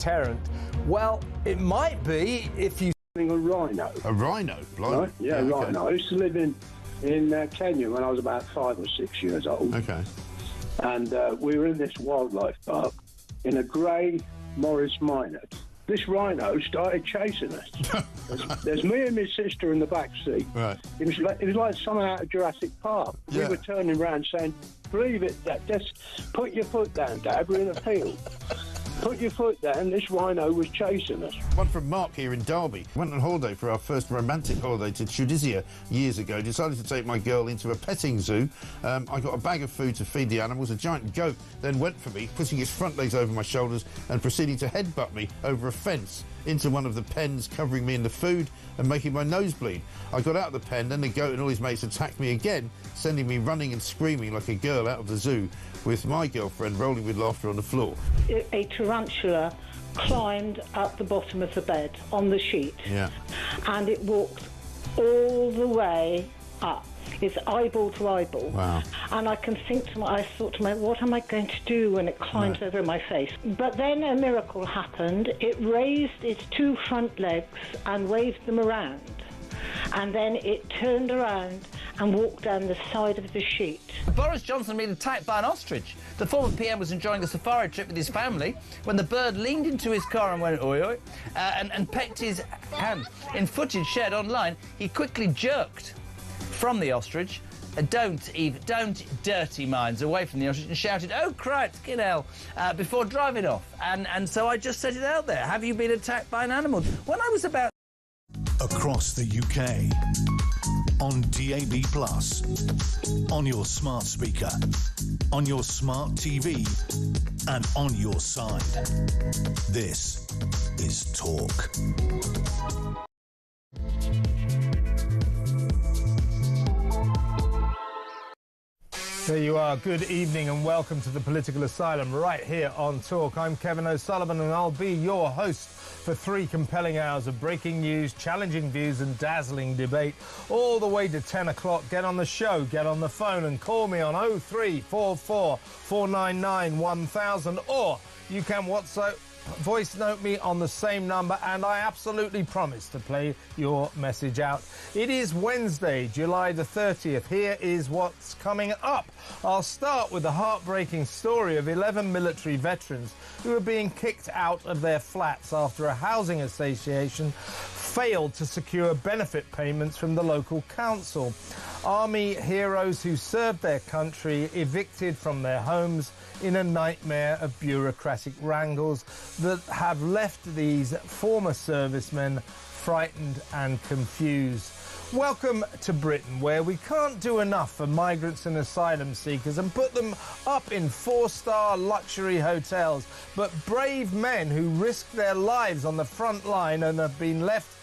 deterrent. Well, it might be if you... A rhino. A rhino? Right? Yeah, okay. rhino. I used to live in Kenya when I was about 5 or 6 years old. Okay. And we were in this wildlife park in a grey Morris Minor. This rhino started chasing us. There's me and my sister in the back seat. Right. It was like something out of Jurassic Park. Yeah. We were turning around saying, "Believe it, Dad. Just put your foot down, Dad. We're in a field. Put your foot down." This rhino was chasing us. One from Mark here in Derby. Went on holiday for our first romantic holiday to Tunisia years ago. Decided to take my girl into a petting zoo. I got a bag of food to feed the animals. A giant goat then went for me, putting its front legs over my shoulders and proceeding to headbutt me over a fence into one of the pens, covering me in the food and making my nose bleed. I got out of the pen, then the goat and all his mates attacked me again, sending me running and screaming like a girl out of the zoo, with my girlfriend rolling with laughter on the floor. A tarantula climbed up the bottom of the bed on the sheet. Yeah. And it walked all the way up. It's eyeball to eyeball. Wow. And I thought to myself, what am I going to do when it climbs over my face? But then a miracle happened. It raised its 2 front legs and waved them around. And then it turned around and walked down the side of the sheet. Boris Johnson been attacked by an ostrich. The former PM was enjoying a safari trip with his family when the bird leaned into his car and went oi oi and pecked his hand. In footage shared online, he quickly jerked from the ostrich. Don't dirty minds away from the ostrich, and shouted, "Oh, Christ, get hell," before driving off. And so I just set it out there. Have you been attacked by an animal? When I was about... Across the UK, on DAB+, on your smart speaker, on your smart TV, and on your side. This is Talk. There you are. Good evening and welcome to the Political Asylum right here on Talk. I'm Kevin O'Sullivan and I'll be your host for 3 compelling hours of breaking news, challenging views and dazzling debate all the way to 10 o'clock. Get on the show, get on the phone and call me on 0344 499 1000, or you can voice note me on the same number, and I absolutely promise to play your message out. It is Wednesday, July the 30th. Here is what's coming up. I'll start with the heartbreaking story of 11 military veterans who are being kicked out of their flats after a housing association failed to secure benefit payments from the local council. Army heroes who served their country evicted from their homes in a nightmare of bureaucratic wrangles that have left these former servicemen frightened and confused. Welcome to Britain, where we can't do enough for migrants and asylum seekers and put them up in 4-star luxury hotels. But brave men who risk their lives on the front line and have been left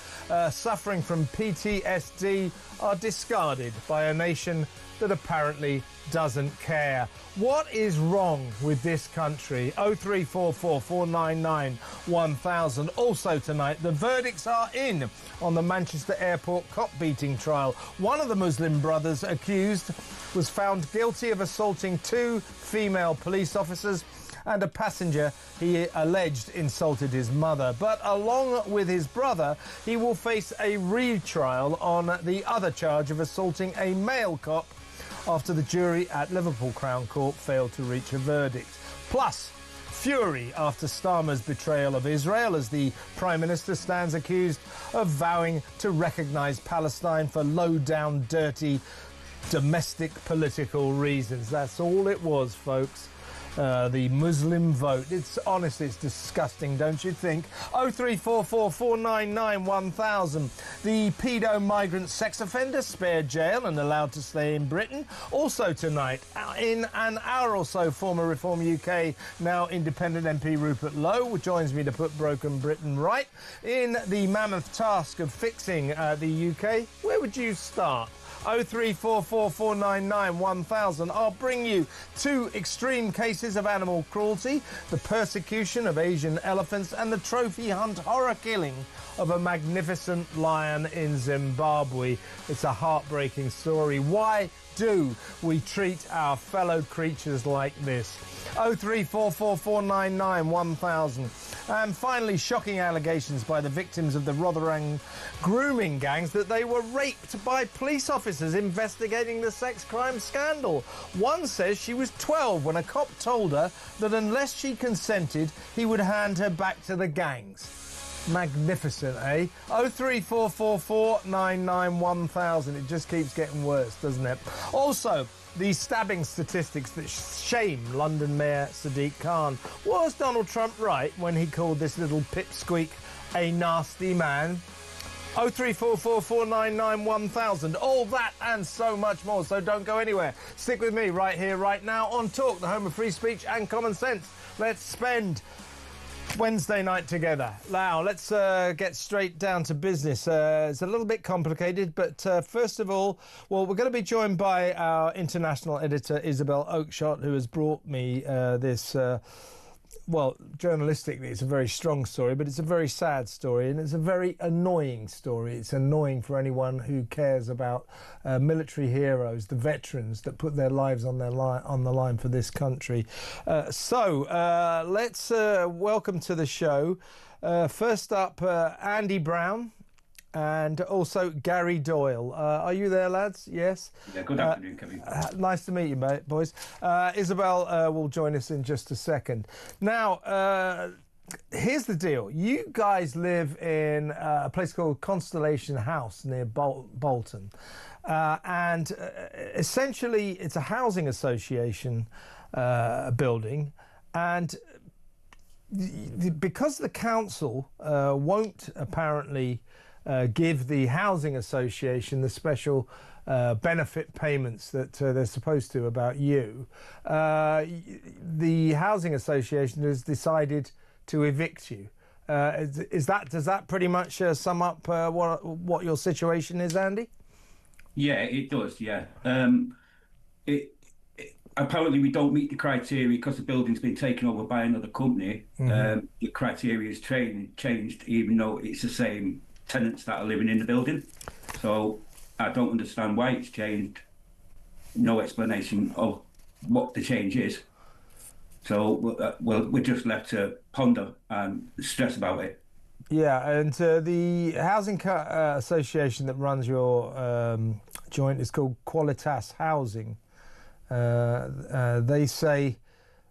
suffering from PTSD are discarded by a nation that apparently doesn't care. What is wrong with this country? 0344 499 1000. Also tonight, the verdicts are in on the Manchester Airport cop-beating trial. One of the Muslim brothers accused was found guilty of assaulting 2 female police officers and a passenger he alleged insulted his mother. But along with his brother, he will face a retrial on the other charge of assaulting a male cop after the jury at Liverpool Crown Court failed to reach a verdict. Plus, fury after Starmer's betrayal of Israel as the Prime Minister stands accused of vowing to recognise Palestine for low-down, dirty, domestic political reasons. That's all it was, folks. The Muslim vote. It's honestly, it's disgusting, don't you think? 0344 499 1000. The pedo migrant sex offender spared jail and allowed to stay in Britain. Also tonight, in an hour or so, former Reform UK, now independent MP Rupert Lowe joins me to put broken Britain right. In the mammoth task of fixing the UK, where would you start? 03444991000. I'll bring you 2 extreme cases of animal cruelty, the persecution of Asian elephants and the trophy hunt horror killing of a magnificent lion in Zimbabwe. It's a heartbreaking story. Why do we treat our fellow creatures like this? 03444991000. And finally, shocking allegations by the victims of the Rotherham grooming gangs that they were raped by police officers investigating the sex crime scandal. One says she was 12 when a cop told her that unless she consented, he would hand her back to the gangs. Magnificent, eh? 03444991000. It just keeps getting worse, doesn't it? Also, these stabbing statistics that shame London Mayor Sadiq Khan. Was Donald Trump right when he called this little pipsqueak a nasty man? 03444991000. All that and so much more, so don't go anywhere. Stick with me right here, right now on Talk, the home of free speech and common sense. Let's spend Wednesday night together. Now, let's get straight down to business. It's a little bit complicated, but first of all, well, we're going to be joined by our international editor, Isabel Oakeshott, who has brought me this... well, journalistically, it's a very strong story, but it's a very sad story, and it's a very annoying story. It's annoying for anyone who cares about military heroes, the veterans that put their lives on the line for this country. So let's welcome to the show. First up, Andy Brown. And also Gary Doyle. Are you there, lads? Yes? Yeah, good afternoon, Kevin. Nice to meet you, mate, boys. Isabel will join us in just a second. Now, here's the deal. You guys live in a place called Constellation House near Bolton. And essentially, it's a housing association building. And because the council won't apparently... give the housing association the special benefit payments that they're supposed to about you. The housing association has decided to evict you. Does that pretty much sum up what your situation is, Andy? Yeah, it does. Yeah. Apparently, we don't meet the criteria because the building's been taken over by another company. Mm-hmm. The criteria is changed, even though it's the same tenants that are living in the building. So I don't understand why it's changed. No explanation of what the change is. So we're just left to ponder and stress about it. Yeah, and the housing association that runs your joint is called Qualitas Housing. They say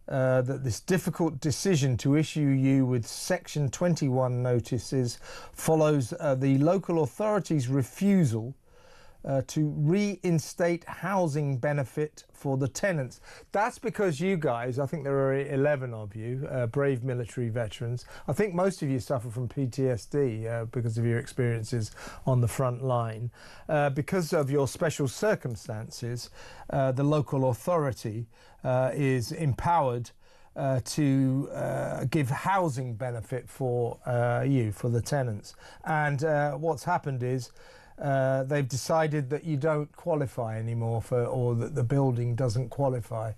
that this difficult decision to issue you with Section 21 notices follows the local authorities' refusal to reinstate housing benefit for the tenants. That's because you guys, I think there are 11 of you, brave military veterans. I think most of you suffer from PTSD because of your experiences on the front line. Because of your special circumstances, the local authority is empowered to give housing benefit for you, for the tenants. And what's happened is they've decided that you don't qualify anymore or that the building doesn't qualify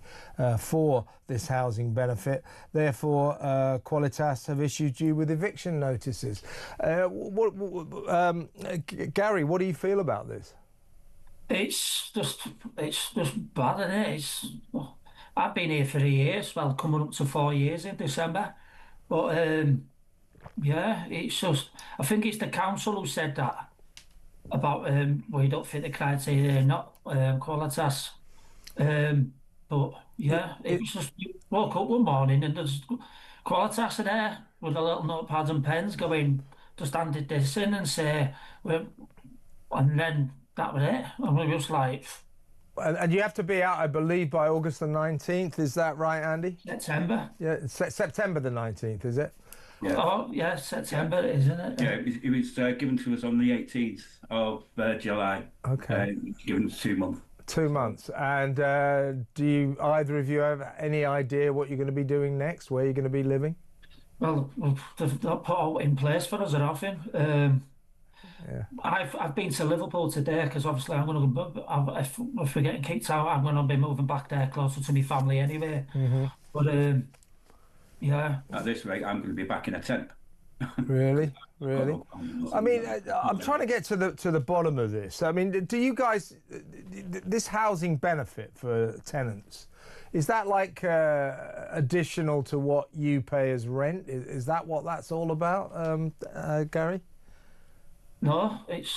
for this housing benefit. Therefore, Qualitas have issued you with eviction notices. Gary, what do you feel about this? It's just bad, isn't it? I've been here for 3 years, well, coming up to 4 years in December. But yeah, it's just, I think it's the council who said that about we don't fit the criteria, not Qualitas. But yeah, it was just, you woke up one morning and there's Qualitas there with a little notepads and pens going, just handed this in and say, well, and then that was it. And we was like... And you have to be out, I believe, by August the 19th. Is that right, Andy? September. Yeah, September the 19th, is it? Yeah. Oh, yeah, September, isn't it? Yeah, it was given to us on the 18th of July. Okay. Given us 2 months. 2 months. And do you, either of you have any idea what you're going to be doing next, where you're going to be living? Well, they've not put out in place for us or nothing. I've been to Liverpool today because obviously I'm going to. If we're getting kicked out, I'm going to be moving back there closer to my family anyway. But yeah. At this rate, I'm going to be back in a tent. Really? Really? I mean, I'm trying to get to the bottom of this. I mean, do you guys, this housing benefit for tenants, is that like additional to what you pay as rent? Is that what that's all about, Gary? No, it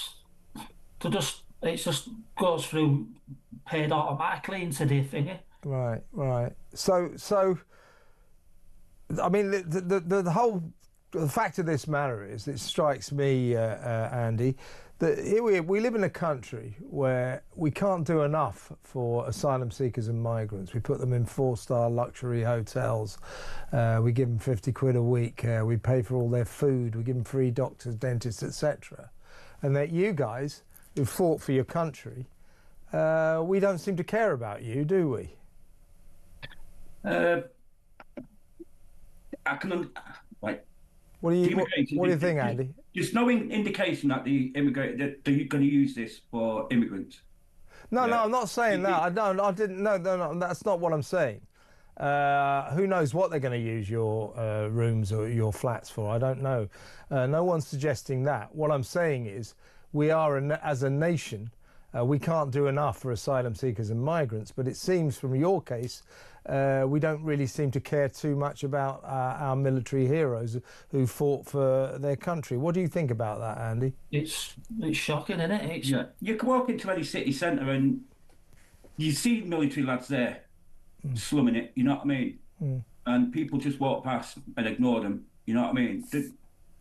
just goes through paid automatically into the thingy. Right, right. So, I mean, the whole. The fact of this matter is, it strikes me, Andy, that here we live in a country where we can't do enough for asylum seekers and migrants. We put them in 4-star luxury hotels. We give them 50 quid a week. We pay for all their food. We give them free doctors, dentists, etc. And that you guys, who fought for your country, we don't seem to care about you, do we? I can, like. What do you think, Andy? There's no indication that that they're going to use this for immigrants. No, no, I'm not saying that. I didn't. No, that's not what I'm saying. Who knows what they're going to use your rooms or your flats for? I don't know. No one's suggesting that. What I'm saying is, we are as a nation, we can't do enough for asylum seekers and migrants. But it seems from your case, we don't really seem to care too much about our military heroes who fought for their country. What do you think about that, Andy? It's shocking, isn't it? Yeah. You can walk into any city centre and you see military lads there slumming it, you know what I mean? And people just walk past and ignore them, you know what I mean?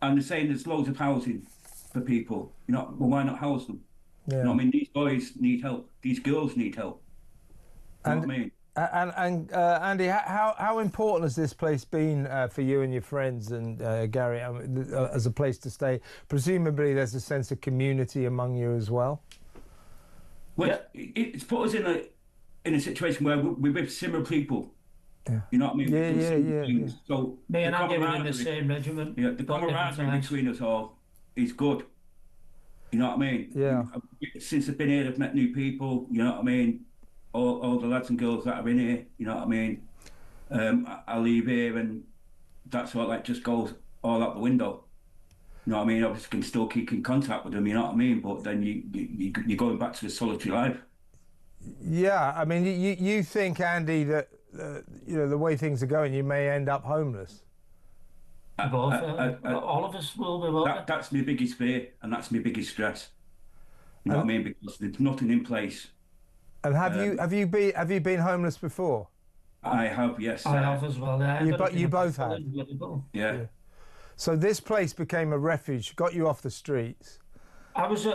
And they're saying there's loads of housing for people, you know, well, why not house them? Yeah. You know what I mean? These boys need help. These girls need help. You know what I mean? And Andy, how important has this place been for you and your friends and Gary, as a place to stay? Presumably there's a sense of community among you as well. Well, it's put us in a situation where we're with similar people. Yeah. You know what I mean? Yeah. So me and Andy were in the same regiment. Yeah, the camaraderie between us all is good. You know what I mean? Yeah. Since I've been here, I've met new people. You know what I mean? All the lads and girls that are in here, you know what I mean? I leave here and that sort of like just goes all out the window. You know what I mean? Obviously, can still keep in contact with them, you know what I mean? But then you're going back to the solitary life. Yeah, I mean, you think, Andy, that you know, the way things are going, you may end up homeless. All of us will be. That's my biggest fear, and that's my biggest stress. You know what I mean? Because there's nothing in place. And have you been homeless before? I have, yes. I have as well. Yeah. You both have. Yeah. So this place became a refuge, got you off the streets. I was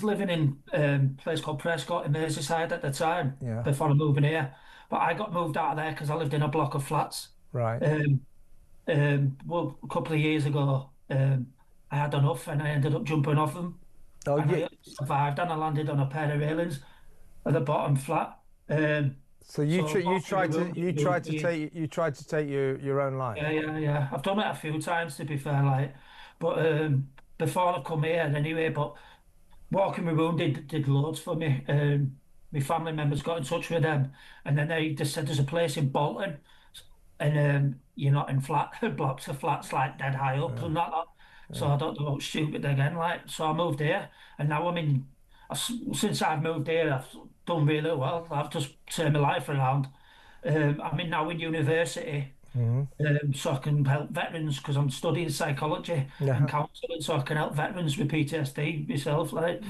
living in a place called Prescott in Merseyside at the time. Yeah. Before moving here, but I got moved out of there because I lived in a block of flats. Right. Well, a couple of years ago, I had enough, and I ended up jumping off them. Oh, yeah. I survived, and I landed on a pair of railings at the bottom flat. So you tried to take your own life. Yeah. I've done it a few times, to be fair, like, but before I come here anyway. But Walking My Wound did loads for me. My family members got in touch with them, and then they just said there's a place in Bolton, and you're not in blocks of flats like dead high up and that. So I don't know, stupid again, like. So I moved here, and now since I've moved here, I've done really well. I've just turned my life around. I'm now in university, so I can help veterans because I'm studying psychology and counselling, so I can help veterans with PTSD myself, like.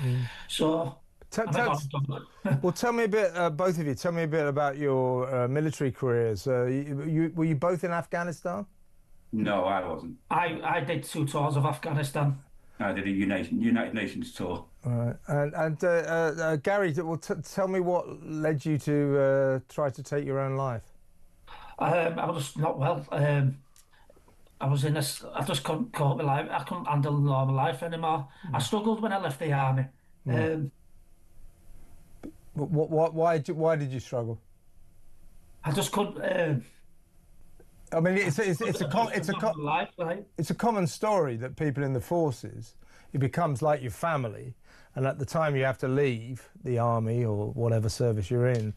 So. Well, tell me a bit, both of you. Tell me a bit about your military careers. Were you both in Afghanistan? No, I wasn't. I did 2 tours of Afghanistan. I did a United Nations tour. Right. And Gary, tell me what led you to try to take your own life. I was not well. I just couldn't cope with life. I couldn't handle normal life anymore. I struggled when I left the army. Why did you struggle? I just couldn't. I mean, it's a common story that people in the forces, it becomes like your family. And at the time you have to leave the army or whatever service you're in,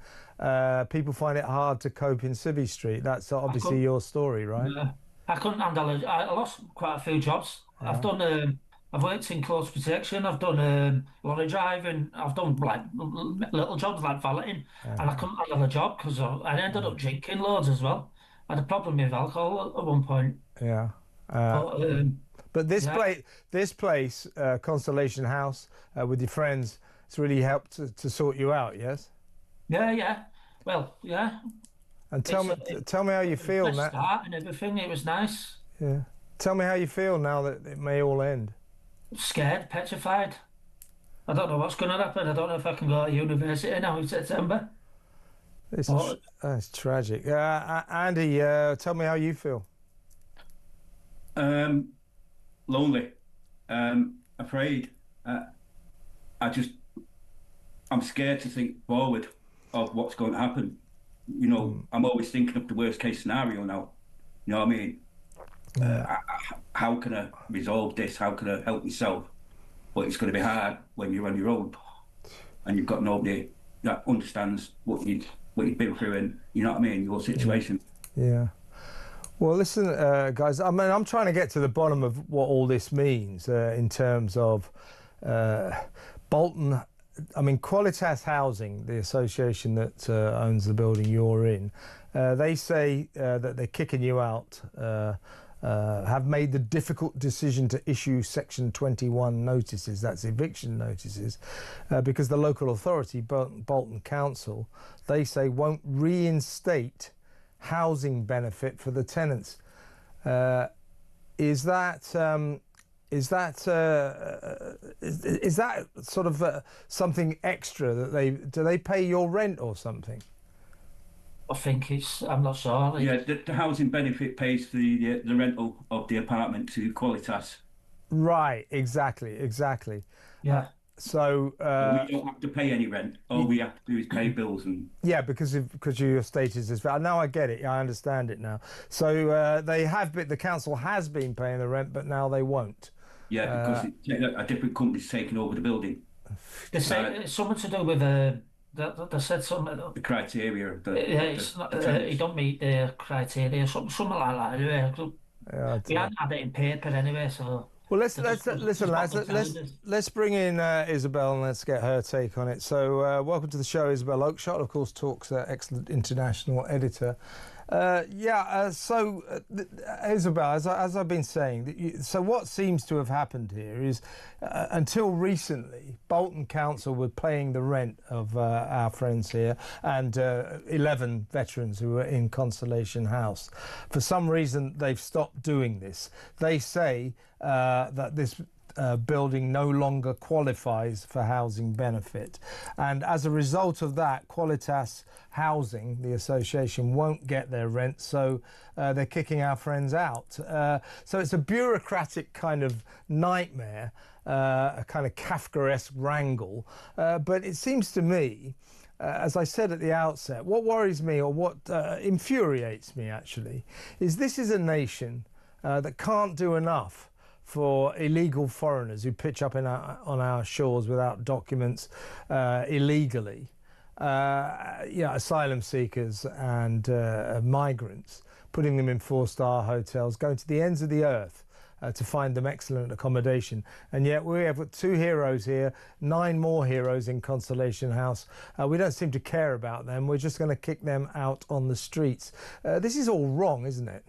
people find it hard to cope in Civvy Street. That's obviously your story, right? Yeah. I couldn't handle it. I lost quite a few jobs. I've done. I've worked in close protection. I've done lorry driving. I've done like little jobs like valeting, and I couldn't handle a job because I ended up drinking loads as well. I had a problem with alcohol at one point. Yeah. But this place, Constellation House, with your friends, it's really helped to sort you out. Yes. Yeah. Well, yeah. And tell me how you feel now. Start and everything. It was nice. Yeah. Tell me how you feel now that it may all end. Scared, petrified. I don't know what's going to happen. I don't know if I can go to university now in September. It's tragic. Andy, tell me how you feel. Lonely, afraid. I'm scared to think forward of what's going to happen. You know, I'm always thinking of the worst case scenario now. You know what I mean? How can I resolve this? How can I help myself? But it's going to be hard when you're on your own and you've got nobody that understands what you've been through and, you know what I mean, your situation. Yeah. Well, listen, guys, I mean, I'm trying to get to the bottom of what all this means in terms of Bolton. I mean, Qualitas Housing, the association that owns the building you're in, they say that they're kicking you out, have made the difficult decision to issue Section 21 notices, that's eviction notices, because the local authority, Bolton Council, they say won't reinstate housing benefit for the tenants. Is that sort of something extra that do they pay your rent or something? I think I'm not sure. Yeah, the housing benefit pays for the rental of the apartment to Qualitas. Right, exactly. Yeah. So we don't have to pay any rent. All we have to do is pay bills and. Yeah, because your status is. Now I get it. I understand it now. So the council has been paying the rent, but now they won't. Yeah, because a different company's taken over the building. They say it's something to do with they said something. The criteria of the. Yeah, it's not. You don't meet the criteria. Something like that. Anyway, we hadn't had it in paper anyway, so. Well, listen, lads. Let's bring in Isabel and let's get her take on it. So, welcome to the show, Isabel Oakeshott, of course, Talk's excellent international editor. Isabel, as I've been saying, so what seems to have happened here is, until recently, Bolton Council were paying the rent of our friends here and 11 veterans who were in Constellation House. For some reason, they've stopped doing this. They say that this building no longer qualifies for housing benefit, and as a result of that, Qualitas Housing, the association, won't get their rent, so they're kicking our friends out. So it's a bureaucratic kind of nightmare, a kind of Kafkaesque wrangle, but it seems to me, as I said at the outset, what worries me, or what infuriates me actually, is this is a nation that can't do enough for illegal foreigners who pitch up on our shores without documents illegally, asylum seekers and migrants, putting them in 4-star hotels, going to the ends of the earth to find them excellent accommodation. And yet we have got 2 heroes here, 9 more heroes in Constellation House. We don't seem to care about them. We're just going to kick them out on the streets. This is all wrong, isn't it?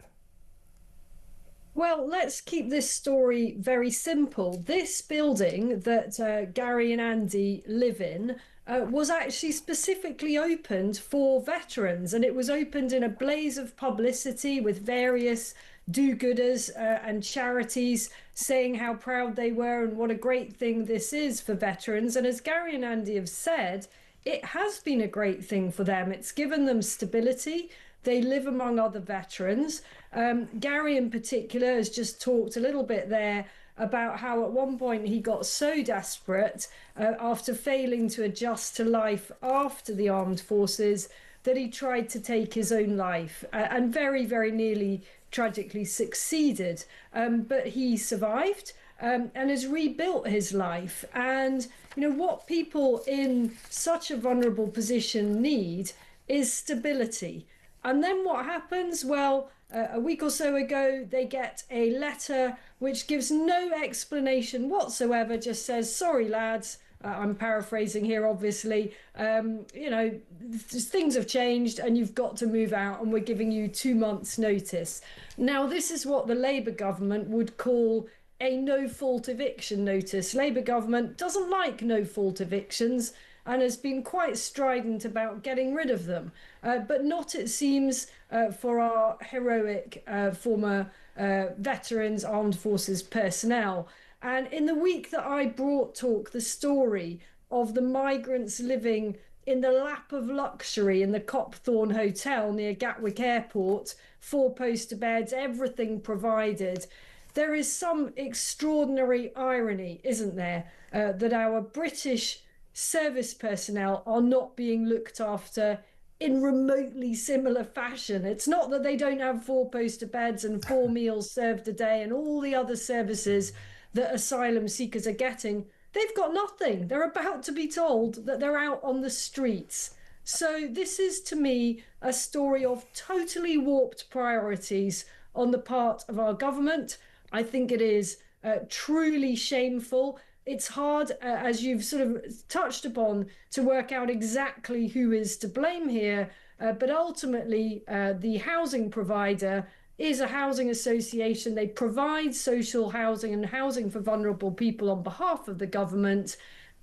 Well, let's keep this story very simple. This building that Gary and Andy live in was actually specifically opened for veterans, and it was opened in a blaze of publicity with various do-gooders and charities saying how proud they were and what a great thing this is for veterans. And as Gary and Andy have said, it has been a great thing for them. It's given them stability. They live among other veterans. Gary in particular has just talked a little bit there about how at one point he got so desperate after failing to adjust to life after the armed forces that he tried to take his own life and very, very nearly tragically succeeded. But he survived. and has rebuilt his life. And, you know, what people in such a vulnerable position need is stability. And then what happens? Well, a week or so ago, they get a letter which gives no explanation whatsoever, just says, sorry, lads. I'm paraphrasing here, obviously. You know, things have changed and you've got to move out, and we're giving you 2 months' notice. Now, this is what the Labour government would call a no-fault eviction notice. Labour government doesn't like no-fault evictions and has been quite strident about getting rid of them. But not, it seems, for our heroic former veterans, armed forces personnel. And in the week that I brought Talk the story of the migrants living in the lap of luxury in the Copthorne Hotel near Gatwick Airport, 4-poster beds, everything provided, there is some extraordinary irony, isn't there, that our British service personnel are not being looked after in remotely similar fashion. It's not that they don't have 4-poster beds and 4 meals served a day and all the other services that asylum seekers are getting. They've got nothing. They're about to be told that they're out on the streets. So this is, to me, a story of totally warped priorities on the part of our government. I think it is truly shameful. It's hard, as you've sort of touched upon, to work out exactly who is to blame here. But ultimately, the housing provider is a housing association. They provide social housing and housing for vulnerable people on behalf of the government,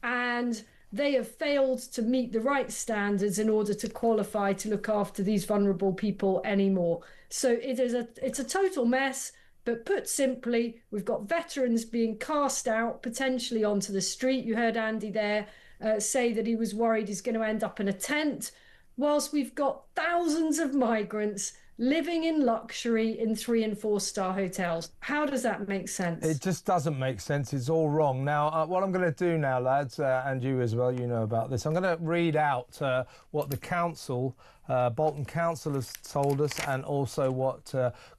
and they have failed to meet the right standards in order to qualify to look after these vulnerable people anymore. So it's a total mess. But put simply, we've got veterans being cast out, potentially onto the street. You heard Andy there say that he was worried he's going to end up in a tent, whilst we've got thousands of migrants living in luxury in 3- and 4-star hotels. How does that make sense? It just doesn't make sense. It's all wrong. Now, what I'm going to do now, lads, and you as well, you know about this, I'm going to read out what the council, Bolton Council, has told us, and also what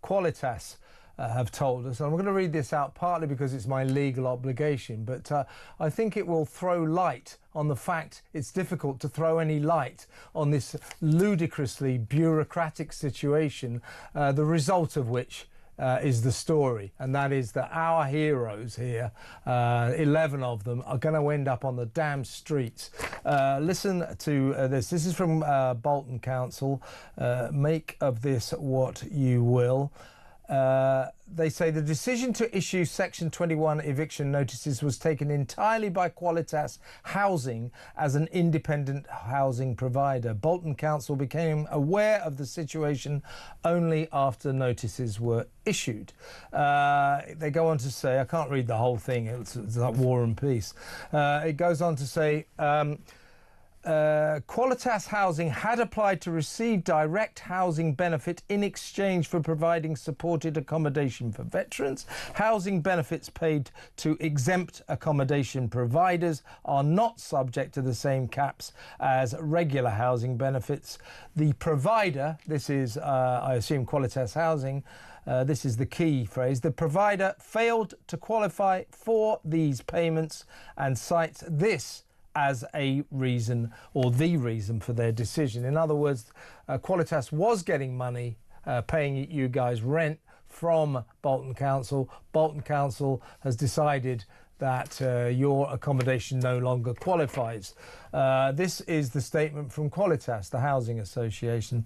Qualitas have told us. And I'm going to read this out partly because it's my legal obligation, but I think it will throw light on the fact it's difficult to throw any light on this ludicrously bureaucratic situation, the result of which is the story, and that is that our heroes here, 11 of them, are going to end up on the damn streets. Listen to this. This is from Bolton Council. Make of this what you will. They say the decision to issue Section 21 eviction notices was taken entirely by Qualitas Housing as an independent housing provider. Bolton Council became aware of the situation only after notices were issued. They go on to say, I can't read the whole thing, it's like War and Peace. It goes on to say, Qualitas Housing had applied to receive direct housing benefit in exchange for providing supported accommodation for veterans. Housing benefits paid to exempt accommodation providers are not subject to the same caps as regular housing benefits. The provider, this is, I assume, Qualitas Housing, this is the key phrase, the provider failed to qualify for these payments and cites this as a reason, or the reason, for their decision. In other words, Qualitas was getting money, paying you guys rent from Bolton Council. Bolton Council has decided that your accommodation no longer qualifies. This is the statement from Qualitas, the housing association.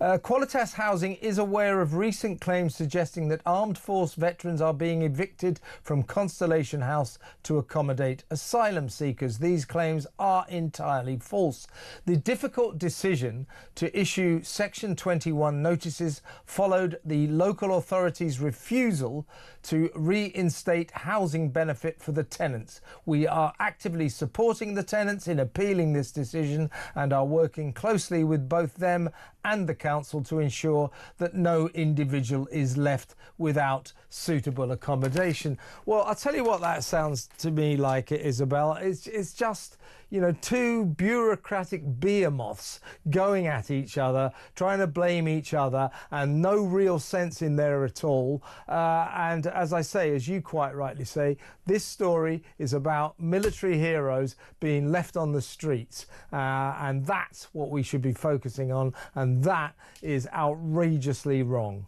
Qualitas Housing is aware of recent claims suggesting that armed force veterans are being evicted from Constellation House to accommodate asylum seekers. These claims are entirely false. The difficult decision to issue Section 21 notices followed the local authorities' refusal to reinstate housing benefit for for the tenants. We are actively supporting the tenants in appealing this decision and are working closely with both them and the council to ensure that no individual is left without suitable accommodation. Well, I'll tell you what that sounds to me like, Isabel. It's just, you know, two bureaucratic behemoths going at each other, trying to blame each other, and no real sense in there at all. And as I say, as you quite rightly say, this story is about military heroes being left on the streets. And that's what we should be focusing on. And that is outrageously wrong.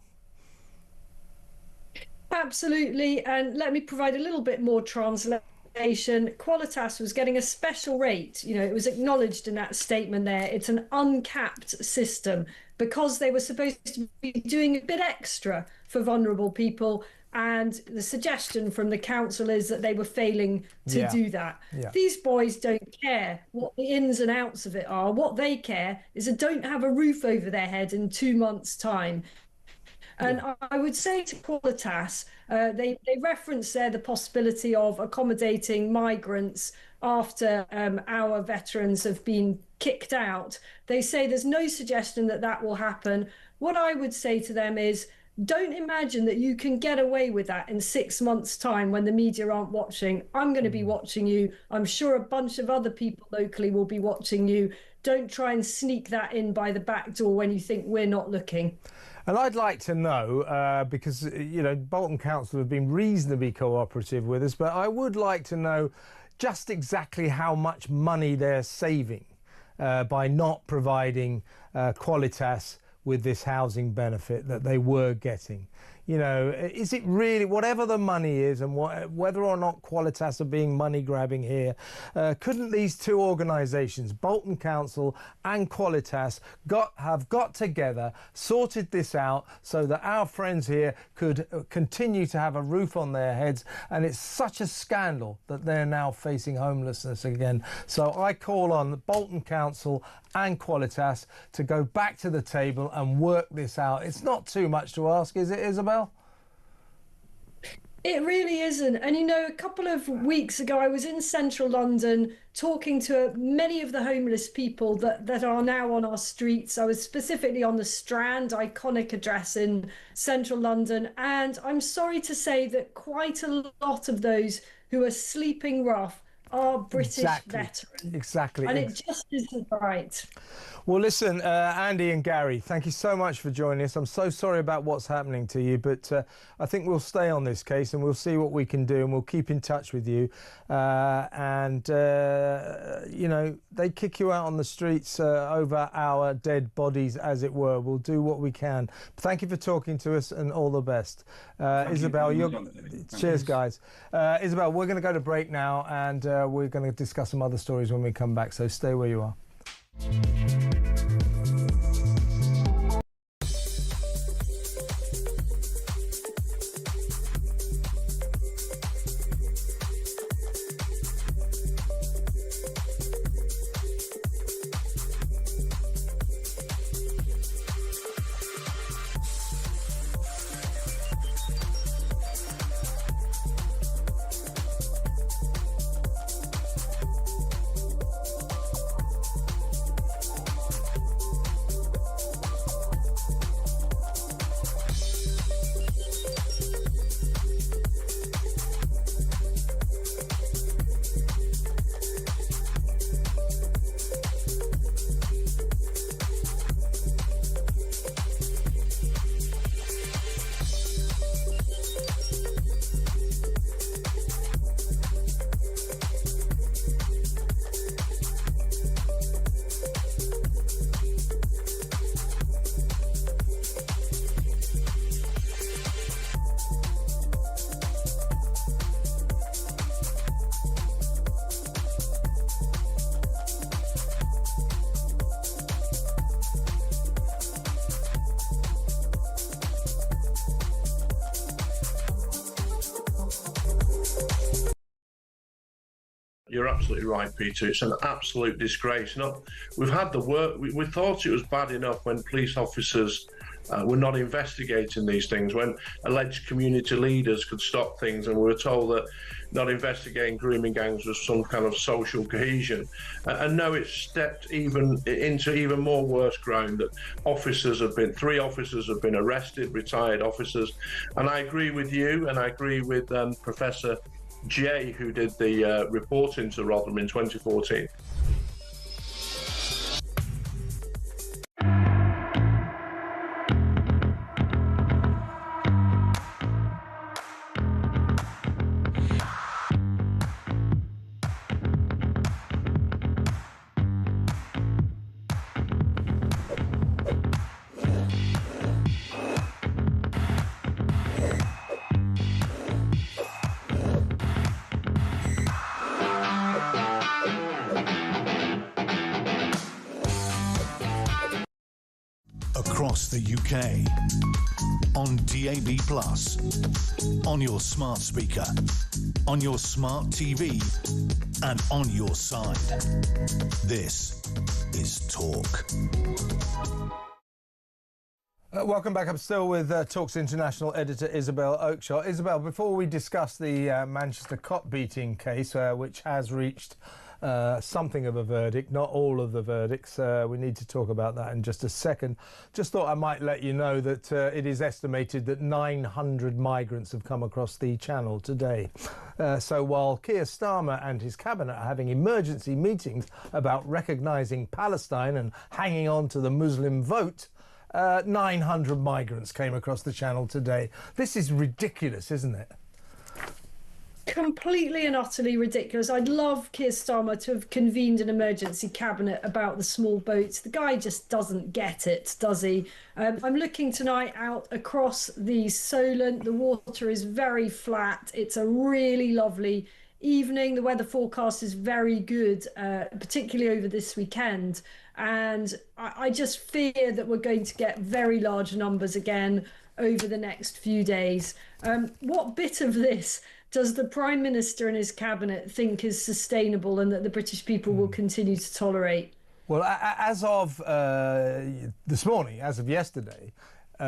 Absolutely. And let me provide a little bit more translation. Qualitas was getting a special rate. You know, it was acknowledged in that statement there. It's an uncapped system because they were supposed to be doing a bit extra for vulnerable people. And the suggestion from the council is that they were failing to do that. These boys don't care what the ins and outs of it are. What they care is they don't have a roof over their head in 2 months' time. And I would say to Qualitas, they reference there the possibility of accommodating migrants after our veterans have been kicked out. They say there's no suggestion that that will happen. What I would say to them is, don't imagine that you can get away with that in 6 months' time when the media aren't watching. I'm going to be watching you. I'm sure a bunch of other people locally will be watching you. Don't try and sneak that in by the back door when you think we're not looking. And I'd like to know, because, you know, Bolton Council have been reasonably cooperative with us, but I would like to know just exactly how much money they're saving by not providing Qualitas with this housing benefit that they were getting. You know, is it really, whatever the money is and whether or not Qualitas are being money grabbing here, couldn't these two organisations, Bolton Council and Qualitas, have got together, sorted this out so that our friends here could continue to have a roof on their heads? And it's such a scandal that they're now facing homelessness again. So I call on Bolton Council and Qualitas to go back to the table and work this out. It's not too much to ask, is it, Isabel? It really isn't. And, you know, a couple of weeks ago, I was in central London talking to many of the homeless people that are now on our streets. I was specifically on the Strand, iconic address in central London. And I'm sorry to say that quite a lot of those who are sleeping rough are British veterans. Exactly. And it just isn't right. Well, listen, Andy and Gary, thank you so much for joining us. I'm so sorry about what's happening to you, but I think we'll stay on this case and we'll see what we can do, and we'll keep in touch with you. You know, they kick you out on the streets over our dead bodies, as it were. We'll do what we can. Thank you for talking to us, and all the best. Isabel, cheers, guys. Isabel, we're going to go to break now, and we're going to discuss some other stories when we come back, so stay where you are. You're absolutely right, Peter. It's an absolute disgrace. We've had the work. We thought it was bad enough when police officers We're not investigating these things when alleged community leaders could stop things, and we were told that not investigating grooming gangs was some kind of social cohesion. And now it's stepped into even more worse ground, that three officers have been arrested, retired officers. And I agree with you, and I agree with Professor Jay, who did the report into Rotherham in 2014. Across the UK, on DAB+, on your smart speaker, on your smart TV, and on your side. This is Talk. Welcome back. I'm still with Talk's international editor Isabel Oakeshott. Isabel, before we discuss the Manchester cop beating case, which has reached something of a verdict, not all of the verdicts. We need to talk about that in just a second. Just thought I might let you know that it is estimated that 900 migrants have come across the channel today. So while Keir Starmer and his cabinet are having emergency meetings about recognising Palestine and hanging on to the Muslim vote, 900 migrants came across the channel today. This is ridiculous, isn't it? Completely and utterly ridiculous. I'd love Keir Starmer to have convened an emergency cabinet about the small boats. The guy just doesn't get it, does he? I'm looking tonight out across the Solent. The water is very flat. It's a really lovely evening. The weather forecast is very good, particularly over this weekend. And I just fear that we're going to get very large numbers again over the next few days. What bit of this does the Prime Minister and his cabinet think is sustainable and that the British people will continue to tolerate? Well, as of this morning, as of yesterday,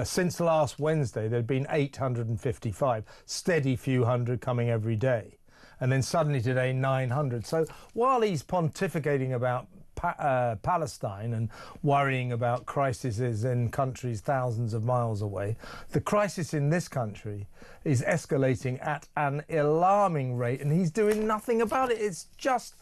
since last Wednesday, there'd been 855, steady few hundred coming every day. And then suddenly today, 900. So while he's pontificating about Palestine and worrying about crises in countries thousands of miles away, the crisis in this country is escalating at an alarming rate, and he's doing nothing about it. It's just,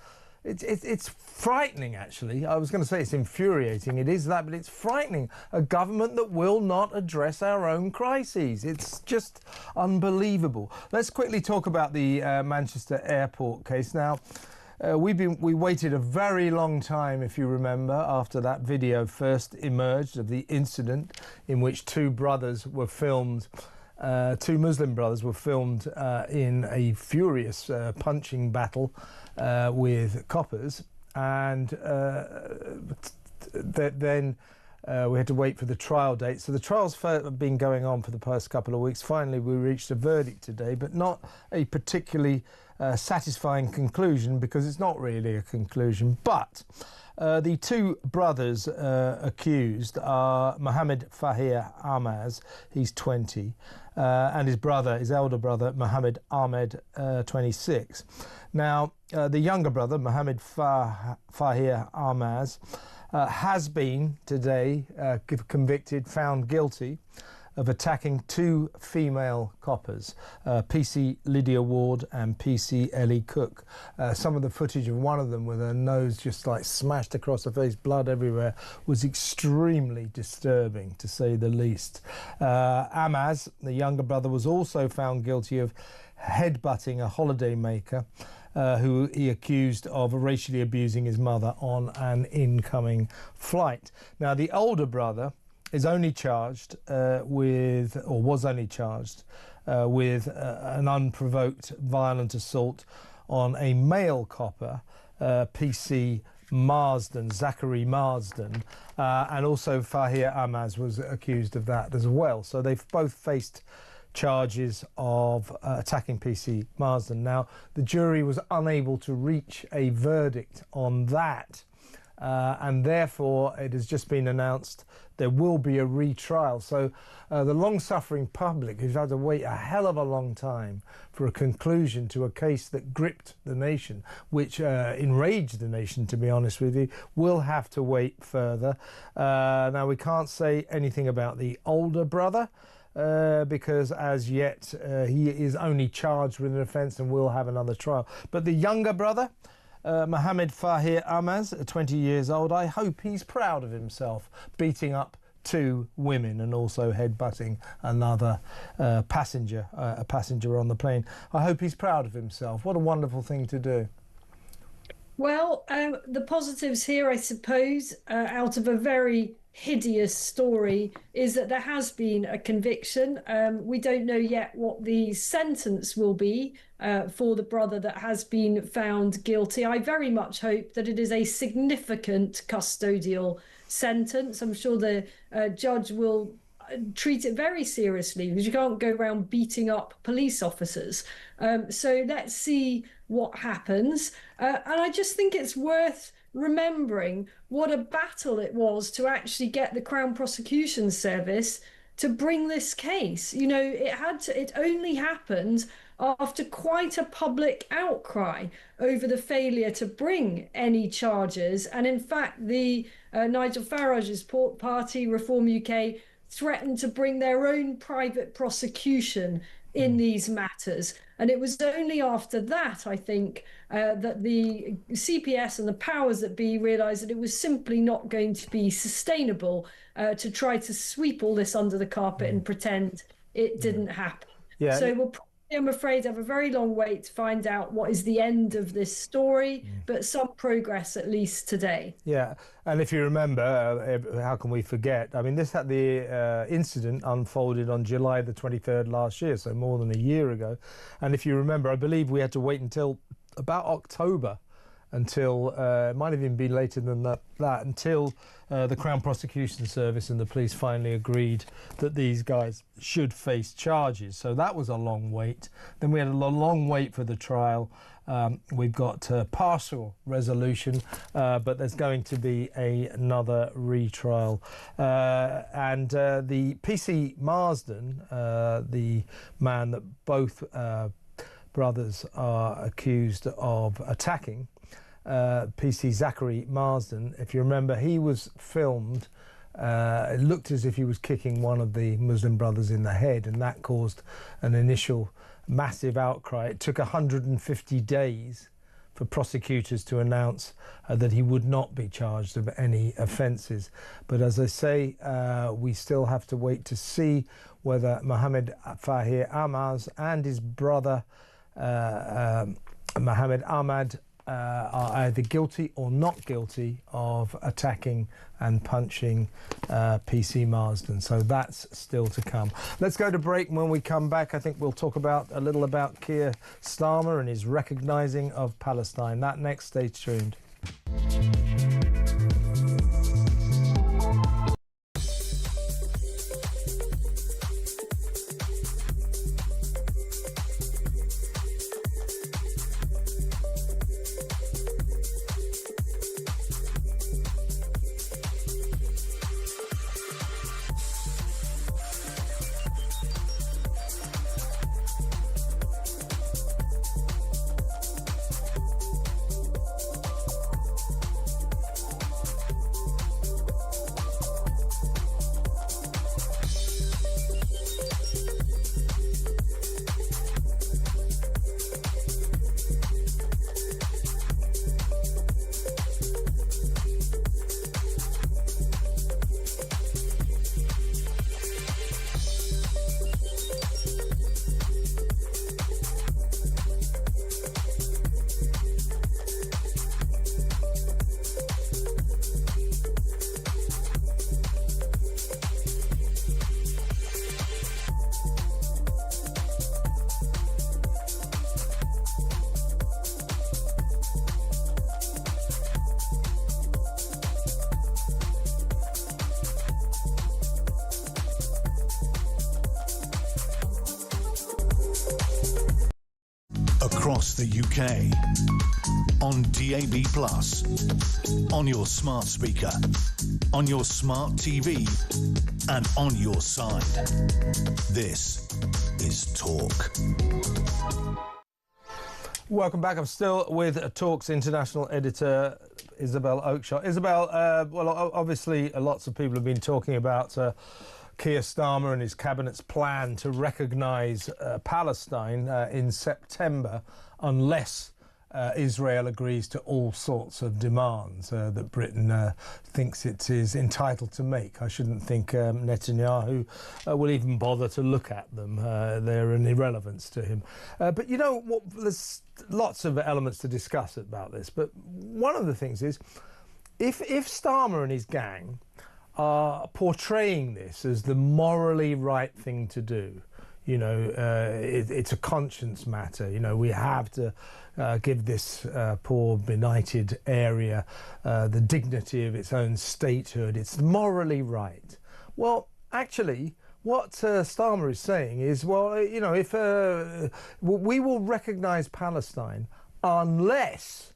it's frightening, actually. I was going to say it's infuriating. It is that, but it's frightening. A government that will not address our own crises. It's just unbelievable. Let's quickly talk about the Manchester airport case now. We waited a very long time, if you remember, after that video first emerged of the incident in which two brothers were filmed, two Muslim brothers were filmed in a furious punching battle with coppers, and then we had to wait for the trial date. So the trial's been going on for the past couple of weeks. Finally, we reached a verdict today, but not a particularly satisfying conclusion, because it's not really a conclusion. But the two brothers accused are Mohammed Fahir Ahmaz, he's 20, and his brother, his elder brother, Mohammed Ahmed, 26. Now, the younger brother, Mohammed Fahir Ahmaz, has been today convicted, found guilty of attacking two female coppers, PC Lydia Ward and PC Ellie Cook. Some of the footage of one of them with her nose just like smashed across her face, blood everywhere, was extremely disturbing, to say the least. Ahmaz, the younger brother, was also found guilty of headbutting a holidaymaker who he accused of racially abusing his mother on an incoming flight. Now, the older brother is only charged was only charged with an unprovoked violent assault on a male copper, PC Marsden, Zachary Marsden, and also Fahir Ahmaz was accused of that as well. So they've both faced charges of attacking PC Marsden. Now, the jury was unable to reach a verdict on that and therefore it has just been announced there will be a retrial. So the long-suffering public, who's had to wait a hell of a long time for a conclusion to a case that gripped the nation, which enraged the nation, to be honest with you, will have to wait further. Now, we can't say anything about the older brother, because as yet he is only charged with an offence and will have another trial. But the younger brother, Mohammed Fahir Amaz, 20 years old, I hope he's proud of himself, beating up 2 women and also headbutting another passenger, a passenger on the plane. I hope he's proud of himself. What a wonderful thing to do. Well, the positives here, I suppose, out of a very hideous story, is that there has been a conviction. We don't know yet what the sentence will be for the brother that has been found guilty. I very much hope that it is a significant custodial sentence. I'm sure the judge will treat it very seriously, because you can't go around beating up police officers. So let's see what happens. And I just think it's worth remembering what a battle it was to actually get the Crown Prosecution Service to bring this case. You know, it only happened after quite a public outcry over the failure to bring any charges. And in fact, the Nigel Farage's party, Reform UK, threatened to bring their own private prosecution in these matters. And it was only after that, I think, that the CPS and the powers that be realised that it was simply not going to be sustainable to try to sweep all this under the carpet and pretend it didn't happen. Yeah. So we'll probably, I'm afraid, have a very long wait to find out what is the end of this story, but some progress at least today. Yeah, and if you remember, how can we forget? I mean, the incident unfolded on July the 23rd last year, so more than a year ago. And if you remember, I believe we had to wait until about October, until it might have even been later than that until the Crown Prosecution Service and the police finally agreed that these guys should face charges. So that was a long wait. Then we had a long wait for the trial. We've got partial resolution, but there's going to be another retrial. And the PC Marsden, the man that both brothers are accused of attacking, PC Zachary Marsden, if you remember, he was filmed. It looked as if he was kicking one of the Muslim brothers in the head, and that caused an initial massive outcry. It took 150 days for prosecutors to announce that he would not be charged of any offences. But as I say, we still have to wait to see whether Mohammed Fahir Amaz and his brother Mohammed Ahmad are either guilty or not guilty of attacking and punching PC Marsden. So that's still to come. Let's go to break, and when we come back, I think we'll talk a little about Keir Starmer and his recognising of Palestine. That next, stay tuned. across the UK. On DAB+, on your smart speaker, on your smart TV, and on your side. This is Talk. Welcome back. I'm still with Talk's international editor, Isabel Oakeshott. Isabel, well, obviously lots of people have been talking about Keir Starmer and his cabinet's plan to recognise Palestine in September unless Israel agrees to all sorts of demands that Britain thinks it is entitled to make. I shouldn't think Netanyahu will even bother to look at them. They're an irrelevance to him. But you know what? There's lots of elements to discuss about this. But one of the things is, if Starmer and his gang are portraying this as the morally right thing to do, you know, it's a conscience matter. You know, we have to give this poor benighted area the dignity of its own statehood. It's morally right. Well, actually, what Starmer is saying is, well, you know, if we will recognise Palestine unless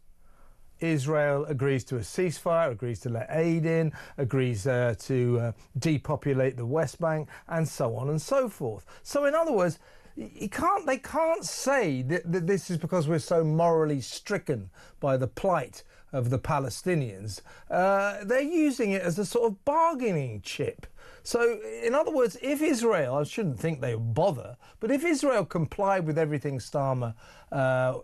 Israel agrees to a ceasefire, agrees to let aid in, agrees to depopulate the West Bank, and so on and so forth. So, in other words, they can't say that this is because we're so morally stricken by the plight of the Palestinians. They're using it as a sort of bargaining chip. So, in other words, if Israel, I shouldn't think they would bother, but if Israel complied with everything Starmer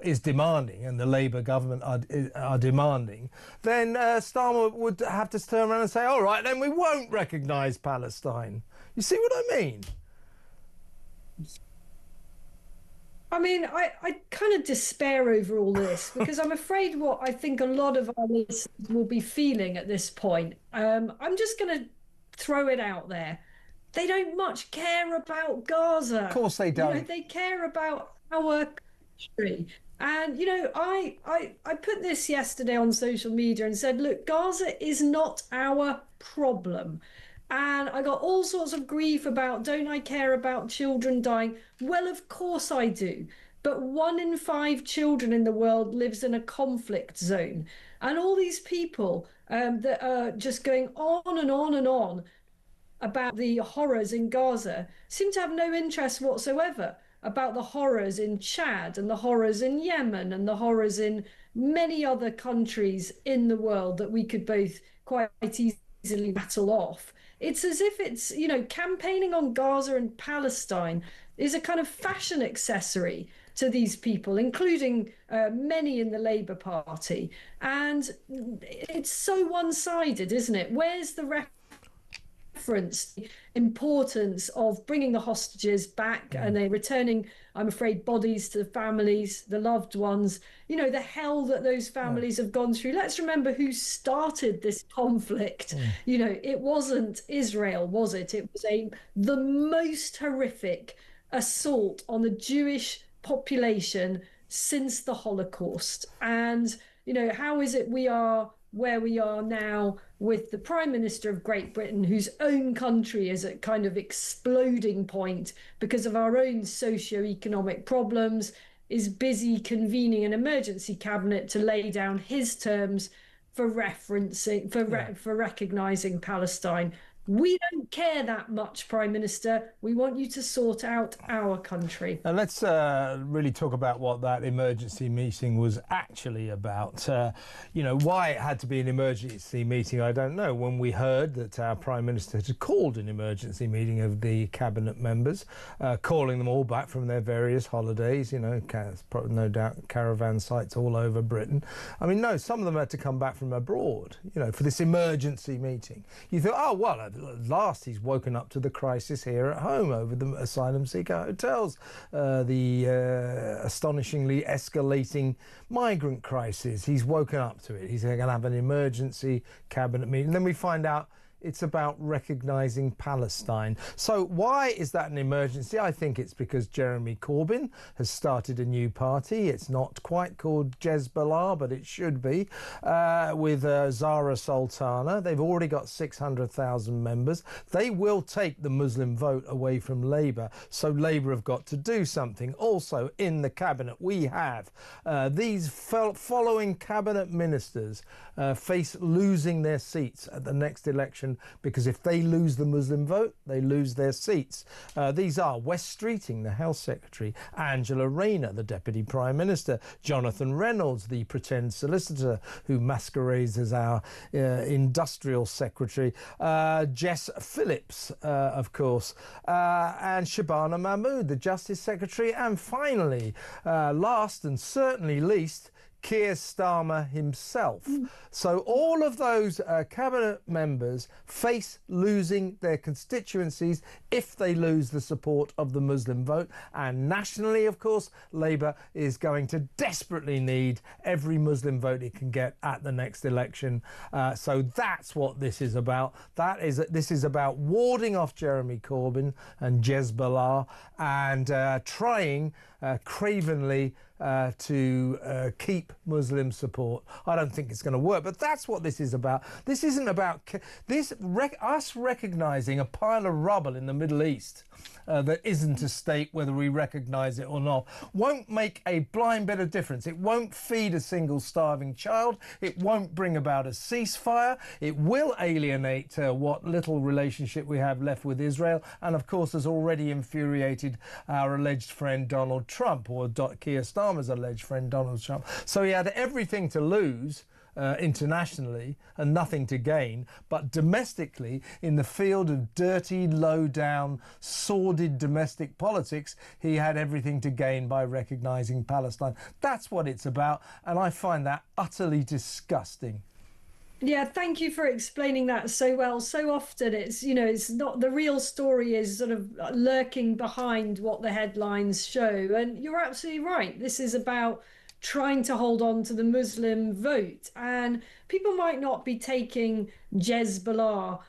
is demanding and the Labour government are demanding, then Starmer would have to turn around and say, all right, then we won't recognise Palestine. You see what I mean? I mean, I kind of despair over all this because I'm afraid what I think a lot of our listeners will be feeling at this point. I'm just going to throw it out there. They don't much care about Gaza. Of course they don't. You know, they care about our country. And, you know, I put this yesterday on social media and said, look, Gaza is not our problem. And I got all sorts of grief about, don't I care about children dying? Well, of course I do. But 1 in 5 children in the world lives in a conflict zone. And all these people that are just going on and on and on about the horrors in Gaza seem to have no interest whatsoever about the horrors in Chad and the horrors in Yemen and the horrors in many other countries in the world that we could both quite easily rattle off. It's as if it's, you know, campaigning on Gaza and Palestine is a kind of fashion accessory to these people, including many in the Labour Party. And it's so one-sided, isn't it? Where's the reference, the importance of bringing the hostages back and they're returning, I'm afraid, bodies to the families, the loved ones, you know, the hell that those families have gone through. Let's remember who started this conflict. You know, it wasn't Israel, was it? It was the most horrific assault on the Jewish population since the Holocaust. And, you know, how is it we are where we are now with the Prime Minister of Great Britain, whose own country is at kind of exploding point because of our own socio-economic problems, is busy convening an emergency cabinet to lay down his terms for referencing, for recognising Palestine. We don't care that much, Prime Minister. We want you to sort out our country. And let's really talk about what that emergency meeting was actually about. You know, why it had to be an emergency meeting, I don't know. When we heard that our Prime Minister had called an emergency meeting of the cabinet members, calling them all back from their various holidays, you know, no doubt caravan sites all over Britain. I mean, no, some of them had to come back from abroad, you know, for this emergency meeting. You thought, oh, well, at last he's woken up to the crisis here at home over the asylum seeker hotels, the astonishingly escalating migrant crisis. He's woken up to it. He's going to have an emergency cabinet meeting. And then we find out it's about recognising Palestine. So why is that an emergency? I think it's because Jeremy Corbyn has started a new party. It's not quite called Jezbollah, but it should be, with Zara Sultana. They've already got 600,000 members. They will take the Muslim vote away from Labour, so Labour have got to do something. Also in the cabinet we have these following cabinet ministers face losing their seats at the next election, because if they lose the Muslim vote, they lose their seats. These are Wes Streeting, the Health Secretary, Angela Rayner, the Deputy Prime Minister, Jonathan Reynolds, the pretend solicitor who masquerades as our Industrial Secretary, Jess Phillips, of course, and Shabana Mahmood, the Justice Secretary, and finally, last and certainly least, Keir Starmer himself. So all of those cabinet members face losing their constituencies if they lose the support of the Muslim vote. And nationally, of course, Labour is going to desperately need every Muslim vote it can get at the next election. So that's what this is about. This is about warding off Jeremy Corbyn and Jezbollah and trying cravenly to keep Muslim support. I don't think it's going to work, but that's what this is about. This isn't about us recognising a pile of rubble in the Middle East that isn't a state, whether we recognise it or not, won't make a blind bit of difference. It won't feed a single starving child. It won't bring about a ceasefire. It will alienate what little relationship we have left with Israel, and of course has already infuriated our alleged friend Donald Trump, or Keir Starmer's alleged friend Donald Trump. So he had everything to lose internationally and nothing to gain, but domestically, in the field of dirty, low-down, sordid domestic politics, he had everything to gain by recognising Palestine. That's what it's about, and I find that utterly disgusting. Yeah, thank you for explaining that so well. So often it's, it's not, the real story is sort of lurking behind what the headlines show. And you're absolutely right. This is about trying to hold on to the Muslim vote. And people might not be taking Jezbollah,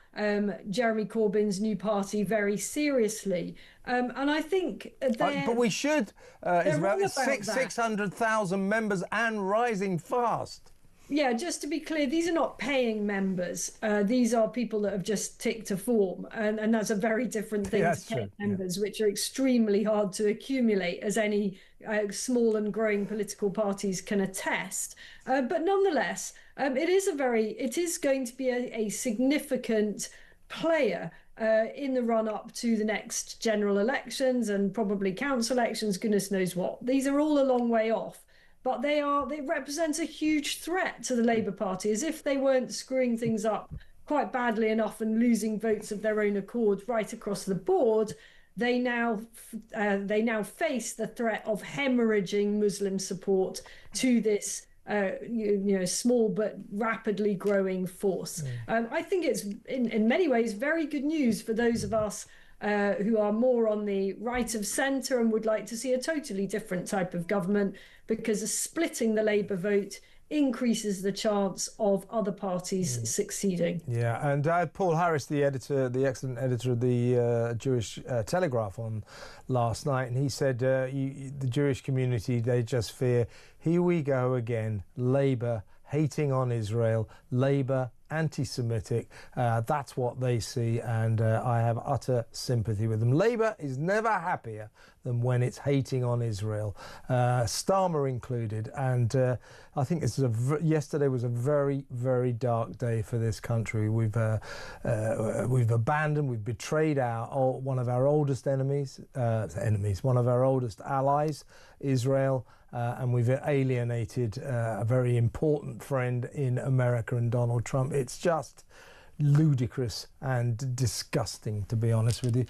Jeremy Corbyn's new party, very seriously. And I think but we should. It's about 600,000 members and rising fast. Yeah, just to be clear, these are not paying members. These are people that have just ticked a form. And that's a very different thing to paying members, which are extremely hard to accumulate, as any small and growing political parties can attest. But nonetheless, it is going to be a significant player in the run-up to the next general elections and probably council elections, goodness knows what. These are all a long way off. But they represent a huge threat to the Labour Party, as if they weren't screwing things up quite badly enough and losing votes of their own accord right across the board. They now face the threat of hemorrhaging Muslim support to this small but rapidly growing force. I think it's in many ways very good news for those of us who are more on the right of centre and would like to see a totally different type of government, because splitting the Labour vote increases the chance of other parties succeeding. Yeah, and Paul Harris, the excellent editor of the Jewish Telegraph, on last night, and he said the Jewish community, they just fear, here we go again, Labour hating on Israel, Labour anti-Semitic. That's what they see, and I have utter sympathy with them. Labour is never happier than when it's hating on Israel, Starmer included. And I think yesterday was a very, very dark day for this country. We've abandoned, we've betrayed one of our oldest one of our oldest allies, Israel. And we've alienated a very important friend in America and Donald Trump. It's just ludicrous and disgusting, to be honest with you.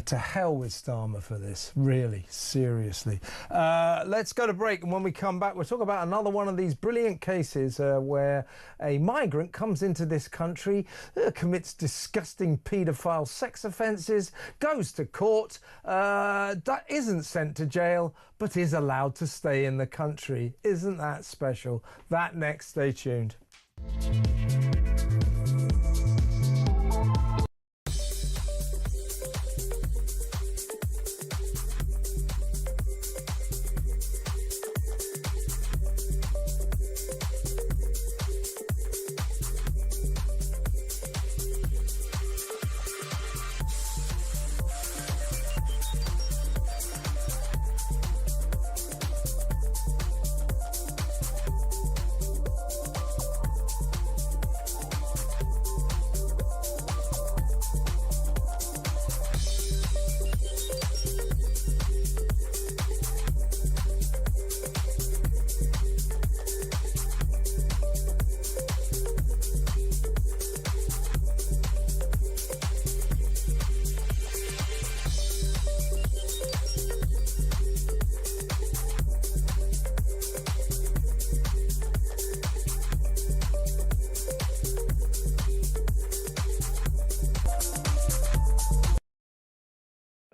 To hell with Starmer for this, really, seriously. Let's go to break, and when we come back, we'll talk about another one of these brilliant cases where a migrant comes into this country, commits disgusting paedophile sex offences, goes to court, isn't sent to jail, but is allowed to stay in the country. Isn't that special? That next, stay tuned.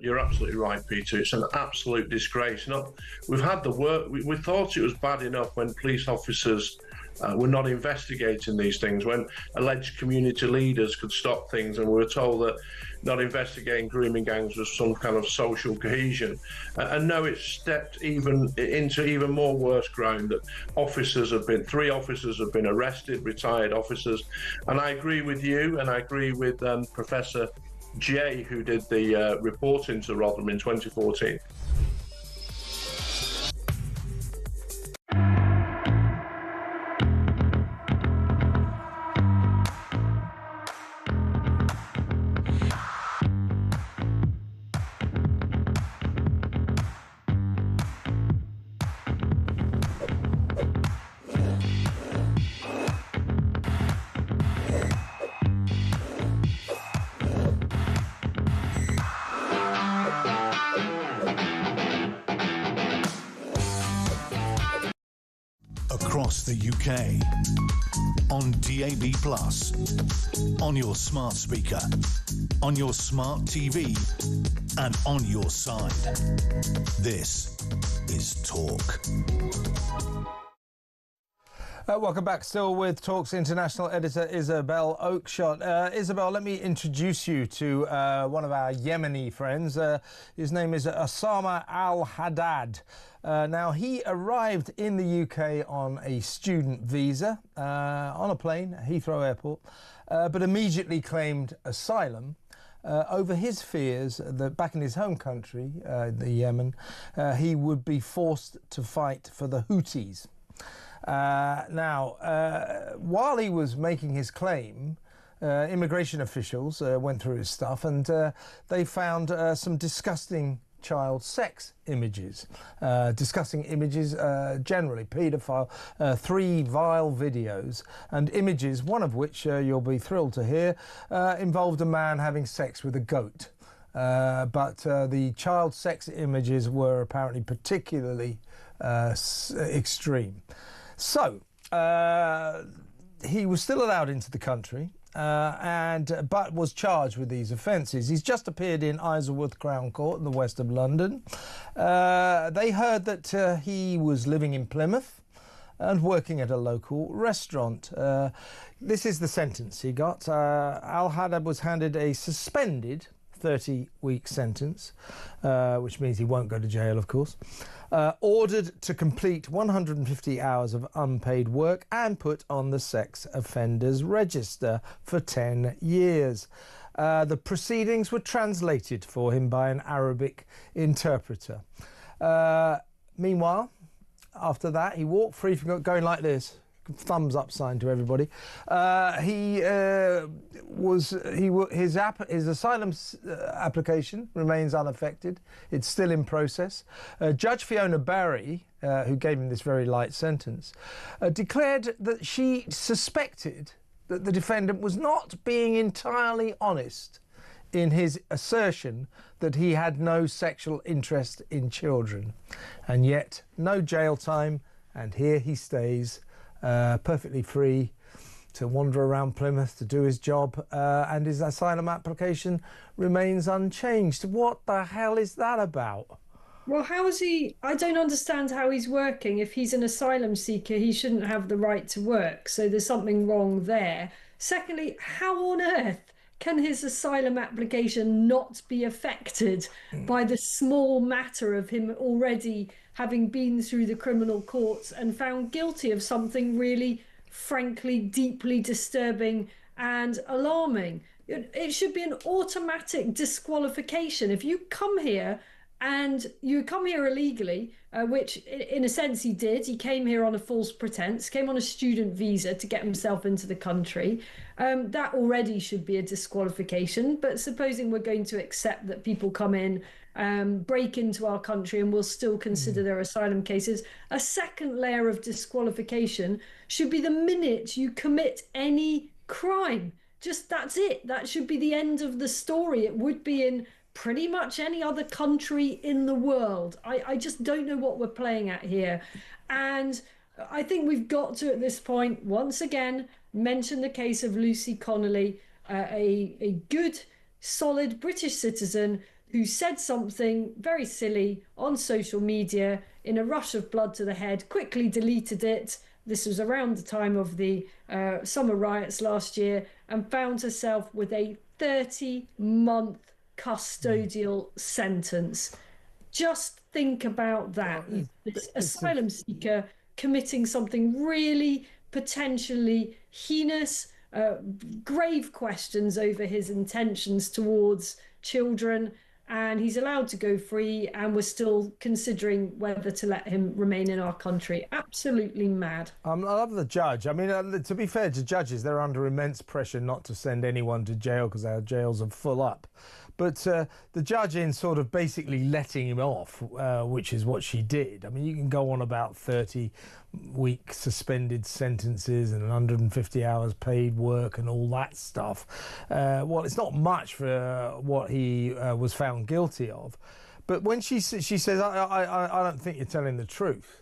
you're absolutely right, Peter. It's an absolute disgrace. We've had the work. We thought it was bad enough when police officers were not investigating these things, when alleged community leaders could stop things, and we were told that not investigating grooming gangs was some kind of social cohesion. And now it's stepped into even more worse ground, that three officers have been arrested, retired officers. And I agree with you, and I agree with Professor Jay, who did the report into Rotherham in 2014. Across the UK, on DAB+, on your smart speaker, on your smart TV, and on your side. This is Talk. Welcome back. Still with Talk's international editor Isabel Oakeshott. Isabel, let me introduce you to one of our Yemeni friends. His name is Osama Al-Haddad. Now, he arrived in the UK on a student visa, on a plane at Heathrow Airport, but immediately claimed asylum over his fears that back in his home country, the Yemen, he would be forced to fight for the Houthis. While he was making his claim, immigration officials went through his stuff, and they found some disgusting child sex images. Generally paedophile, 3 vile videos and images, one of which you'll be thrilled to hear, involved a man having sex with a goat. But the child sex images were apparently particularly extreme. So, he was still allowed into the country, but was charged with these offences. He's just appeared in Isleworth Crown Court in the west of London. They heard that he was living in Plymouth and working at a local restaurant. This is the sentence he got. Al-Haddad was handed a suspended 30-week sentence, which means he won't go to jail, of course. Ordered to complete 150 hours of unpaid work and put on the sex offenders register for 10 years. The proceedings were translated for him by an Arabic interpreter. Meanwhile, after that, he walked free from going like this. Thumbs up sign to everybody. His asylum application remains unaffected. It's still in process. Judge Fiona Barry, who gave him this very light sentence, declared that she suspected that the defendant was not being entirely honest in his assertion that he had no sexual interest in children. And yet, no jail time, and here he stays, perfectly free to wander around Plymouth to do his job, and his asylum application remains unchanged. What the hell is that about? Well, how is he? I don't understand how he's working. If he's an asylum seeker, he shouldn't have the right to work. So there's something wrong there. Secondly, how on earth can his asylum application not be affected by the small matter of him already having been through the criminal courts and found guilty of something really, frankly, deeply disturbing and alarming? It should be an automatic disqualification. If you come here and you come here illegally, which in a sense he did. He came here on a false pretense, came on a student visa to get himself into the country. That already should be a disqualification. But supposing we're going to accept that people come in, break into our country, and we'll still consider their asylum cases, a second layer of disqualification should be the minute you commit any crime. Just that's it. That should be the end of the story. It would be in pretty much any other country in the world. I just don't know what we're playing at here. And I think we've got to, at this point, once again, mention the case of Lucy Connolly, a good, solid British citizen who said something very silly on social media in a rush of blood to the head, quickly deleted it. This was around the time of the summer riots last year, and found herself with a 30-month custodial sentence. Just think about that. This asylum seeker committing something really potentially heinous, grave questions over his intentions towards children, and he's allowed to go free, and we're still considering whether to let him remain in our country. Absolutely mad. I love the judge. I mean, to be fair to judges, they're under immense pressure not to send anyone to jail because our jails are full up. But the judge, in sort of basically letting him off, which is what she did. I mean, you can go on about 30-week suspended sentences and 150 hours paid work and all that stuff. Well, it's not much for what he was found guilty of. But when she says, I don't think you're telling the truth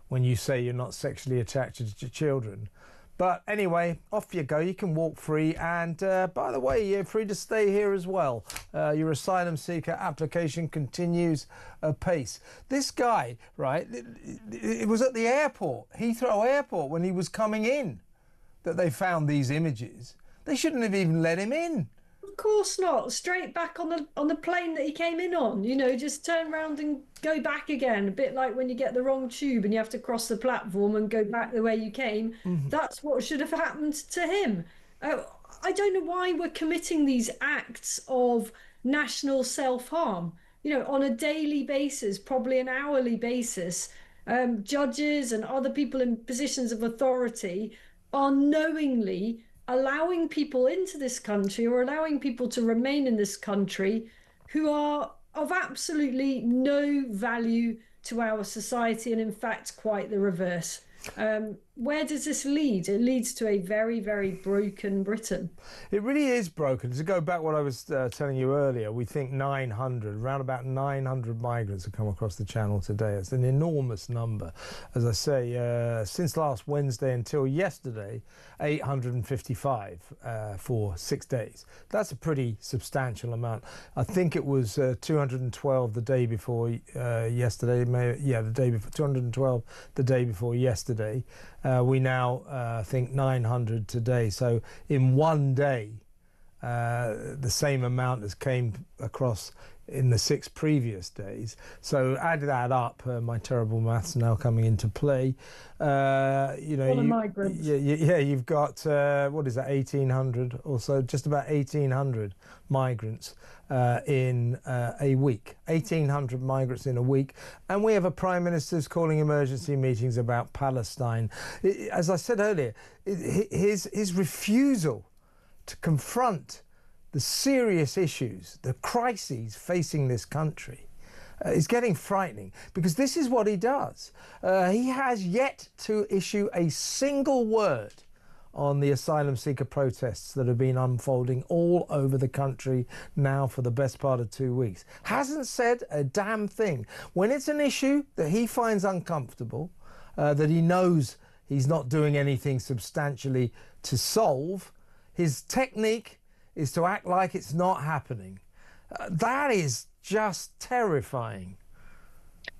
when you say you're not sexually attracted to children. But anyway, off you go. You can walk free. And by the way, you're free to stay here as well. Your asylum seeker application continues apace. This guy, right, it was at the airport, Heathrow Airport, when he was coming in, that they found these images. They shouldn't have even let him in. Of course not. Straight back on the plane that he came in on. You know, just turn around and go back again. A bit like when you get the wrong tube and you have to cross the platform and go back the way you came. Mm-hmm. That's what should have happened to him. I don't know why we're committing these acts of national self-harm. You know, on a daily basis, probably an hourly basis, judges and other people in positions of authority are knowingly allowing people into this country or allowing people to remain in this country who are of absolutely no value to our society, and in fact quite the reverse. Where does this lead? It leads to a very, very broken Britain. It really is broken. To go back what I was telling you earlier, we think 900, around about 900 migrants have come across the channel today. It's an enormous number. As I say, since last Wednesday until yesterday, 855 for 6 days. That's a pretty substantial amount. I think it was 212 the day before yesterday. The day before, 212 the day before yesterday. We now think 900 today. So in one day, the same amount as came across in the 6 previous days. So add that up. My terrible maths now coming into play. You know, migrants. Yeah, you've got what is that? 1,800 or so, just about 1,800 migrants in a week. 1,800 migrants in a week, and we have a prime minister who's calling emergency meetings about Palestine. As I said earlier, his refusal to confront the serious issues, the crises facing this country, is getting frightening, because this is what he does. He has yet to issue a single word on the asylum seeker protests that have been unfolding all over the country now for the best part of 2 weeks. Hasn't said a damn thing. When it's an issue that he finds uncomfortable, that he knows he's not doing anything substantially to solve, his technique is to act like it's not happening. That is just terrifying.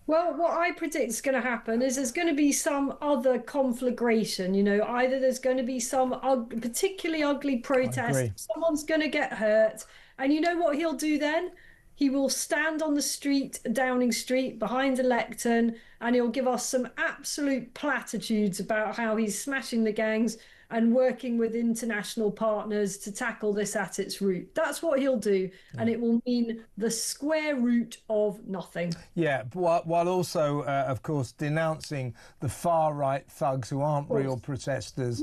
Well, what I predict is going to happen is there's going to be some other conflagration. You know, either there's going to be some particularly ugly protest, someone's going to get hurt, and you know what he'll do then? He will stand on the street, Downing Street, behind a lectern, and he'll give us some absolute platitudes about how he's smashing the gangs and working with international partners to tackle this at its root. That's what he'll do, and it will mean the square root of nothing. Yeah, while also, of course, denouncing the far-right thugs who aren't real protesters,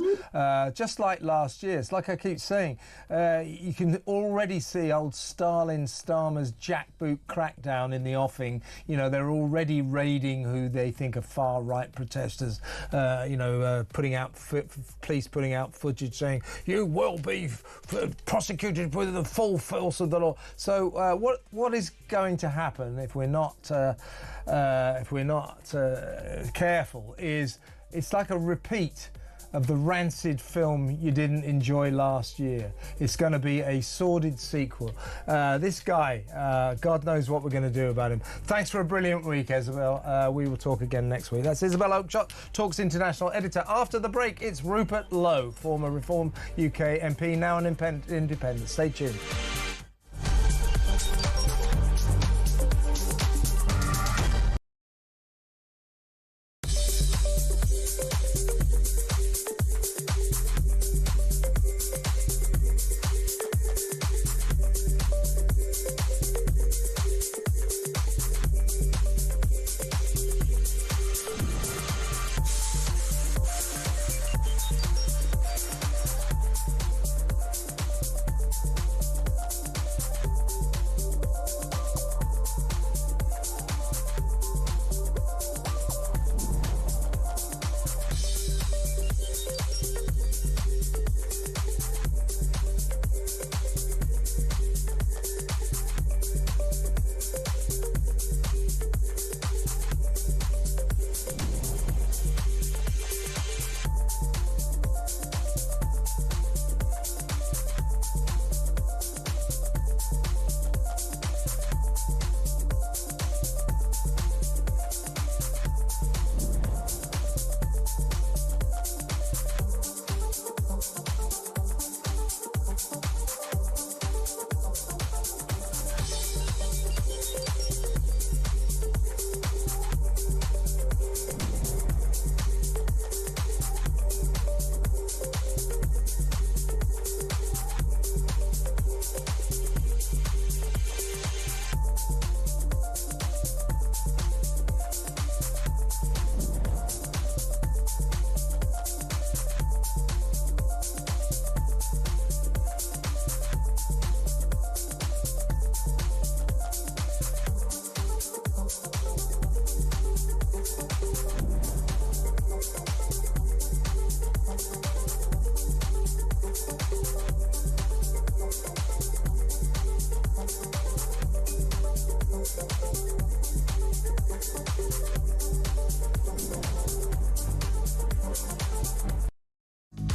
just like last year. It's like I keep saying, you can already see old Stalin Starmer's jackboot crackdown in the offing. You know, they're already raiding who they think are far-right protesters, putting out police putting out footage saying you will be prosecuted with the full force of the law. So what is going to happen if we're not careful is it's like a repeat of the rancid film you didn't enjoy last year. It's going to be a sordid sequel. This guy, God knows what we're going to do about him. Thanks for a brilliant week, Isabel. We will talk again next week. That's Isabel Oakeshott, Talk's international editor. After the break, it's Rupert Lowe, former Reform UK MP, now an independent. Stay tuned.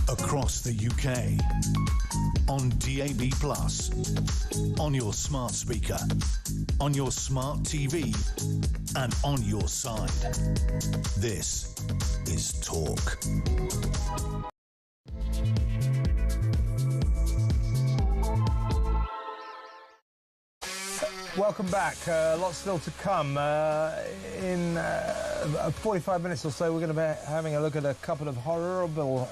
Across the UK, on DAB+, on your smart speaker, on your smart TV, and on your side. This is Talk. Welcome back. Lots still to come. In 45 minutes or so, we're going to be having a look at a couple of horrible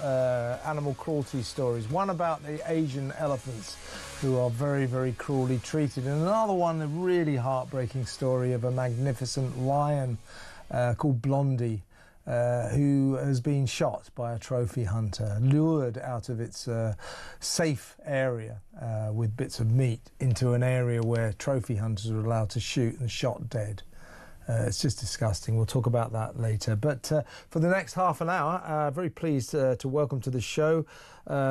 animal cruelty stories. One about the Asian elephants who are very, very cruelly treated, and another one, a really heartbreaking story of a magnificent lion called Blondie, who has been shot by a trophy hunter, lured out of its safe area with bits of meat into an area where trophy hunters are allowed to shoot, and shot dead. It's just disgusting. We'll talk about that later. But for the next half an hour, very pleased to welcome to the show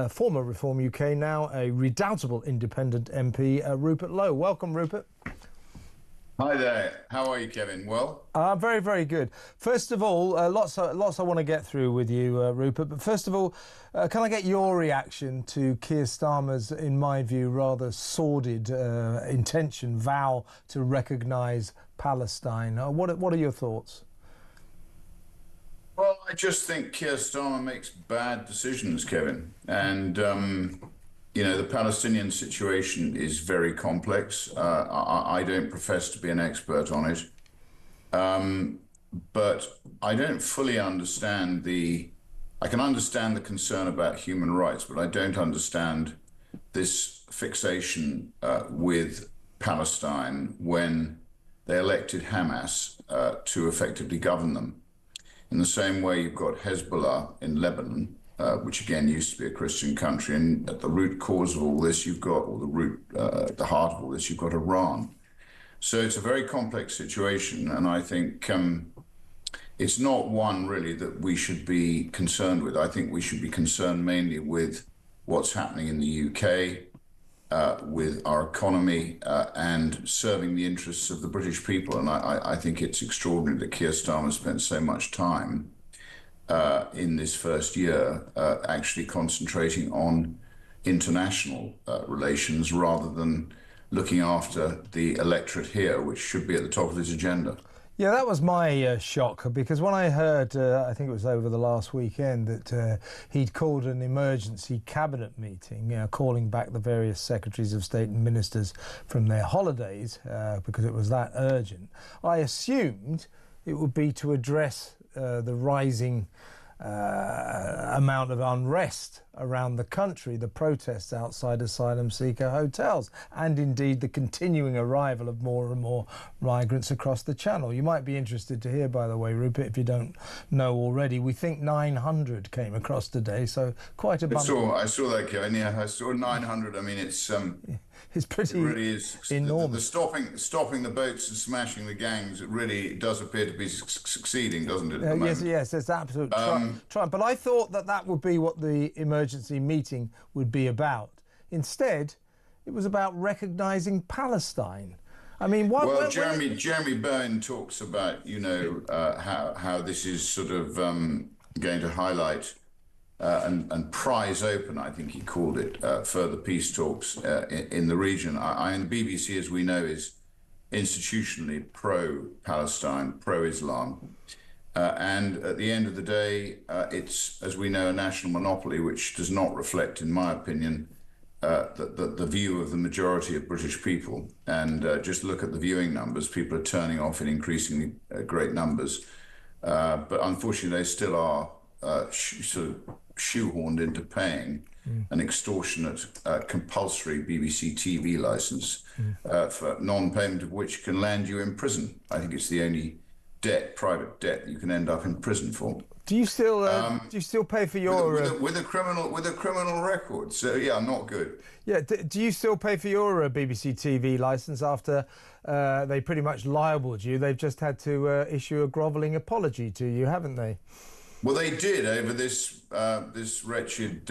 former Reform UK, now a redoubtable independent MP, Rupert Lowe. Welcome, Rupert. Hi there. How are you, Kevin? Well? Very, very good. First of all, lots I want to get through with you, Rupert. But first of all, can I get your reaction to Keir Starmer's, in my view, rather sordid vow to recognise Palestine? What are your thoughts? Well, I just think Keir Starmer makes bad decisions, Kevin. And, you know, the Palestinian situation is very complex. I don't profess to be an expert on it. But I don't fully understand I can understand the concern about human rights, but I don't understand this fixation with Palestine when they elected Hamas to effectively govern them. In the same way, you've got Hezbollah in Lebanon, which again used to be a Christian country, and at the root cause of all this, you've got, or the heart of all this, you've got Iran. So it's a very complex situation, and I think it's not one really that we should be concerned with. I think we should be concerned mainly with what's happening in the UK, with our economy, and serving the interests of the British people. And I think it's extraordinary that Keir Starmer spent so much time in this first year, actually concentrating on international relations rather than looking after the electorate here, which should be at the top of his agenda. Yeah, that was my shock, because when I heard, I think it was over the last weekend, that he'd called an emergency cabinet meeting, calling back the various secretaries of state and ministers from their holidays because it was that urgent, I assumed it would be to address the rising amount of unrest around the country, the protests outside asylum seeker hotels, and indeed the continuing arrival of more and more migrants across the channel. You might be interested to hear, by the way, Rupert, if you don't know already, we think 900 came across today, so quite a bunch. I saw that, Kevin. Yeah, I saw 900. I mean, it's pretty it really is enormous. The stopping the boats and smashing the gangs, it really does appear to be succeeding, doesn't it? At the moment? Yes, it's absolute triumph. But I thought that would be what the emergency meeting would be about. Instead, it was about recognising Palestine. I mean, Jeremy Bowen talks about, how this is sort of going to highlight and prize open, I think he called it, further peace talks in the region. The BBC, as we know, is institutionally pro-Palestine, pro-Islam. And at the end of the day, it's, as we know, a national monopoly, which does not reflect, in my opinion, the view of the majority of British people. And just look at the viewing numbers. People are turning off in increasingly great numbers. But unfortunately, they still are sort of shoehorned into paying an extortionate compulsory BBC TV licence for non-payment of which can land you in prison. I think it's the only private debt you can end up in prison for. Do you still pay for your with a criminal record? So yeah, not good. Yeah, do you still pay for your BBC TV licence after they pretty much libelled you? They've just had to issue a grovelling apology to you, haven't they? Well, they did over this wretched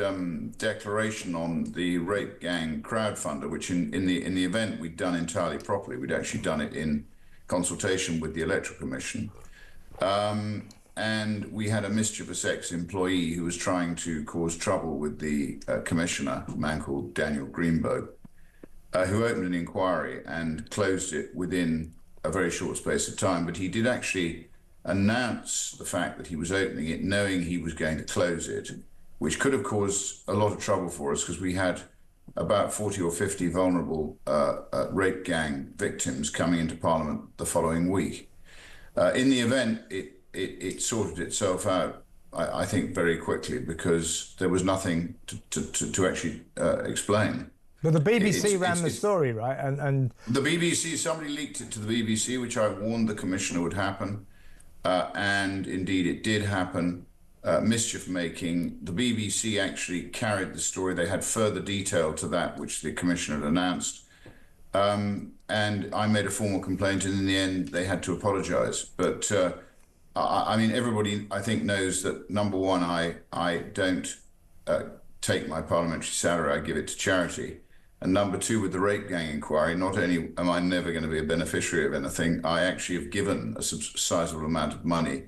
declaration on the rape gang crowdfunder, which in the event we'd done entirely properly. We'd actually done it in consultation with the Electoral Commission. And we had a mischievous ex-employee who was trying to cause trouble with the commissioner, a man called Daniel Greenberg, who opened an inquiry and closed it within a very short space of time. But he did actually announce the fact that he was opening it, knowing he was going to close it, which could have caused a lot of trouble for us, because we had about 40 or 50 vulnerable rape gang victims coming into Parliament the following week. In the event, it sorted itself out, I think, very quickly, because there was nothing to actually explain. But the BBC ran the story, right? And the BBC, somebody leaked it to the BBC, which I warned the Commissioner would happen. And indeed, it did happen. Mischief making. The BBC actually carried the story. They had further detail to that, which the Commissioner had announced. And I made a formal complaint, and in the end, they had to apologise. But I mean, everybody, I think, knows that, number one, I don't take my parliamentary salary, I give it to charity. And number two, with the rape gang inquiry, not only am I never going to be a beneficiary of anything, I actually have given a sizable amount of money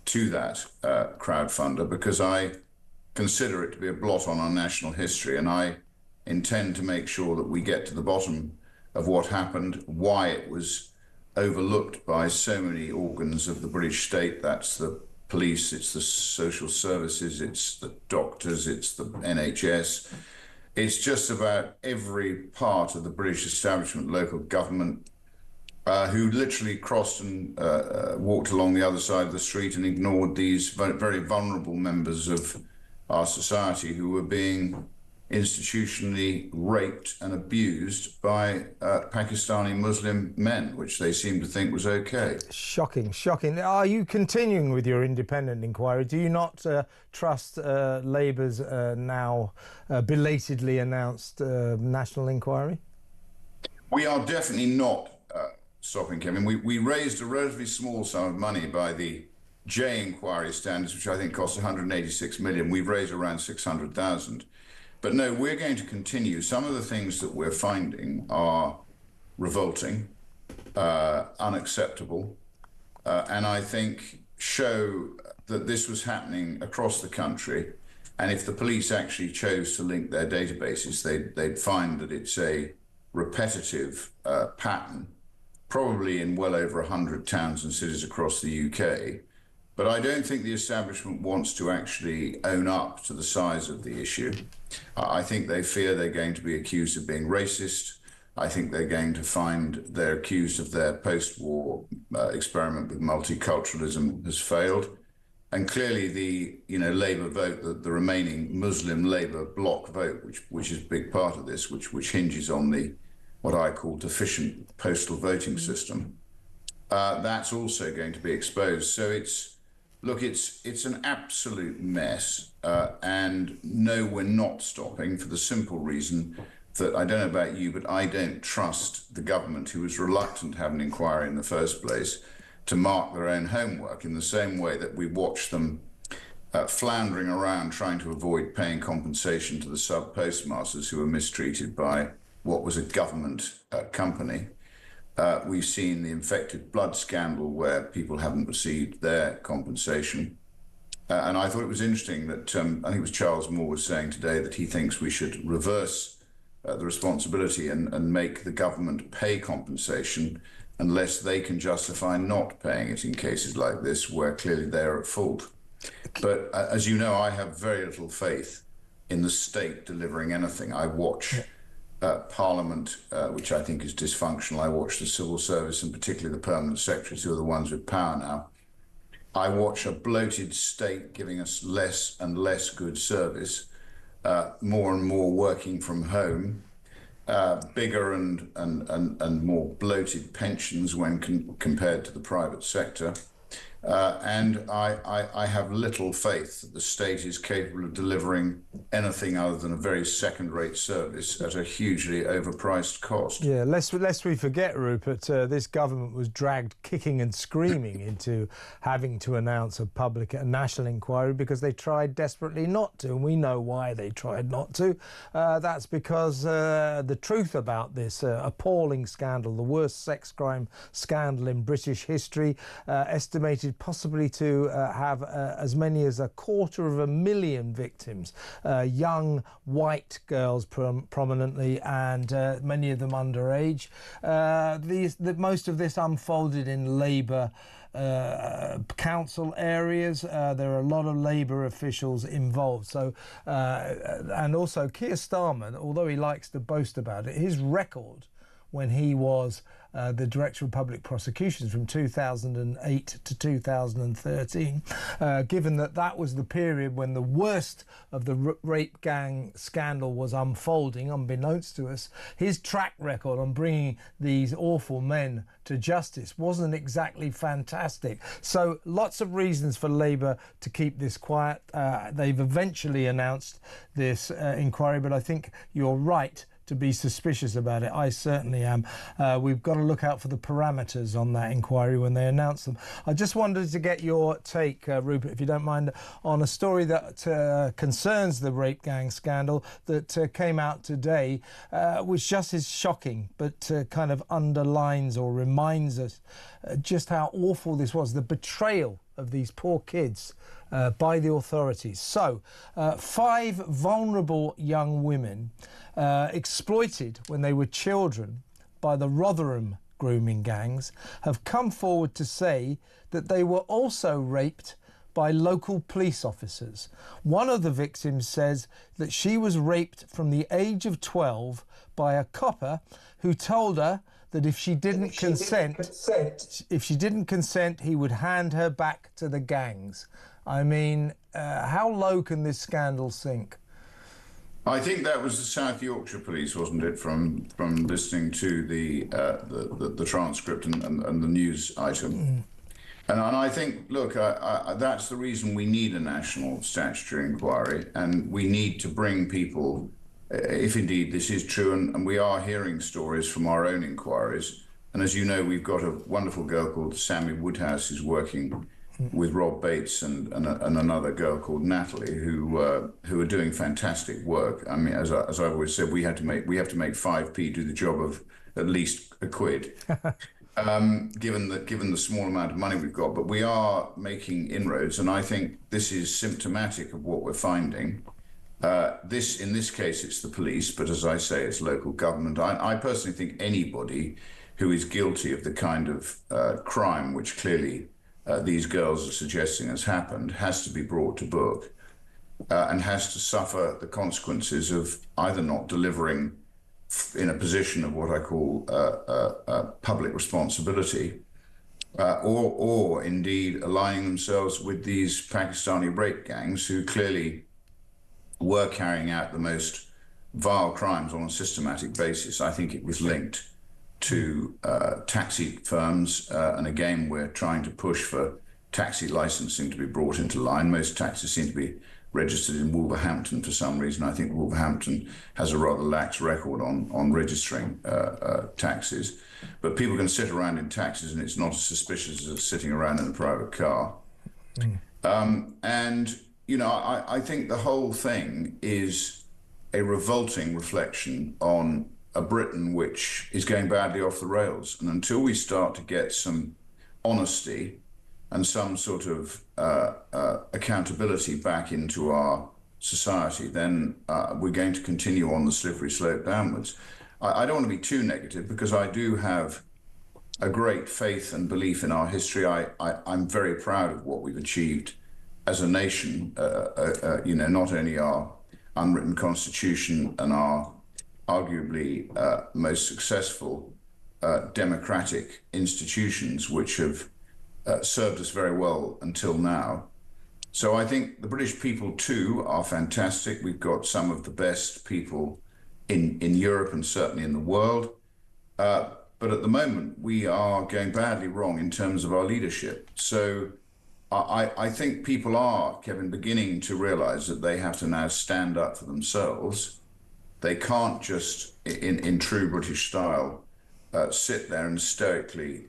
to that crowdfunder, because I consider it to be a blot on our national history, and I intend to make sure that we get to the bottom of what happened, why it was overlooked by so many organs of the British state. That's the police, it's the social services, it's the doctors, it's the NHS. It's just about every part of the British establishment, local government, who literally crossed and walked along the other side of the street and ignored these very vulnerable members of our society who were being institutionally raped and abused by Pakistani Muslim men, which they seemed to think was okay. Shocking, shocking. Are you continuing with your independent inquiry? Do you not trust Labour's now belatedly announced national inquiry? We are definitely not stopping, Kevin. We raised a relatively small sum of money by the J inquiry standards, which I think cost 186 million. We've raised around 600,000. But no, we're going to continue. Some of the things that we're finding are revolting, unacceptable, and I think show that this was happening across the country, and if the police actually chose to link their databases, they'd find that it's a repetitive pattern, probably in well over 100 towns and cities across the UK. But I don't think the establishment wants to actually own up to the size of the issue. I think they fear they're going to be accused of being racist. I think they're going to find they're accused of their post-war experiment with multiculturalism has failed. And clearly the Labour vote, the remaining Muslim Labour bloc vote, which is a big part of this, which hinges on the what I call deficient postal voting system, that's also going to be exposed. So it's an absolute mess. And no, we're not stopping for the simple reason that I don't know about you, but I don't trust the government, who was reluctant to have an inquiry in the first place, to mark their own homework in the same way that we watch them floundering around trying to avoid paying compensation to the sub-postmasters who were mistreated by what was a government company. We've seen the infected blood scandal where people haven't received their compensation. And I thought it was interesting that I think it was Charles Moore was saying today that he thinks we should reverse the responsibility and make the government pay compensation unless they can justify not paying it in cases like this where clearly they're at fault. But as you know, I have very little faith in the state delivering anything. I watch Parliament, which I think is dysfunctional. I watch the civil service and particularly the permanent secretaries, who are the ones with power now. I watch a bloated state giving us less and less good service, more and more working from home, bigger and more bloated pensions when compared to the private sector. And I have little faith that the state is capable of delivering anything other than a very second-rate service at a hugely overpriced cost. Yeah, lest we forget, Rupert, this government was dragged kicking and screaming into having to announce a national inquiry because they tried desperately not to, and we know why they tried not to. That's because the truth about this appalling scandal, the worst sex crime scandal in British history, estimated possibly to have as many as 250,000 victims, young white girls prominently, and many of them underage. Most of this unfolded in Labour council areas. There are a lot of Labour officials involved. So, and also Keir Starmer, although he likes to boast about it, his record when he was the Director of Public Prosecutions from 2008 to 2013, given that was the period when the worst of the rape gang scandal was unfolding, unbeknownst to us, his track record on bringing these awful men to justice wasn't exactly fantastic. So lots of reasons for Labour to keep this quiet. They've eventually announced this inquiry, but I think you're right to be suspicious about it. I certainly am. We've got to look out for the parameters on that inquiry when they announce them. I just wanted to get your take, Rupert, if you don't mind, on a story that concerns the rape gang scandal that came out today, which just is shocking, but kind of underlines or reminds us just how awful this was, the betrayal of these poor kids by the authorities. So, 5 vulnerable young women exploited when they were children by the Rotherham grooming gangs have come forward to say that they were also raped by local police officers. One of the victims says that she was raped from the age of 12 by a copper who told her that if she didn't consent, he would hand her back to the gangs. I mean, how low can this scandal sink? I think that was the South Yorkshire Police, wasn't it? From listening to the transcript and the news item, and I think, look, that's the reason we need a national statutory inquiry, and we need to bring people, if indeed this is true, and we are hearing stories from our own inquiries. And as you know, we've got a wonderful girl called Sammy Woodhouse who's working with Rob Bates and another girl called Natalie who are doing fantastic work. I mean, as I've always said, we have to make 5p do the job of at least a quid. given the small amount of money we've got. But we are making inroads, and I think this is symptomatic of what we're finding. In this case, it's the police, but as I say, it's local government. I personally think anybody who is guilty of the kind of crime which clearly these girls are suggesting has happened has to be brought to book and has to suffer the consequences of either not delivering in a position of what I call public responsibility, or indeed aligning themselves with these Pakistani rape gangs who clearly were carrying out the most vile crimes on a systematic basis. I think it was linked to taxi firms, and again, we're trying to push for taxi licensing to be brought into line. Most taxis seem to be registered in Wolverhampton for some reason. I think Wolverhampton has a rather lax record on registering taxis. But people can sit around in taxis and it's not as suspicious as sitting around in a private car. And, you know, I think the whole thing is a revolting reflection on a Britain which is going badly off the rails. And until we start to get some honesty and some sort of accountability back into our society, then we're going to continue on the slippery slope downwards. I don't want to be too negative because I do have a great faith and belief in our history. I'm very proud of what we've achieved as a nation, you know, not only our unwritten constitution and our arguably most successful democratic institutions, which have served us very well until now. So I think the British people too are fantastic. We've got some of the best people in Europe and certainly in the world. But at the moment, we are going badly wrong in terms of our leadership. So I think people are, Kevin, beginning to realize that they have to now stand up for themselves. They can't just, in true British style, sit there and stoically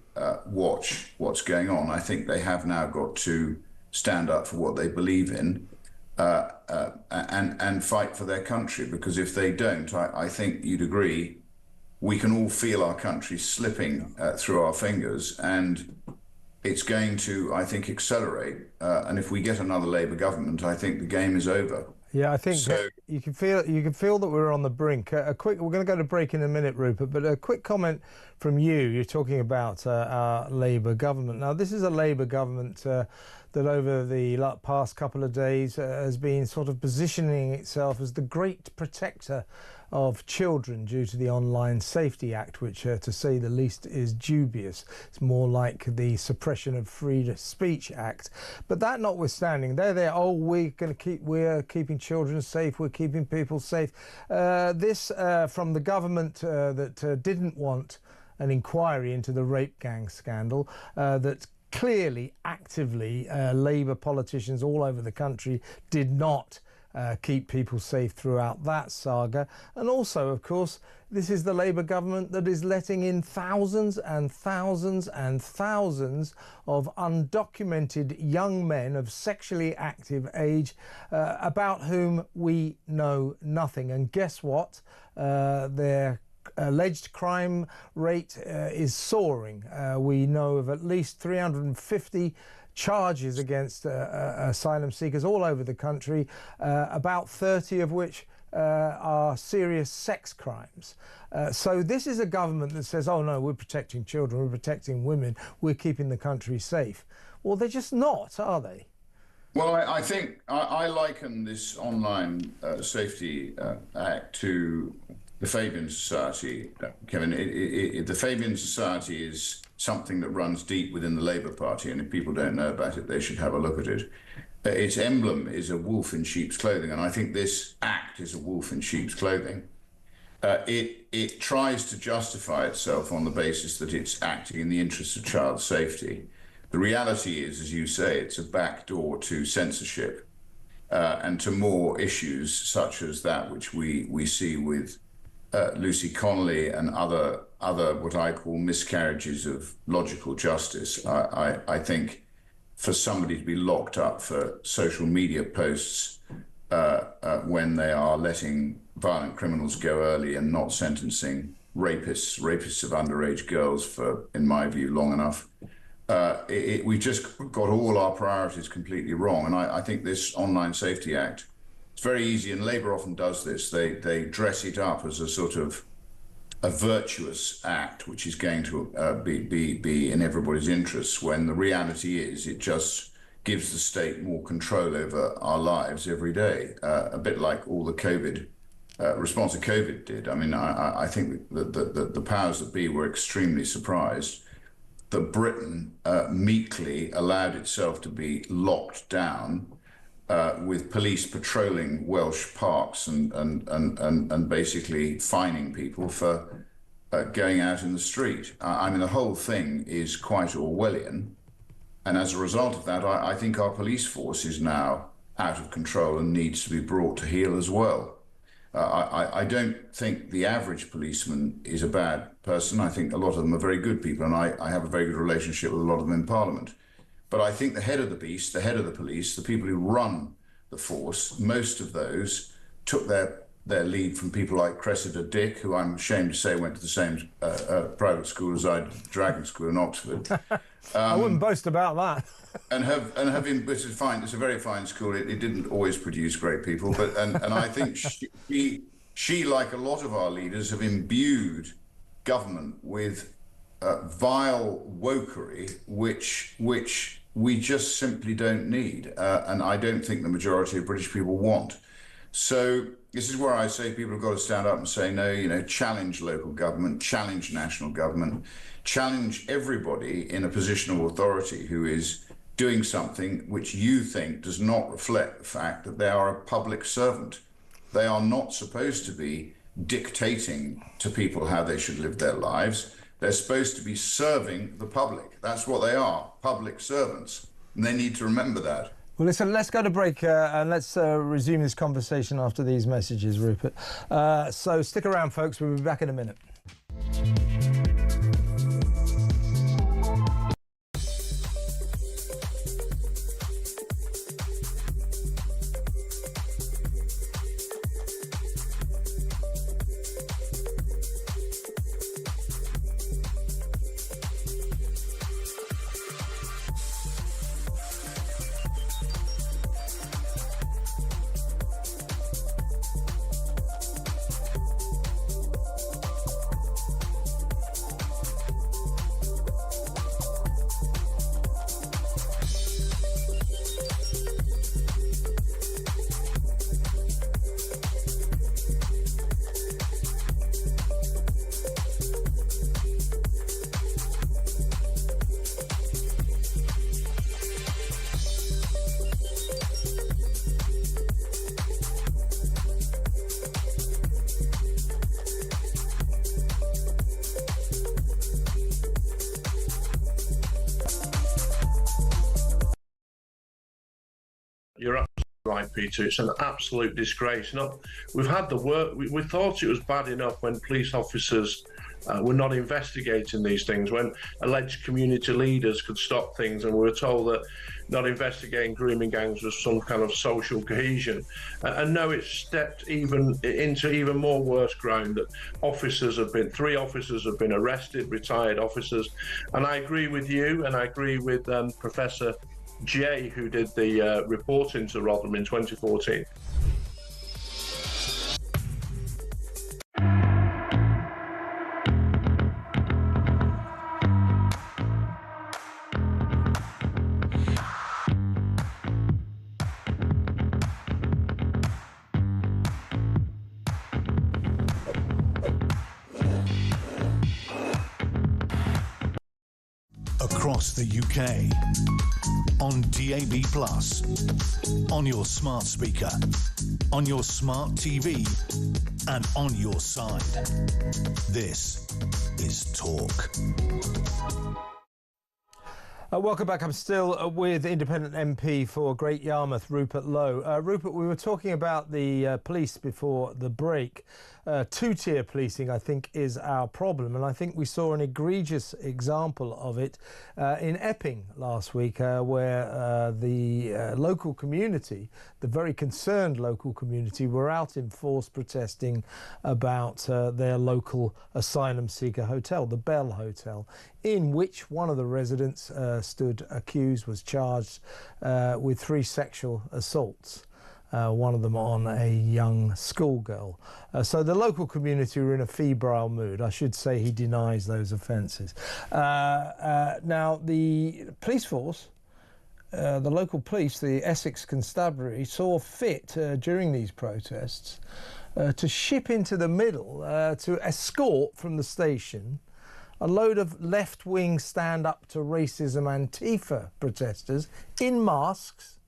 watch what's going on. I think they have now got to stand up for what they believe in and fight for their country, because if they don't, I think you'd agree, we can all feel our country slipping through our fingers, and it's going to, I think, accelerate. And if we get another Labour government, I think the game is over. Yeah, I think so, you can feel that we're on the brink. We're going to go to break in a minute, Rupert, but a quick comment from you. You're talking about our Labour government. Now, this is a Labour government that over the past couple of days has been sort of positioning itself as the great protector of children due to the Online Safety Act, which to say the least is dubious. It's more like the Suppression of Free Speech Act. But that notwithstanding, they're there, oh, we're keeping children safe, we're keeping people safe. This from the government that didn't want an inquiry into the rape gang scandal, that clearly, actively, Labour politicians all over the country did not keep people safe throughout that saga. And also, of course, this is the Labour government that is letting in thousands and thousands and thousands of undocumented young men of sexually active age about whom we know nothing. And guess what? Their alleged crime rate is soaring. We know of at least 350 charges against asylum seekers all over the country, about 30 of which are serious sex crimes. So this is a government that says, oh no, we're protecting children, we're protecting women, we're keeping the country safe. Well, they're just not, are they? Well, I think I liken this Online Safety Act to the Fabian Society, Kevin. The Fabian Society is something that runs deep within the Labour Party, and if people don't know about it, they should have a look at it. Its emblem is a wolf in sheep's clothing, and I think this act is a wolf in sheep's clothing. It tries to justify itself on the basis that it's acting in the interest of child safety. The reality is, as you say, it's a backdoor to censorship and to more issues such as that which we see with Lucy Connolly and other what I call miscarriages of logical justice. I think for somebody to be locked up for social media posts when they are letting violent criminals go early and not sentencing rapists of underage girls for, in my view, long enough. We just got all our priorities completely wrong. And I think this Online Safety Act, it's very easy, and Labour often does this. They dress it up as a sort of a virtuous act, which is going to be in everybody's interests, when the reality is it just gives the state more control over our lives every day, a bit like all the COVID response to COVID did. I mean, I think that the powers that be were extremely surprised that Britain meekly allowed itself to be locked down with police patrolling Welsh parks and basically fining people for going out in the street. I mean, the whole thing is quite Orwellian. And as a result of that, I think our police force is now out of control and needs to be brought to heel as well. I don't think the average policeman is a bad person. I think a lot of them are very good people, and I have a very good relationship with a lot of them in Parliament. But I think the head of the beast, the head of the police, the people who run the force, most of those took their lead from people like Cressida Dick, who I'm ashamed to say went to the same private school as I did, Dragon School in Oxford. I wouldn't boast about that. and have been, which is fine. It's a very fine school. It didn't always produce great people, but and I think she, like a lot of our leaders, have imbued government with vile wokery, which we just simply don't need, and I don't think the majority of British people want. So this is where I say people have got to stand up and say, no, challenge local government, challenge national government, challenge everybody in a position of authority who is doing something which you think does not reflect the fact that they are a public servant. They are not supposed to be dictating to people how they should live their lives. They're supposed to be serving the public. That's what they are, public servants. And they need to remember that. Well, listen, let's go to break and let's resume this conversation after these messages, Rupert. So stick around, folks. We'll be back in a minute. You're absolutely right, Peter. It's an absolute disgrace. We've had the work. We thought it was bad enough when police officers were not investigating these things, when alleged community leaders could stop things, and we were told that not investigating grooming gangs was some kind of social cohesion. And now it's stepped into even more worse ground, that 3 officers have been arrested, retired officers. And I agree with you, and I agree with Professor Jay, who did the report into Rotherham in 2014. Across the UK, on DAB+, on your smart speaker, on your smart TV, and on your side. This is Talk. Welcome back. I'm still with Independent MP for Great Yarmouth, Rupert Lowe. Rupert, we were talking about the police before the break. Two-tier policing, I think, is our problem, and I think we saw an egregious example of it in Epping last week, where the local community, the very concerned local community, were out in force protesting about their local asylum seeker hotel, the Bell Hotel, in which one of the residents stood accused, was charged with 3 sexual assaults. One of them on a young schoolgirl. So the local community were in a febrile mood. I should say he denies those offences. Now, the police force, the local police, the Essex Constabulary, saw fit during these protests to ship into the middle to escort from the station a load of left-wing stand-up to racism Antifa protesters in masks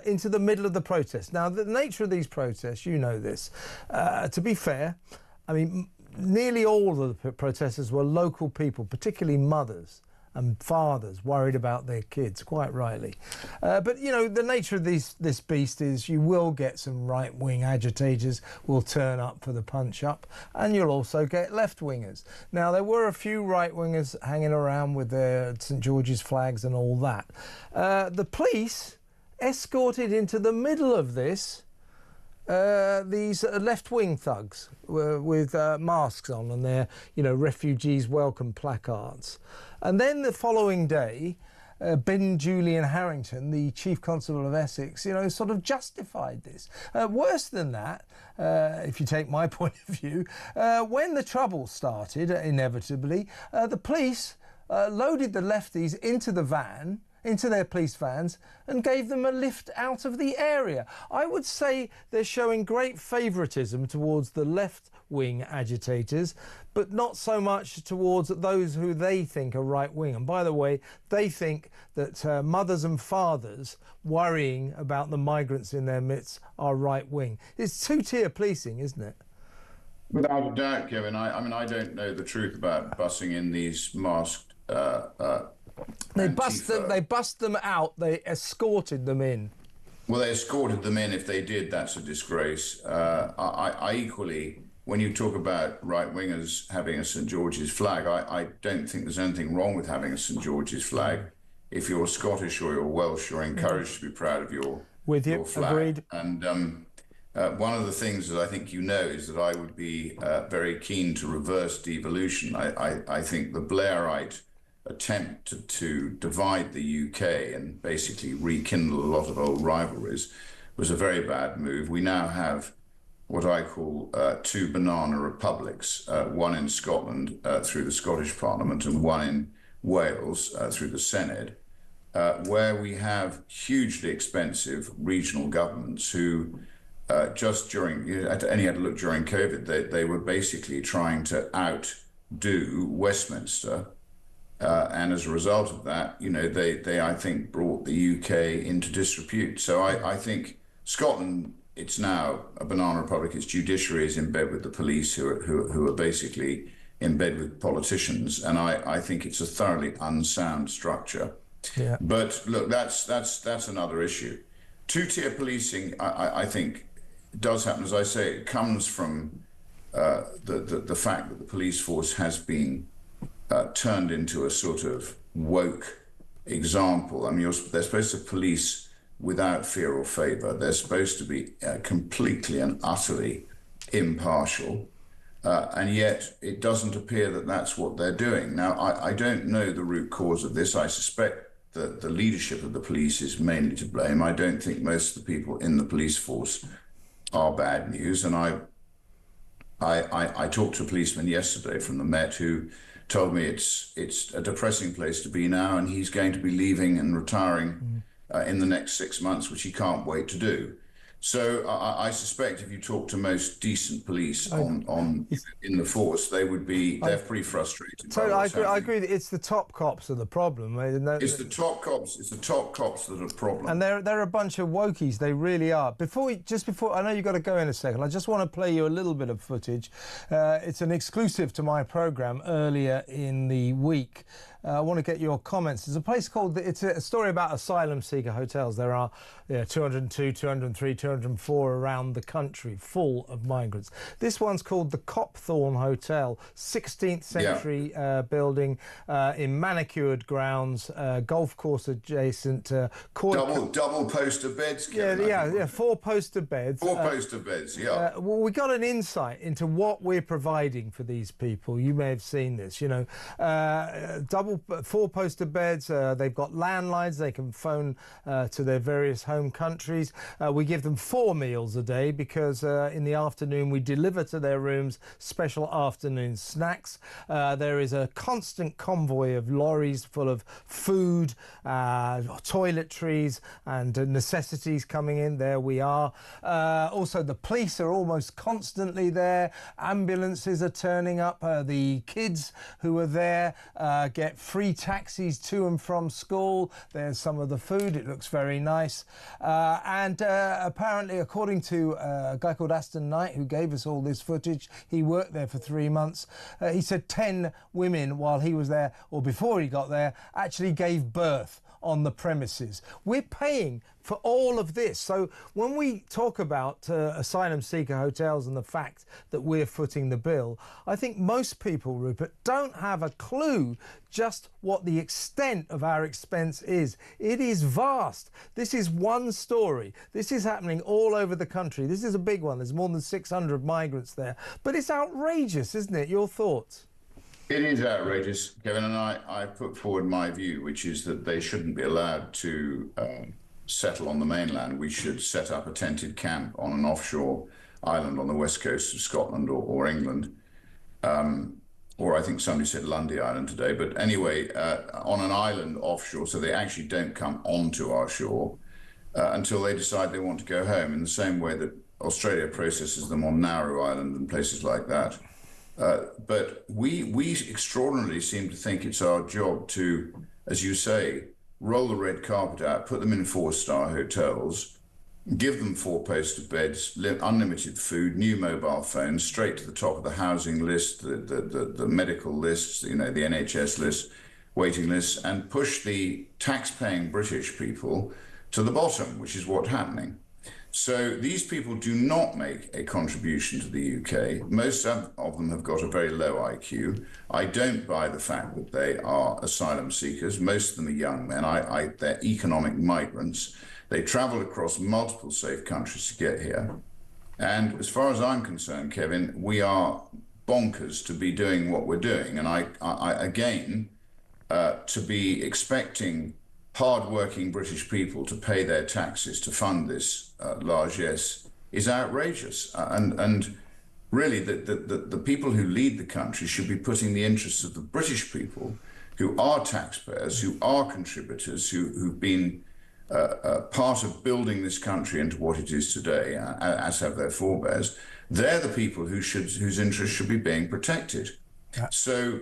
into the middle of the protest. Now, the nature of these protests, you know this. To be fair, I mean, nearly all of the protesters were local people, particularly mothers and fathers worried about their kids, quite rightly. But, you know, the nature of this beast is you will get some right-wing agitators will turn up for the punch-up, and you'll also get left-wingers. Now, there were a few right-wingers hanging around with their St George's flags and all that. The police escorted into the middle of this these left-wing thugs with masks on and their, you know, refugees welcome placards. And then the following day, Ben Julian Harrington, the Chief Constable of Essex, you know, sort of justified this. Worse than that, if you take my point of view, when the trouble started, inevitably, the police loaded the lefties into the van, into their police vans, and gave them a lift out of the area. I would say they're showing great favouritism towards the left-wing agitators, but not so much towards those who they think are right-wing. And by the way, they think that mothers and fathers worrying about the migrants in their midst are right-wing. It's two-tier policing, isn't it? Without a doubt, Kevin. I mean, I don't know the truth about bussing in these masked They bust them out. They escorted them in. Well, they escorted them in. If they did, that's a disgrace. I equally, when you talk about right-wingers having a St George's flag, I don't think there's anything wrong with having a St George's flag. If you're Scottish or you're Welsh, you're encouraged to be proud of your flag. Agreed. And one of the things that I think you know is that I would be very keen to reverse devolution. I think the Blairite attempt to divide the UK and basically rekindle a lot of old rivalries was a very bad move. We now have what I call 2 banana republics, one in Scotland through the Scottish Parliament and one in Wales through the Senedd, where we have hugely expensive regional governments who just during, you only had to look during COVID, they were basically trying to outdo Westminster. And as a result of that, you know, they I think brought the UK into disrepute. So I think Scotland, it's now a banana republic. Its judiciary is in bed with the police, who are basically in bed with politicians, and I think it's a thoroughly unsound structure. Yeah. But look, that's another issue. Two-tier policing, I think, does happen. As I say, it comes from the fact that the police force has been turned into a sort of woke example. I mean, they're supposed to police without fear or favour. They're supposed to be completely and utterly impartial, and yet it doesn't appear that that's what they're doing. Now, I don't know the root cause of this. I suspect that the leadership of the police is mainly to blame. I don't think most of the people in the police force are bad news, and I talked to a policeman yesterday from the Met who told me it's a depressing place to be now, and he's going to be leaving and retiring in the next 6 months, which he can't wait to do. So I suspect if you talk to most decent police in the force, they're pretty frustrated. So I agree that it's the top cops are the problem. It's the top cops. It's the top cops that are the problem. And they're a bunch of wokies. They really are. Before I know you've got to go in a second. I just want to play you a little bit of footage. It's an exclusive to my programme earlier in the week. I want to get your comments. There's a place called, it's a story about asylum seeker hotels. There are 202, 203, 204 around the country, full of migrants. This one's called the Copthorne Hotel, 16th century building in manicured grounds, golf course adjacent. Double poster beds, Kevin, yeah, 4 poster beds. 4 poster beds, yeah. Well, we got an insight into what we're providing for these people. You may have seen this, you know, 4 poster beds. They've got landlines. They can phone to their various home countries. We give them 4 meals a day because in the afternoon we deliver to their rooms special afternoon snacks. There is a constant convoy of lorries full of food, toiletries and necessities coming in. There we are. Also, the police are almost constantly there. Ambulances are turning up. The kids who are there get free taxis to and from school. There's some of the food. It looks very nice. And apparently, according to a guy called Aston Knight, who gave us all this footage, he worked there for 3 months. He said 10 women while he was there, or before he got there, actually gave birth on the premises. We're paying for all of this. So when we talk about asylum seeker hotels and the fact that we're footing the bill, I think most people, Rupert, don't have a clue just what the extent of our expense is. It is vast. This is one story. This is happening all over the country. This is a big one. There's more than 600 migrants there. But it's outrageous, isn't it? Your thoughts? It is outrageous, Kevin, and I put forward my view, which is that they shouldn't be allowed to settle on the mainland. We should set up a tented camp on an offshore island on the west coast of Scotland or England, or I think somebody said Lundy Island today. But anyway, on an island offshore, so they actually don't come onto our shore until they decide they want to go home, in the same way that Australia processes them on Nauru Island and places like that. But we extraordinarily seem to think it's our job to, as you say, roll the red carpet out, put them in 4-star hotels, give them 4 poster beds, unlimited food, new mobile phones, straight to the top of the housing list, the medical lists, you know, the NHS list, waiting lists, and push the tax-paying British people to the bottom, which is what's happening. So these people do not make a contribution to the UK. Most of them have got a very low IQ. I don't buy the fact that they are asylum seekers. Most of them are young men. They're economic migrants. They travel across multiple safe countries to get here. And as far as I'm concerned, Kevin, we are bonkers to be doing what we're doing. And to be expecting hard-working British people to pay their taxes to fund this largesse is outrageous. And really, the people who lead the country should be putting the interests of the British people, who are taxpayers, who are contributors, who've been part of building this country into what it is today, as have their forebears. They're the people whose interests should be being protected. Yeah. So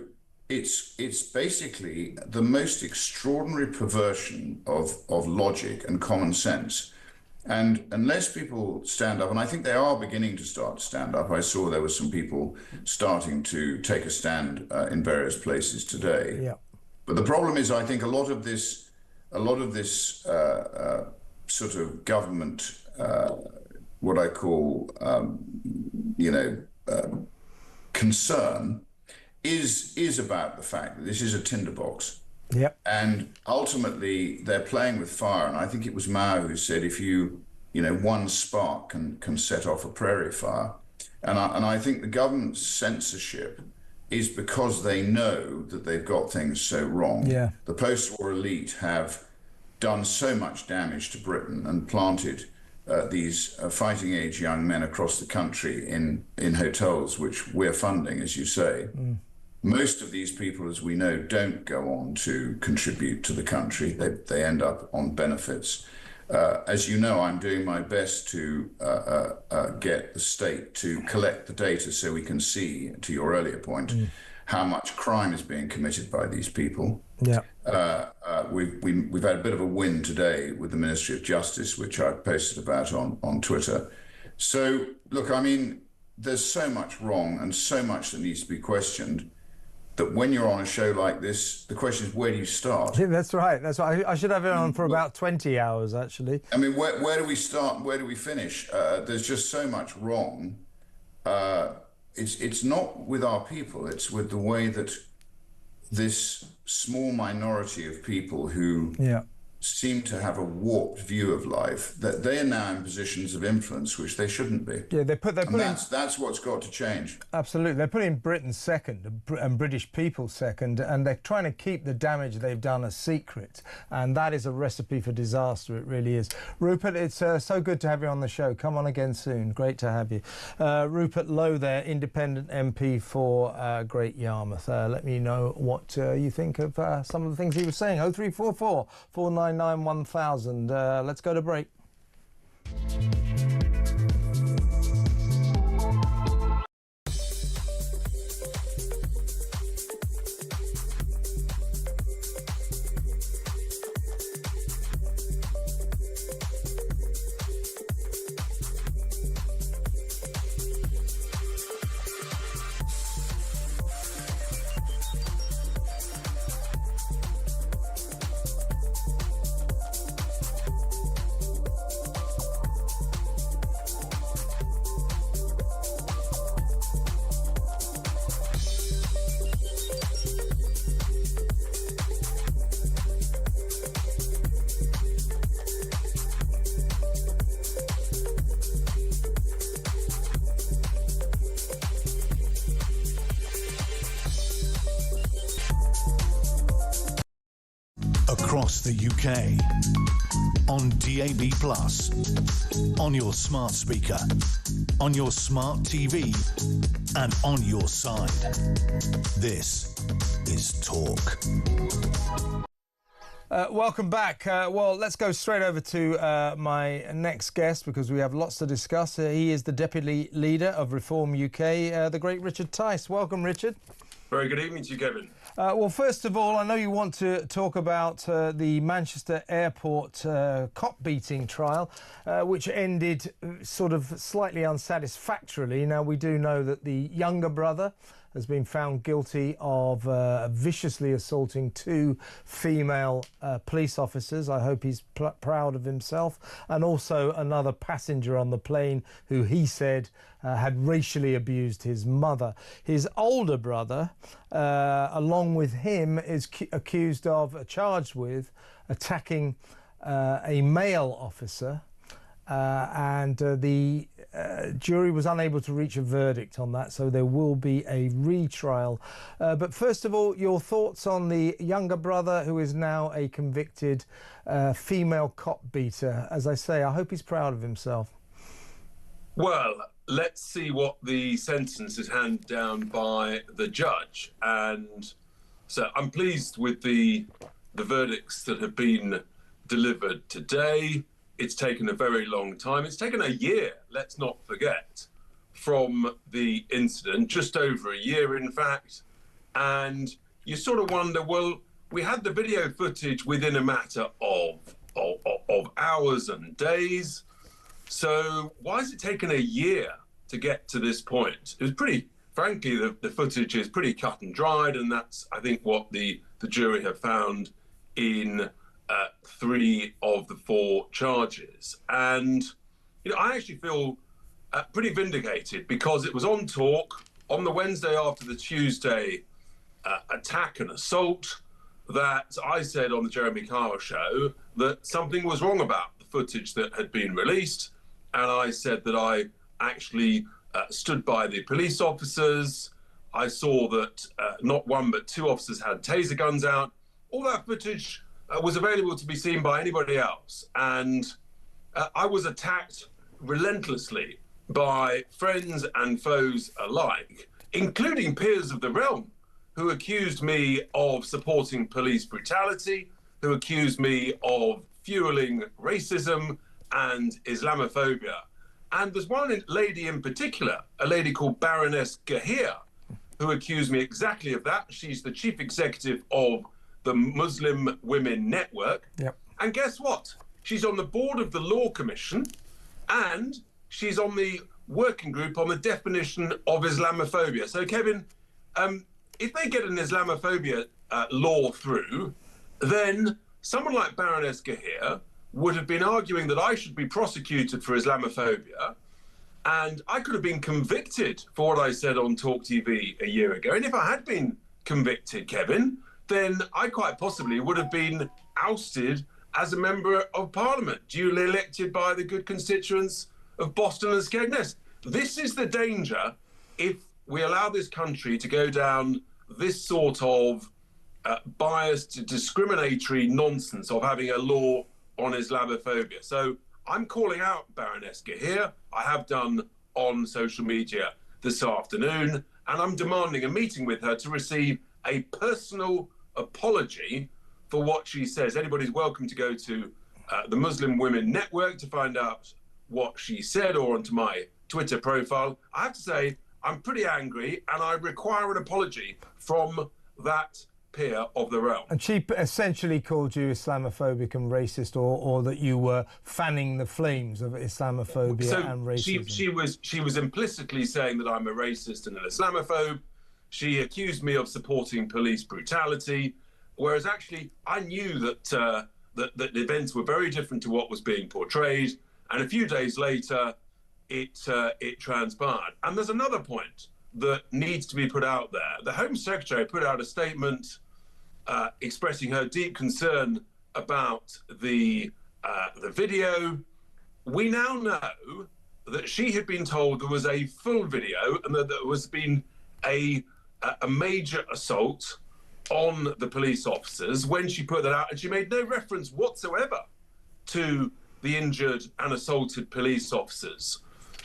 it's basically the most extraordinary perversion of logic and common sense. And unless people stand up, and I think they are beginning to stand up. I saw there were some people starting to take a stand in various places today. Yeah. But the problem is, I think a lot of this sort of government, what I call, concern, is about the fact that this is a tinderbox. Yep. And ultimately, they're playing with fire. And I think it was Mao who said, if one spark can set off a prairie fire. And I think the government's censorship is because they know that they've got things so wrong. Yeah. The post-war elite have done so much damage to Britain and planted these fighting-age young men across the country in hotels, which we're funding, as you say. Mm. Most of these people, as we know, don't go on to contribute to the country. They end up on benefits. As you know, I'm doing my best to get the state to collect the data so we can see, to your earlier point, how much crime is being committed by these people. Yeah. We've had a bit of a win today with the Ministry of Justice, which I posted about on Twitter. So, look, I mean, there's so much wrong and so much that needs to be questioned. that when you're on a show like this, the question is, where do you start? Yeah, that's right. That's right. I should have it on for about 20 hours, actually. I mean, where do we start? Where do we finish? There's just so much wrong. It's not with our people. It's with the way that this small minority of people who seem to have a warped view of life, that they are now in positions of influence which they shouldn't be. Yeah, that's what's got to change. Absolutely. They're putting Britain second and British people second, and they're trying to keep the damage they've done a secret. And that is a recipe for disaster. It really is. Rupert, it's so good to have you on the show. Come on again soon. Great to have you. Rupert Lowe there, independent MP for Great Yarmouth. Let me know what you think of some of the things he was saying. 0344 499 1000. Let's go to break. Across the UK, on DAB+, on your smart speaker, on your smart TV, and on your side. This is Talk. Welcome back. Well, let's go straight over to my next guest because we have lots to discuss. He is the Deputy Leader of Reform UK, the great Richard Tice. Welcome, Richard. Very good evening to you, Kevin. Well, first of all, I know you want to talk about the Manchester Airport cop beating trial, which ended sort of slightly unsatisfactorily. Now, we do know that the younger brother has been found guilty of viciously assaulting two female police officers. I hope he's proud of himself. And also another passenger on the plane who he said had racially abused his mother. His older brother, along with him, is charged with attacking a male officer. And the jury was unable to reach a verdict on that, so there will be a retrial. But first of all, your thoughts on the younger brother who is now a convicted female cop beater. As I say, I hope he's proud of himself. Well, let's see what the sentence is handed down by the judge. And so I'm pleased with the verdicts that have been delivered today. It's taken a very long time. It's taken a year, let's not forget, from the incident, just over a year, in fact. And you sort of wonder, well, we had the video footage within a matter of hours and days. So why has it taken a year to get to this point? It was pretty, frankly, the footage is pretty cut and dried, and that's, I think, what the jury have found in 3 of the 4 charges. And, I actually feel pretty vindicated because it was on Talk on the Wednesday after the Tuesday attack and assault that I said on the Jeremy Kyle show that something was wrong about the footage that had been released. And I said that I actually stood by the police officers. I saw that not one but 2 officers had taser guns out. All that footage was available to be seen by anybody else. And I was attacked relentlessly by friends and foes alike, including peers of the realm, who accused me of supporting police brutality, who accused me of fueling racism and Islamophobia. And there's one lady in particular, a lady called Baroness Gahir, who accused me exactly of that. She's the chief executive of the Muslim Women Network. Yep. And guess what? She's on the board of the Law Commission, and she's on the working group on the definition of Islamophobia. So, Kevin, if they get an Islamophobia law through, then someone like Baroness Gahir would have been arguing that I should be prosecuted for Islamophobia, and I could have been convicted for what I said on talkTV a year ago. And if I had been convicted, Kevin, then I quite possibly would have been ousted as a member of Parliament, duly elected by the good constituents of Boston and Skegness. This is the danger if we allow this country to go down this sort of biased, discriminatory nonsense of having a law on Islamophobia. So I'm calling out Baroness Gahir. I have done on social media this afternoon, and I'm demanding a meeting with her to receive a personal apology for what she says. Anybody's welcome to go to the Muslim Women Network to find out what she said, or onto my Twitter profile. I have to say, I'm pretty angry, and I require an apology from that peer of the realm. And she essentially called you Islamophobic and racist, or that you were fanning the flames of Islamophobia and racism. She was implicitly saying that I'm a racist and an Islamophobe. She accused me of supporting police brutality, whereas actually I knew that that the events were very different to what was being portrayed. And a few days later, it transpired. And there's another point that needs to be put out there. The Home Secretary put out a statement expressing her deep concern about the video. We now know that she had been told there was a full video and that there was been a major assault on the police officers when she put that out, and she made no reference whatsoever to the injured and assaulted police officers.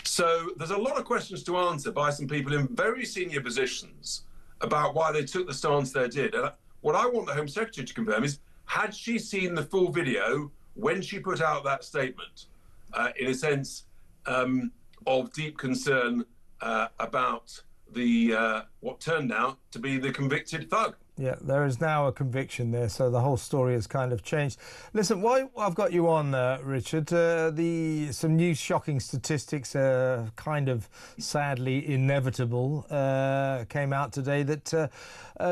So there's a lot of questions to answer by some people in very senior positions about why they took the stance they did. And what I want the Home Secretary to confirm is, had she seen the full video when she put out that statement, in a sense of deep concern about the what turned out to be the convicted thug? Yeah, there is now a conviction there, so the whole story has kind of changed. Listen, while I've got you on, Richard, some new shocking statistics, kind of sadly inevitable, came out today that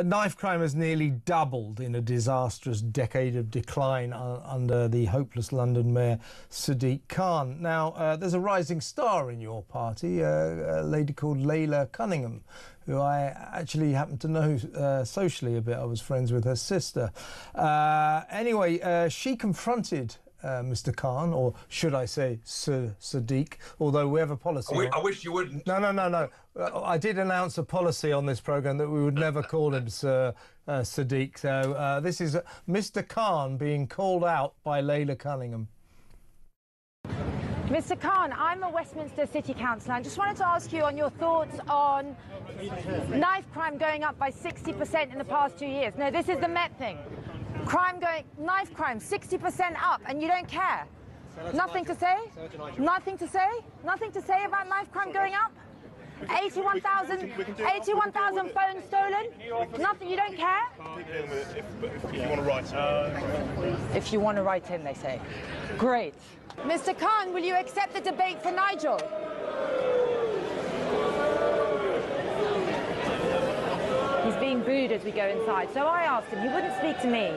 knife crime has nearly doubled in a disastrous decade of decline under the hopeless London Mayor Sadiq Khan. Now, there's a rising star in your party, a lady called Layla Cunningham, who I actually happen to know socially a bit. I was friends with her sister. Anyway, she confronted Mr. Khan, or should I say Sir Sadiq, although we have a policy. I wish you wouldn't. No. I did announce a policy on this programme that we would never call him Sir Sadiq. So this is Mr. Khan being called out by Layla Cunningham. Mr. Khan, I'm a Westminster City Councillor. I just wanted to ask you on your thoughts on knife crime going up by 60% in the past 2 years. No, this is the Met thing. Knife crime 60% up, and you don't care. Nothing to say? Nothing to say? Nothing to say about knife crime going up? 81,000 phones stolen? Nothing, you don't care? If you want to write in. If you want to write in, they say. Great. Mr. Khan, will you accept the debate for Nigel? He's being booed as we go inside. So I asked him, he wouldn't speak to me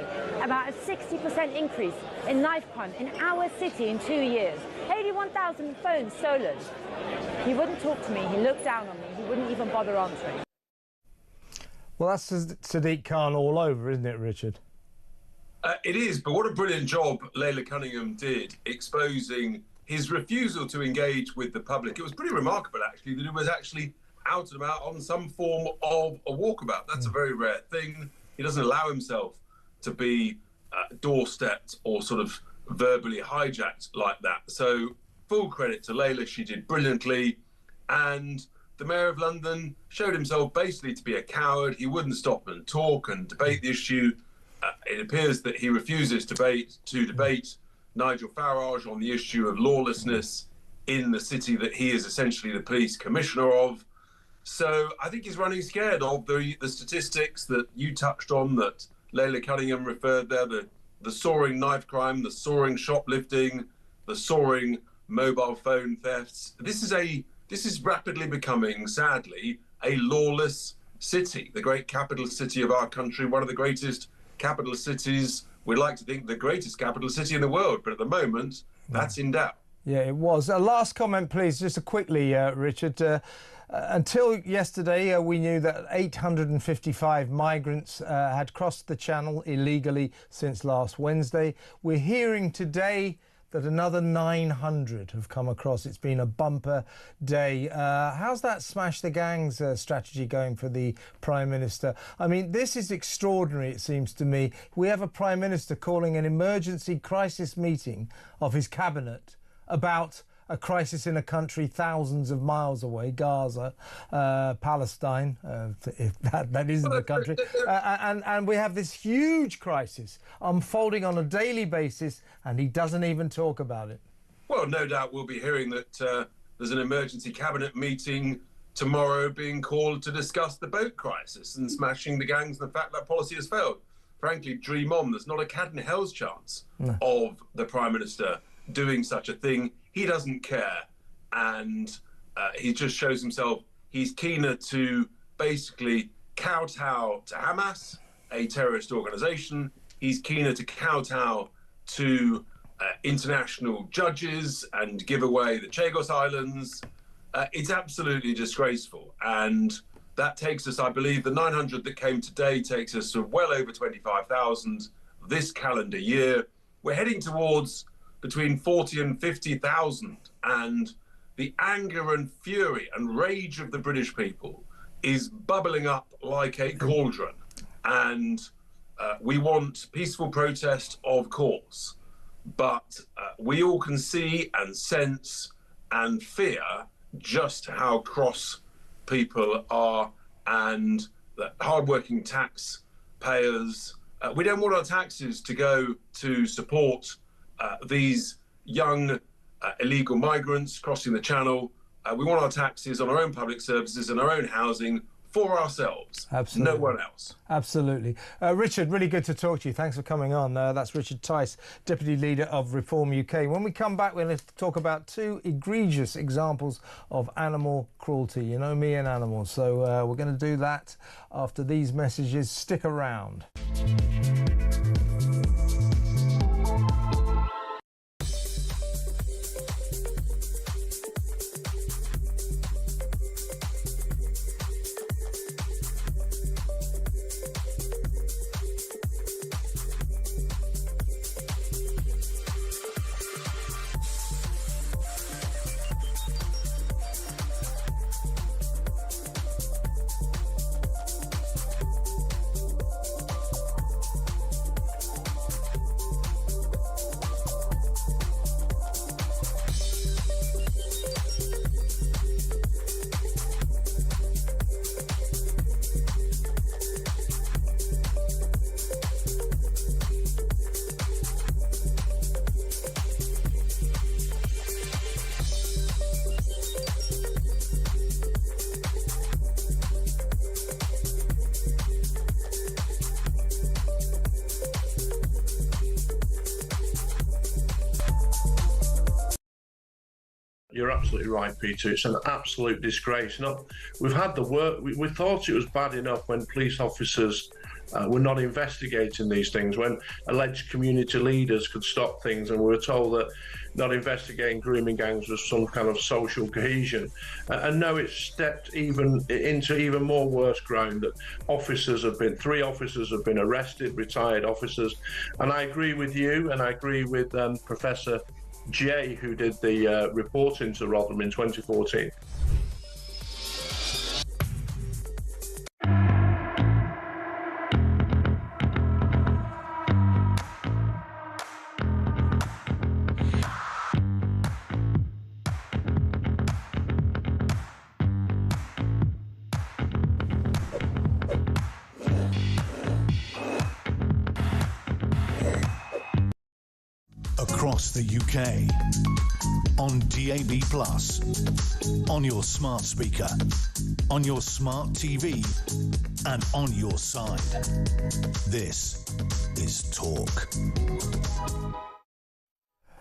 about a 60% increase in knife crime in our city in 2 years. 81,000 phones stolen. He wouldn't talk to me. He looked down on me. He wouldn't even bother answering. Well, that's Sadiq Khan all over, isn't it, Richard? It is, but what a brilliant job Layla Cunningham did exposing his refusal to engage with the public. It was pretty remarkable, actually, that he was actually out and about on some form of a walkabout. That's a very rare thing. He doesn't allow himself to be doorstepped or sort of verbally hijacked like that. So full credit to Layla. She did brilliantly. And the Mayor of London showed himself basically to be a coward. He wouldn't stop and talk and debate the issue. It appears that he refuses to debate Nigel Farage on the issue of lawlessness in the city that he is essentially the police commissioner of. So I think he's running scared of the statistics that you touched on, that Layla Cunningham referred there, the soaring knife crime, the soaring shoplifting, the soaring mobile phone thefts. This is rapidly becoming, sadly, a lawless, city, the great capital city of our country, one of the greatest capital cities, we'd like to think the greatest capital city in the world, but at the moment, that's in doubt. Yeah, it was. Last comment, please, just quickly, Richard. Until yesterday, we knew that 855 migrants had crossed the channel illegally since last Wednesday. We're hearing today that another 900 have come across. It's been a bumper day. How's that smash the gangs strategy going for the Prime Minister? I mean, this is extraordinary, it seems to me. We have a Prime Minister calling an emergency crisis meeting of his cabinet about a crisis in a country thousands of miles away, Gaza, Palestine, if that isn't the country. And we have this huge crisis unfolding on a daily basis, and he doesn't even talk about it. Well, no doubt we'll be hearing that there's an emergency cabinet meeting tomorrow being called to discuss the boat crisis and smashing the gangs and the fact that policy has failed. Frankly, dream on. There's not a cat in hell's chance of the Prime Minister doing such a thing. He doesn't care, and he just shows himself he's keener to basically kowtow to Hamas, a terrorist organization. He's keener to kowtow to international judges and give away the Chagos Islands. It's absolutely disgraceful, and that takes us, I believe, the 900 that came today takes us to well over 25,000 this calendar year. We're heading towards between 40 and 50,000, and the anger and fury and rage of the British people is bubbling up like a cauldron. And we want peaceful protest, of course, but we all can see and sense and fear just how cross people are, and the hardworking taxpayers. We don't want our taxes to go to support these young illegal migrants crossing the channel. We want our taxes on our own public services and our own housing for ourselves. Absolutely. No one else. Absolutely. Richard, really good to talk to you. Thanks for coming on. That's Richard Tice, Deputy Leader of Reform UK. When we come back, we're going to talk about two egregious examples of animal cruelty. You know me and animals. So we're going to do that after these messages. Stick around. You're absolutely right, Peter. It's an absolute disgrace. We've had the work. We thought it was bad enough when police officers were not investigating these things, when alleged community leaders could stop things, and we were told that not investigating grooming gangs was some kind of social cohesion. And now it's stepped into even more worse ground, that three officers have been arrested, retired officers. And I agree with you, and I agree with Professor Jay, who did the report into Rotherham in 2014. Across the UK, on DAB+, on your smart speaker, on your smart TV, and on your side. This is Talk.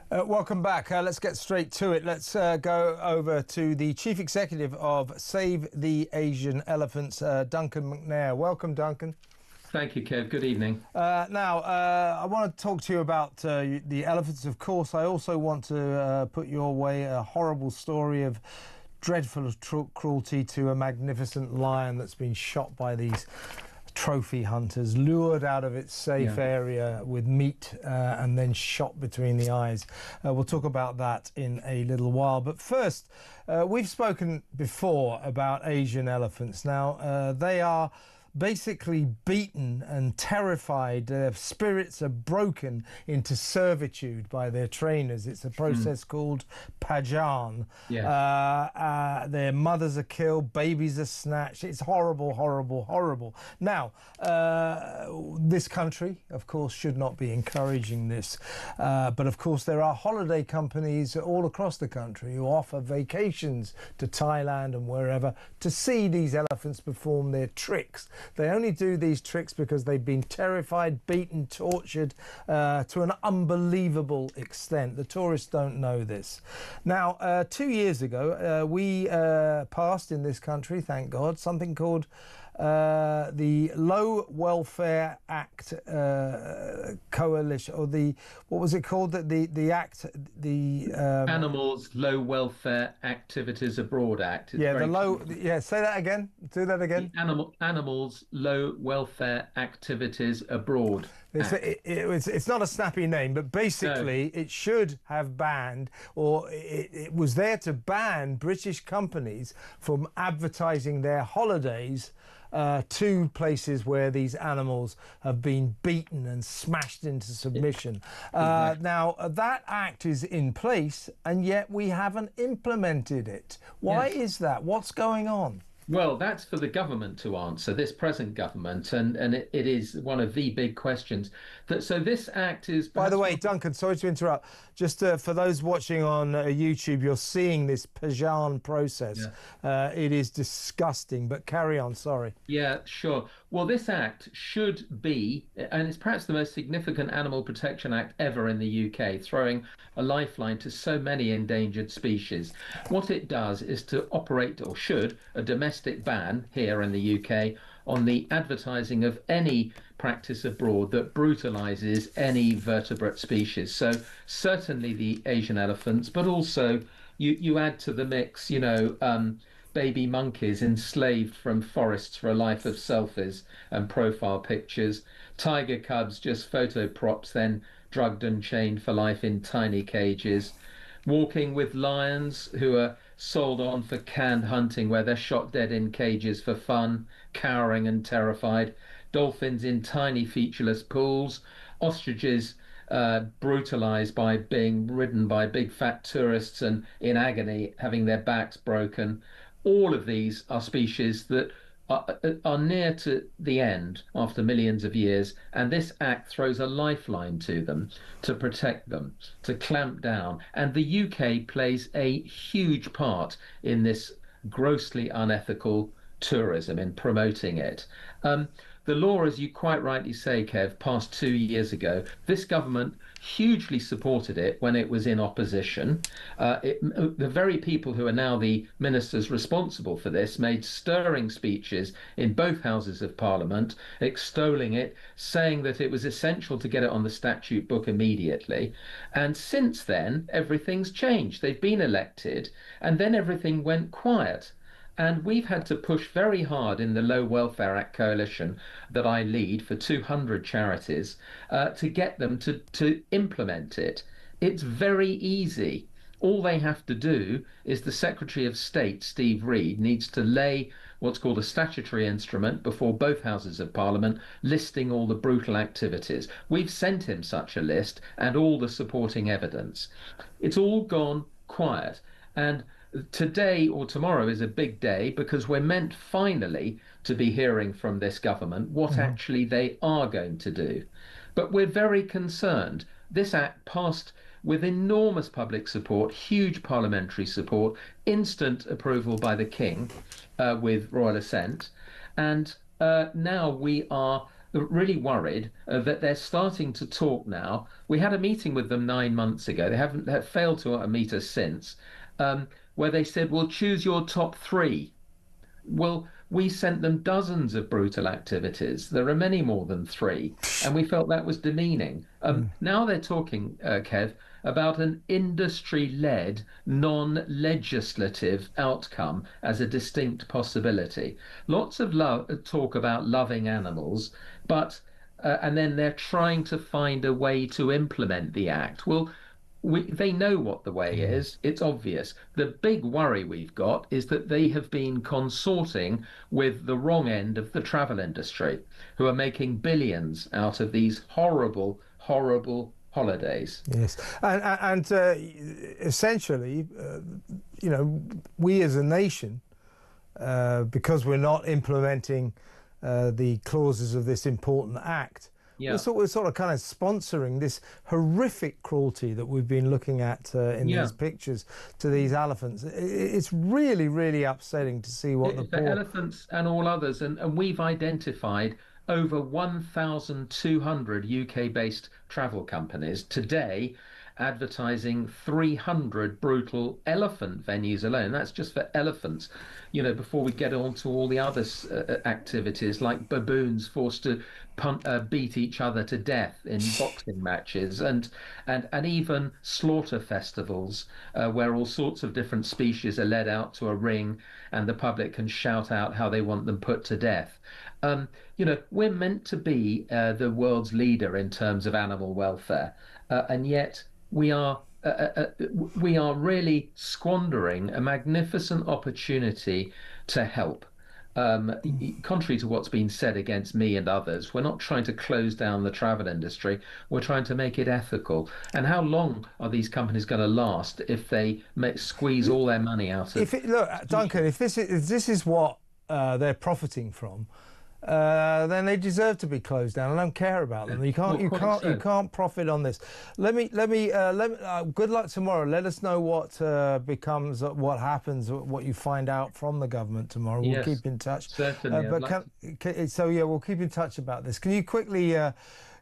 Welcome back. Let's get straight to it. Let's go over to the Chief Executive of Save the Asian Elephants, Duncan McNair. Welcome, Duncan. Thank you, Kev. Good evening. Now, I want to talk to you about the elephants, of course. I also want to put your way a horrible story of dreadful cruelty to a magnificent lion that's been shot by these trophy hunters, lured out of its safe area with meat and then shot between the eyes. We'll talk about that in a little while. But first, we've spoken before about Asian elephants. Now, they are basically beaten and terrified. Their spirits are broken into servitude by their trainers. It's a process called pajan. Their mothers are killed, babies are snatched. It's horrible, horrible, horrible. Now, this country, of course, should not be encouraging this. But of course, there are holiday companies all across the country who offer vacations to Thailand and wherever to see these elephants perform their tricks. They only do these tricks because they've been terrified, beaten, tortured to an unbelievable extent. The tourists don't know this. Now, 2 years ago, we passed in this country, thank God, something called the Low Welfare Act Coalition, or what was it called? The Act, Animals Low Welfare Activities Abroad Act. Say that again. Do that again. The Animals Low Welfare Activities Abroad. It's not a snappy name, but basically it should have banned, or it was there to ban British companies from advertising their holidays to places where these animals have been beaten and smashed into submission. Now, that act is in place, and yet we haven't implemented it. Why is that? What's going on? Well, that's for the government to answer, this present government, and it is one of the big questions. So this act is... By the way, Duncan, sorry to interrupt. Just for those watching on YouTube, you're seeing this pajan process. It is disgusting, but carry on, sorry. Yeah, sure. Well, this act should be, and it's perhaps the most significant animal protection act ever in the UK, throwing a lifeline to so many endangered species. What it does is to operate, or should, a domestic ban here in the UK on the advertising of any practice abroad that brutalizes any vertebrate species. So certainly the Asian elephants, but also you add to the mix, baby monkeys enslaved from forests for a life of selfies and profile pictures, tiger cubs just photo props, then drugged and chained for life in tiny cages, walking with lions who are sold on for canned hunting where they're shot dead in cages for fun, cowering and terrified, dolphins in tiny featureless pools, ostriches brutalized by being ridden by big fat tourists and in agony having their backs broken. All of these are species that are near to the end after millions of years, and this act throws a lifeline to them to protect them, to clamp down. And the UK plays a huge part in this grossly unethical tourism, in promoting it. The law, as you quite rightly say, Kev, passed 2 years ago. This government hugely supported it when it was in opposition. The very people who are now the ministers responsible for this made stirring speeches in both houses of Parliament, extolling it, saying that it was essential to get it on the statute book immediately. And since then, everything's changed. They've been elected, and then everything went quiet. And we've had to push very hard in the Low Welfare Act Coalition that I lead for 200 charities to get them to implement it. It's very easy. All they have to do is the Secretary of State, Steve Reed, needs to lay what's called a statutory instrument before both houses of Parliament, listing all the brutal activities. We've sent him such a list and all the supporting evidence. It's all gone quiet. And today or tomorrow is a big day because we're meant finally to be hearing from this government what actually they are going to do. But we're very concerned. This act passed with enormous public support, huge parliamentary support, instant approval by the King with royal assent. And now we are really worried that they're starting to talk now. We had a meeting with them 9 months ago. They haven't have failed to meet us since, where they said, "Well, choose your top three." Well, we sent them dozens of brutal activities. There are many more than three, and we felt that was demeaning. Now they're talking, Kev, about an industry-led, non-legislative outcome as a distinct possibility. Lots of talk about loving animals, but and then they're trying to find a way to implement the act. Well, they know what the way is. It's obvious. The big worry we've got is that they have been consorting with the wrong end of the travel industry, who are making billions out of these horrible, horrible holidays. Yes, and essentially, you know, we as a nation, because we're not implementing the clauses of this important act, we're sort of kind of sponsoring this horrific cruelty that we've been looking at in these pictures to these elephants. It's really, really upsetting to see what the elephants and all others, and we've identified over 1,200 UK-based travel companies today advertising 300 brutal elephant venues alone. That's just for elephants, you know, before we get on to all the other activities like baboons forced to beat each other to death in boxing matches, and even slaughter festivals where all sorts of different species are led out to a ring and the public can shout out how they want them put to death. You know, we're meant to be the world's leader in terms of animal welfare, and yet we are really squandering a magnificent opportunity to help. Contrary to what's been said against me and others, we're not trying to close down the travel industry. We're trying to make it ethical. And how long are these companies going to last if they squeeze all their money out of? Look, Duncan, if this is what they're profiting from, then they deserve to be closed down. I don't care about them. You can't profit on this. Let me. Good luck tomorrow. Let us know what becomes, what happens, what you find out from the government tomorrow. We'll keep in touch. Certainly. We'll keep in touch about this. Can you quickly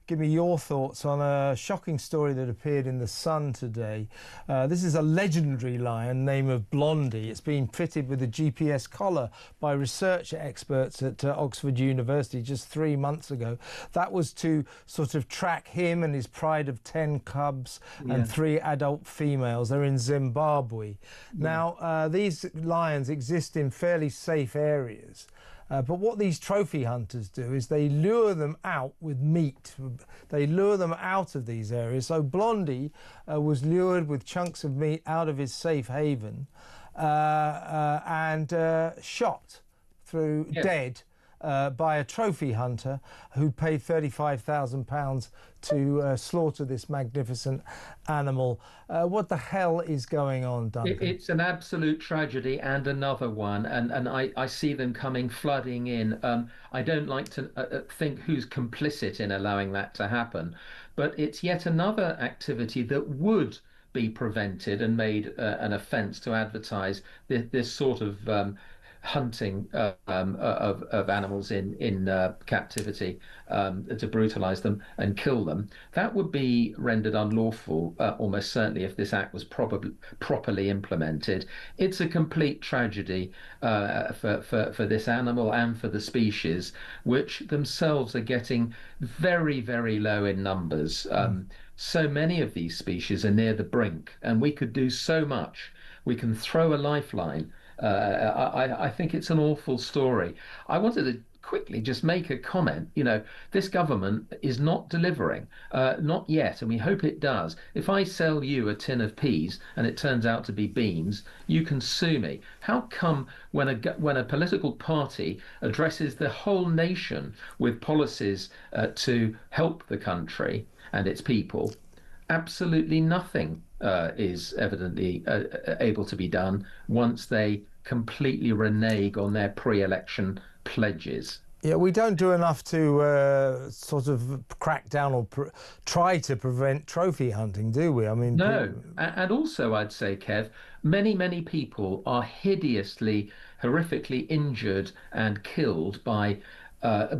give me your thoughts on a shocking story that appeared in The Sun today? This is a legendary lion named Blondie. It's been fitted with a GPS collar by research experts at Oxford University just 3 months ago. That was to sort of track him and his pride of 10 cubs and 3 adult females. They're in Zimbabwe. Now, these lions exist in fairly safe areas. But what these trophy hunters do is they lure them out with meat. They lure them out of these areas. So Blondie was lured with chunks of meat out of his safe haven and shot through dead by a trophy hunter who paid £35,000 to slaughter this magnificent animal. What the hell is going on, Duncan? It's an absolute tragedy, and another one, and I see them coming flooding in. I don't like to think who's complicit in allowing that to happen, but it's yet another activity that would be prevented and made an offence to advertise this sort of hunting of animals in captivity to brutalise them and kill them. That would be rendered unlawful almost certainly if this act was properly implemented. It's a complete tragedy for this animal and for the species, which themselves are getting very, very low in numbers. So many of these species are near the brink, and we could do so much. We can throw a lifeline. I think it's an awful story. I wanted to quickly just make a comment. You know, this government is not delivering, not yet, and we hope it does. If I sell you a tin of peas and it turns out to be beans, you can sue me. How come when a political party addresses the whole nation with policies to help the country and its people, absolutely nothing is evidently able to be done once they completely renege on their pre-election pledges? Yeah, we don't do enough to sort of crack down or try to prevent trophy hunting, do we? I mean, no. And also, I'd say, Kev, many people are hideously, horrifically injured and killed by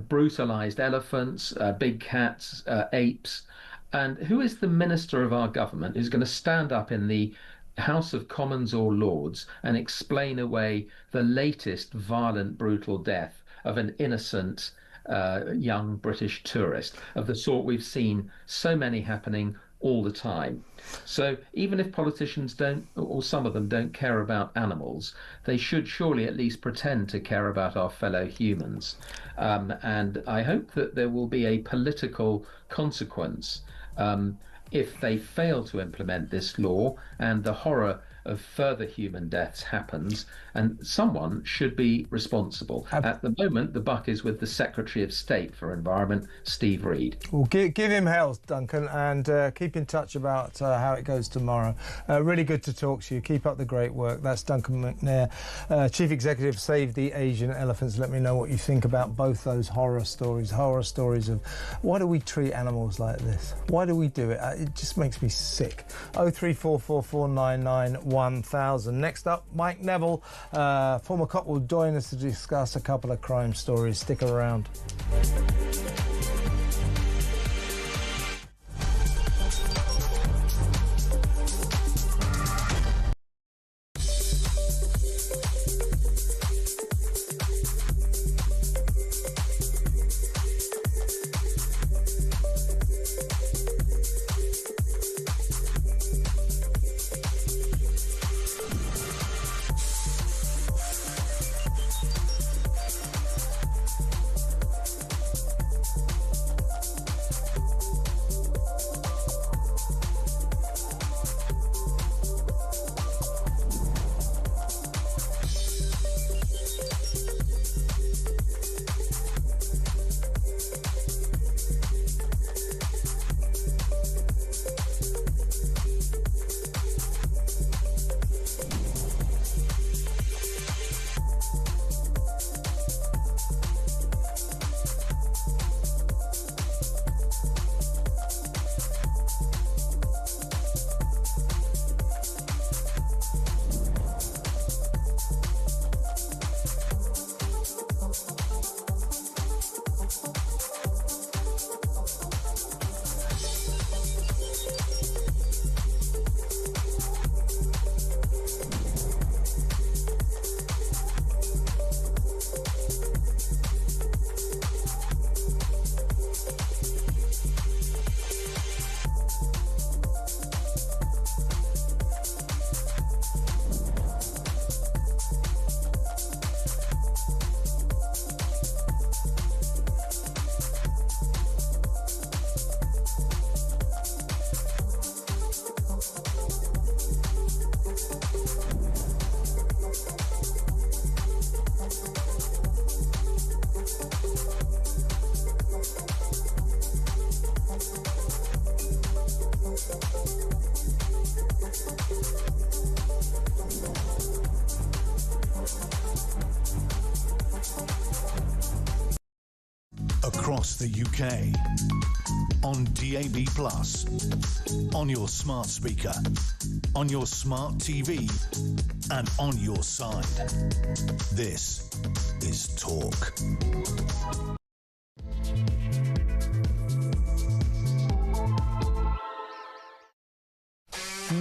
brutalized elephants, big cats, apes. And who is the minister of our government who's going to stand up in the House of Commons or Lords and explain away the latest violent, brutal death of an innocent young British tourist of the sort we've seen so many happening all the time? So even if politicians don't, or some of them don't care about animals, they should surely at least pretend to care about our fellow humans. And I hope that there will be a political consequence if they fail to implement this law and the horror of further human deaths happens, and someone should be responsible. At the moment, the buck is with the Secretary of State for Environment, Steve Reed. Well, give him hell, Duncan, and keep in touch about how it goes tomorrow. Really good to talk to you. Keep up the great work. That's Duncan McNair, Chief Executive, Save the Asian Elephants. Let me know what you think about both those horror stories of why do we treat animals like this? Why do we do it? It just makes me sick. 0344499 1000. Next up, Mike Neville, former cop, will join us to discuss a couple of crime stories. Stick around. Across the UK, on DAB+, on your smart speaker, on your smart TV, and on your side. This is Talk.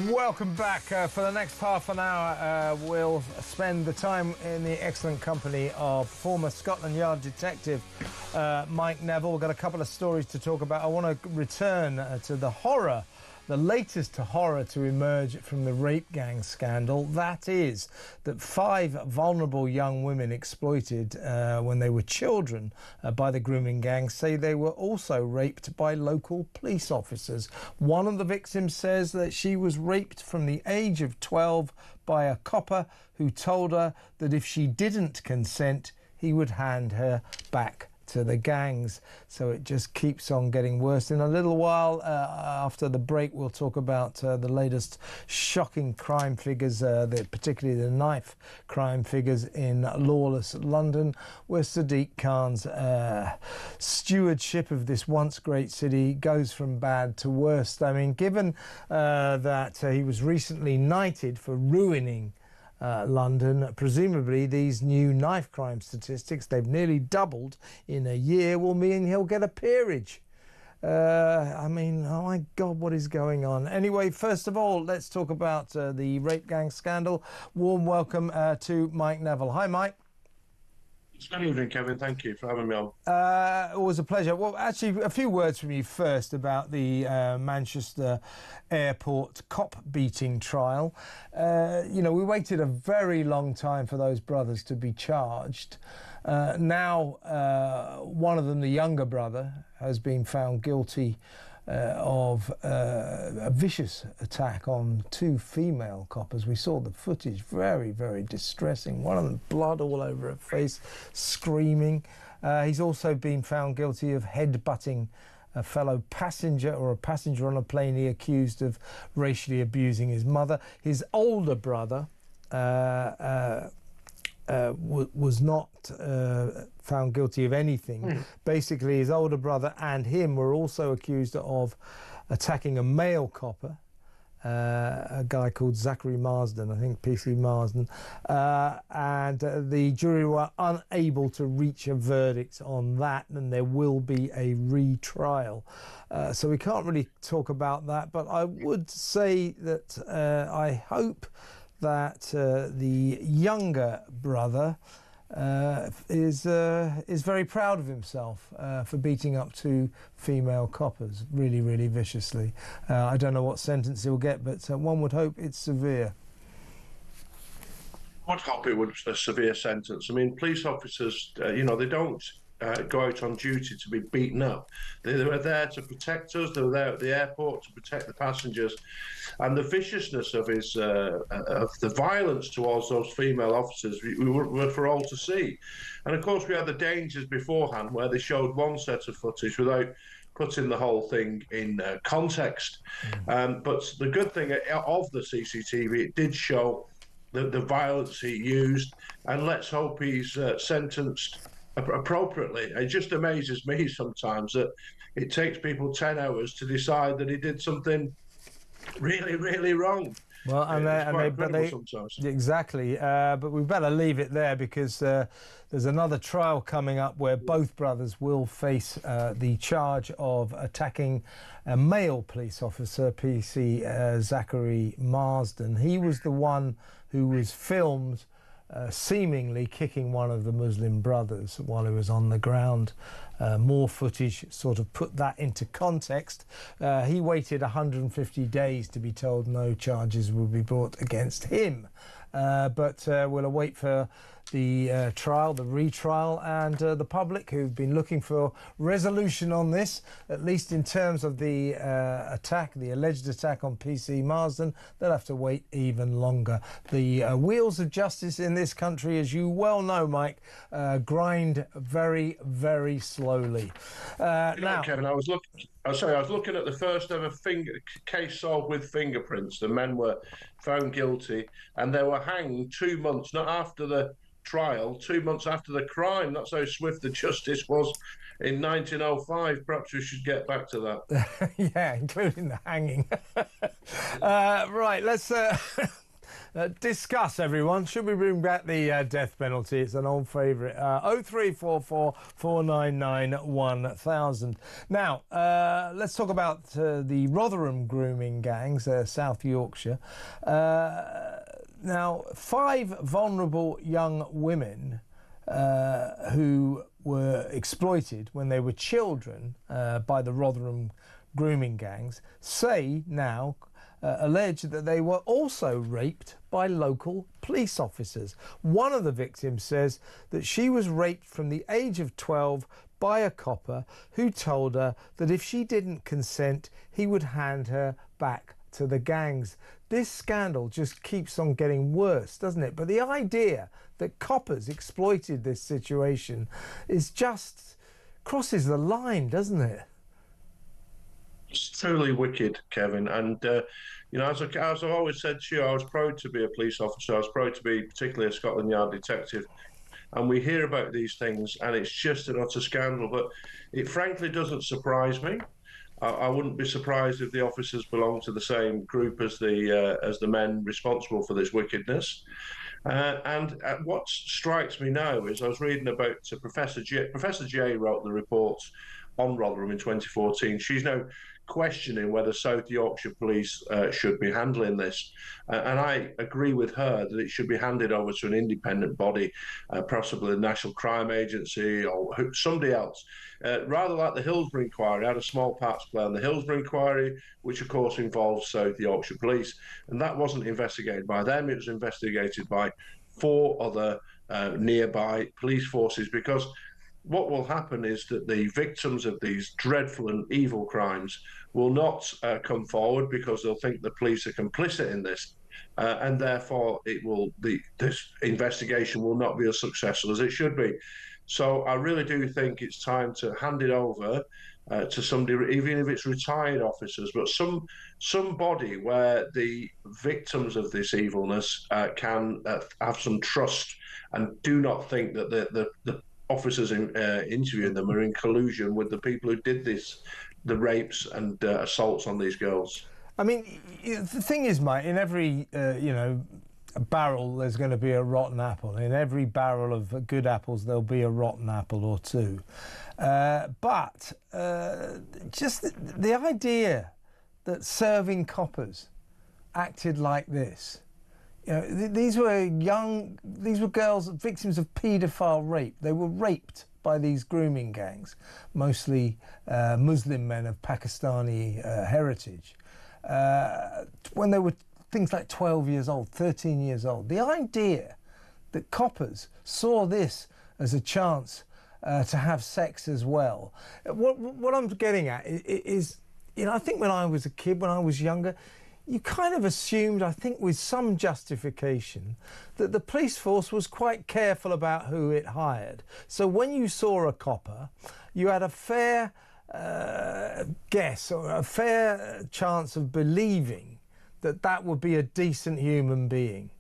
Welcome back. For the next half an hour, we'll spend the time in the excellent company of former Scotland Yard detective Mike Neville. We've got a couple of stories to talk about. I want to return to the horror, the latest horror to emerge from the rape gang scandal. That is that 5 vulnerable young women exploited when they were children by the grooming gang say they were also raped by local police officers. One of the victims says that she was raped from the age of 12 by a copper who told her that if she didn't consent, he would hand her back to the gangs. So it just keeps on getting worse. In a little while after the break, we'll talk about the latest shocking crime figures, particularly the knife crime figures in lawless London, where Sadiq Khan's stewardship of this once great city goes from bad to worst. I mean, given that he was recently knighted for ruining London. Presumably these new knife crime statistics, they've nearly doubled in a year, will mean he'll get a peerage. I mean, oh my God, what is going on? Anyway, first of all, let's talk about the rape gang scandal. Warm welcome to Mike Neville. Hi, Mike. Good evening, Kevin. Thank you for having me on. Always a pleasure. Well, actually, a few words from you first about the Manchester Airport cop beating trial. You know, we waited a very long time for those brothers to be charged. Now, one of them, the younger brother, has been found guilty of a vicious attack on two female coppers. We saw the footage, very, very distressing. One of them, blood all over her face, screaming. He's also been found guilty of headbutting a fellow passenger, or a passenger on a plane he accused of racially abusing his mother. His older brother was not found guilty of anything. Basically, his older brother and him were also accused of attacking a male copper, a guy called Zachary Marsden, I think PC Marsden, and the jury were unable to reach a verdict on that, and there will be a retrial. So we can't really talk about that, but I would say that I hope that the younger brother is very proud of himself for beating up two female coppers really, really viciously. I don't know what sentence he'll get, but one would hope it's severe. I'd hope it was a severe sentence. I mean, police officers, you know, they don't go out on duty to be beaten up. They were there to protect us. They were there at the airport to protect the passengers. And the viciousness of the violence towards those female officers were for all to see. And of course, we had the dangers beforehand where they showed one set of footage without putting the whole thing in context. But the good thing of the CCTV, it did show the violence he used, and let's hope he's sentenced appropriately. It just amazes me sometimes that it takes people 10 hours to decide that he did something really, really wrong. Well, exactly. But we better leave it there, because there's another trial coming up where both brothers will face the charge of attacking a male police officer, PC Zachary Marsden. He was the one who was filmed seemingly kicking one of the Muslim brothers while he was on the ground. More footage sort of put that into context. He waited 150 days to be told no charges will be brought against him. But we'll await for the trial, the retrial, and the public who've been looking for resolution on this, at least in terms of the attack, the alleged attack on PC Marsden. They'll have to wait even longer. The wheels of justice in this country, as you well know, Mike, grind very, very slowly. Now, Kevin, I was looking at the first ever case solved with fingerprints. The men were found guilty and they were hanged 2 months, not after the trial, 2 months after the crime. That's how swift the justice was in 1905. Perhaps we should get back to that. Yeah, including the hanging. Right, let's discuss, everyone. Should we bring back the death penalty? It's an old favourite. 0344 499 1000. Now, let's talk about the Rotherham grooming gangs, South Yorkshire. Now, 5 vulnerable young women who were exploited when they were children by the Rotherham grooming gangs say now, allege that they were also raped by local police officers. One of the victims says that she was raped from the age of 12 by a copper who told her that if she didn't consent, he would hand her back to the gangs. This scandal just keeps on getting worse, doesn't it? But the idea that coppers exploited this situation is just crosses the line, doesn't it? It's truly wicked, Kevin. And, you know, as I've always said to you, I was proud to be a police officer. I was proud to be particularly a Scotland Yard detective. And we hear about these things and it's just an utter scandal. But it frankly doesn't surprise me. I wouldn't be surprised if the officers belong to the same group as the men responsible for this wickedness. And what strikes me now is I was reading about Professor J. Professor J wrote the reports on Rotherham in 2014. She's now questioning whether South Yorkshire Police should be handling this. And I agree with her that it should be handed over to an independent body, possibly the National Crime Agency or somebody else. Rather like the Hillsborough Inquiry, had a small part to play on the Hillsborough Inquiry, which of course involves South Yorkshire Police. And that wasn't investigated by them, it was investigated by 4 other nearby police forces, because what will happen is that the victims of these dreadful and evil crimes will not come forward because they'll think the police are complicit in this. And therefore, this investigation will not be as successful as it should be. So I really do think it's time to hand it over to somebody, even if it's retired officers, but somebody where the victims of this evilness can have some trust and do not think that the officers interviewing them are in collusion with the people who did the rapes and assaults on these girls. I mean, the thing is, mate, in every, barrel there's going to be a rotten apple. In every barrel of good apples there'll be a rotten apple or two. But just the idea that serving coppers acted like this. These were girls, victims of paedophile rape. They were raped by these grooming gangs, mostly Muslim men of Pakistani heritage, when they were things like 12 years old, 13 years old. The idea that coppers saw this as a chance to have sex as well. What I'm getting at is, I think when I was a kid, when I was younger, you kind of assumed, I think with some justification, that the police force was quite careful about who it hired. So when you saw a copper, you had a fair guess or a fair chance of believing that that would be a decent human being.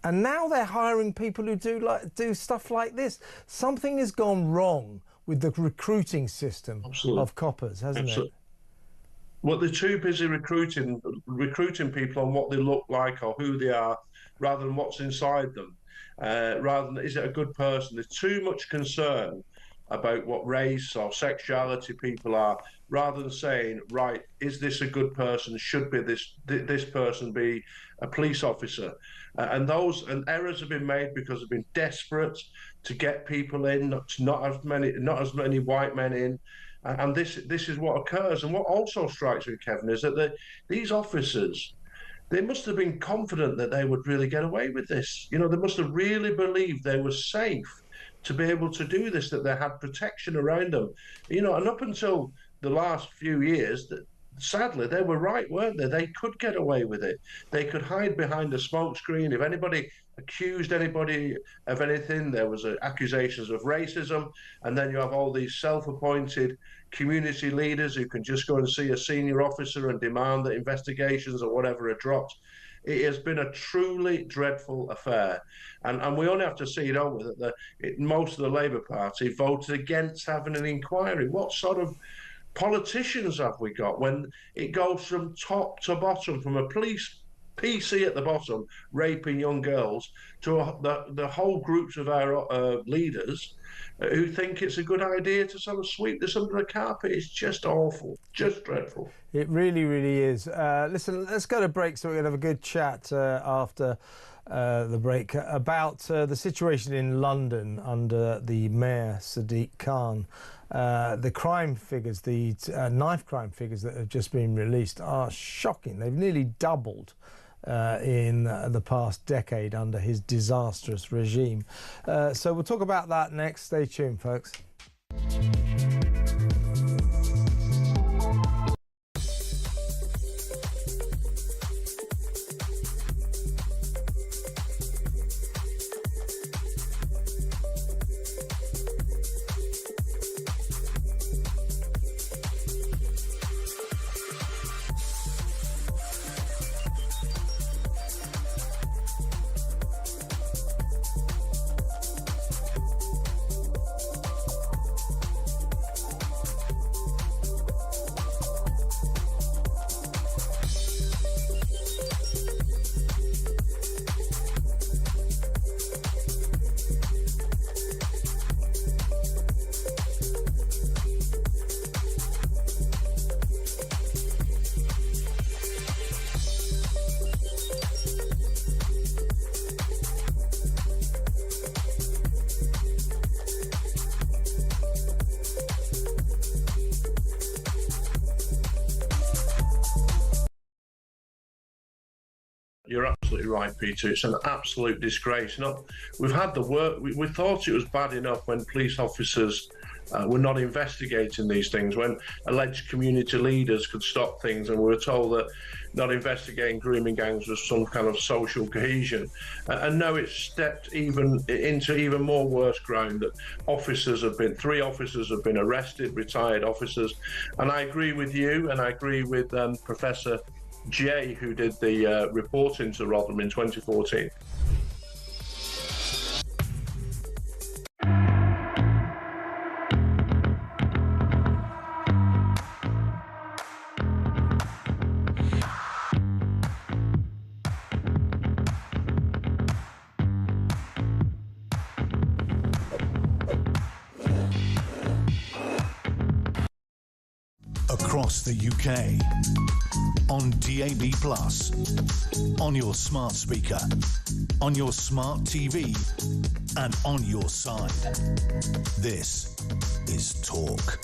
And now they're hiring people who do stuff like this. Something has gone wrong with the recruiting system of coppers, hasn't it? Well, they're too busy recruiting people on what they look like or who they are, rather than what's inside them. Rather than, is it a good person? There's too much concern about what race or sexuality people are, rather than saying, right, is this a good person? Should be this person be a police officer? And errors have been made because they've been desperate to get people in, not as many white men in. And this is what occurs. And what also strikes me, Kevin, is that these officers, they must have been confident that they would really get away with this. They must have really believed they were safe to be able to do this, that they had protection around them. And up until the last few years, sadly, they were right, weren't they? They could get away with it. They could hide behind a smokescreen. If anybody accused anybody of anything, there was accusations of racism, and then you have all these self-appointed community leaders who can just go and see a senior officer and demand that investigations or whatever are dropped. It has been a truly dreadful affair, and we only have to see it over that most of the Labour Party voted against having an inquiry. What sort of politicians have we got when it goes from top to bottom, from a police PC at the bottom raping young girls to the whole groups of our leaders who think it's a good idea to sort of sweep this under the carpet? It's just awful, just dreadful. It really, really is. Listen, let's go to break so we can have a good chat after the break about the situation in London under the Mayor Sadiq Khan. The crime figures, the knife crime figures that have just been released are shocking. They've nearly doubled in the past decade under his disastrous regime. So we'll talk about that next. Stay tuned, folks. You're absolutely right, Peter. It's an absolute disgrace. We've had the work. We thought it was bad enough when police officers were not investigating these things, when alleged community leaders could stop things, and we were told that not investigating grooming gangs was some kind of social cohesion. And now it's stepped into even more worse ground, that three officers have been arrested, retired officers. And I agree with you, and I agree with Professor Jay, who did the report into Rotherham in 2014. Across the UK, on DAB+, on your smart speaker, on your smart TV, and on your side. This is Talk.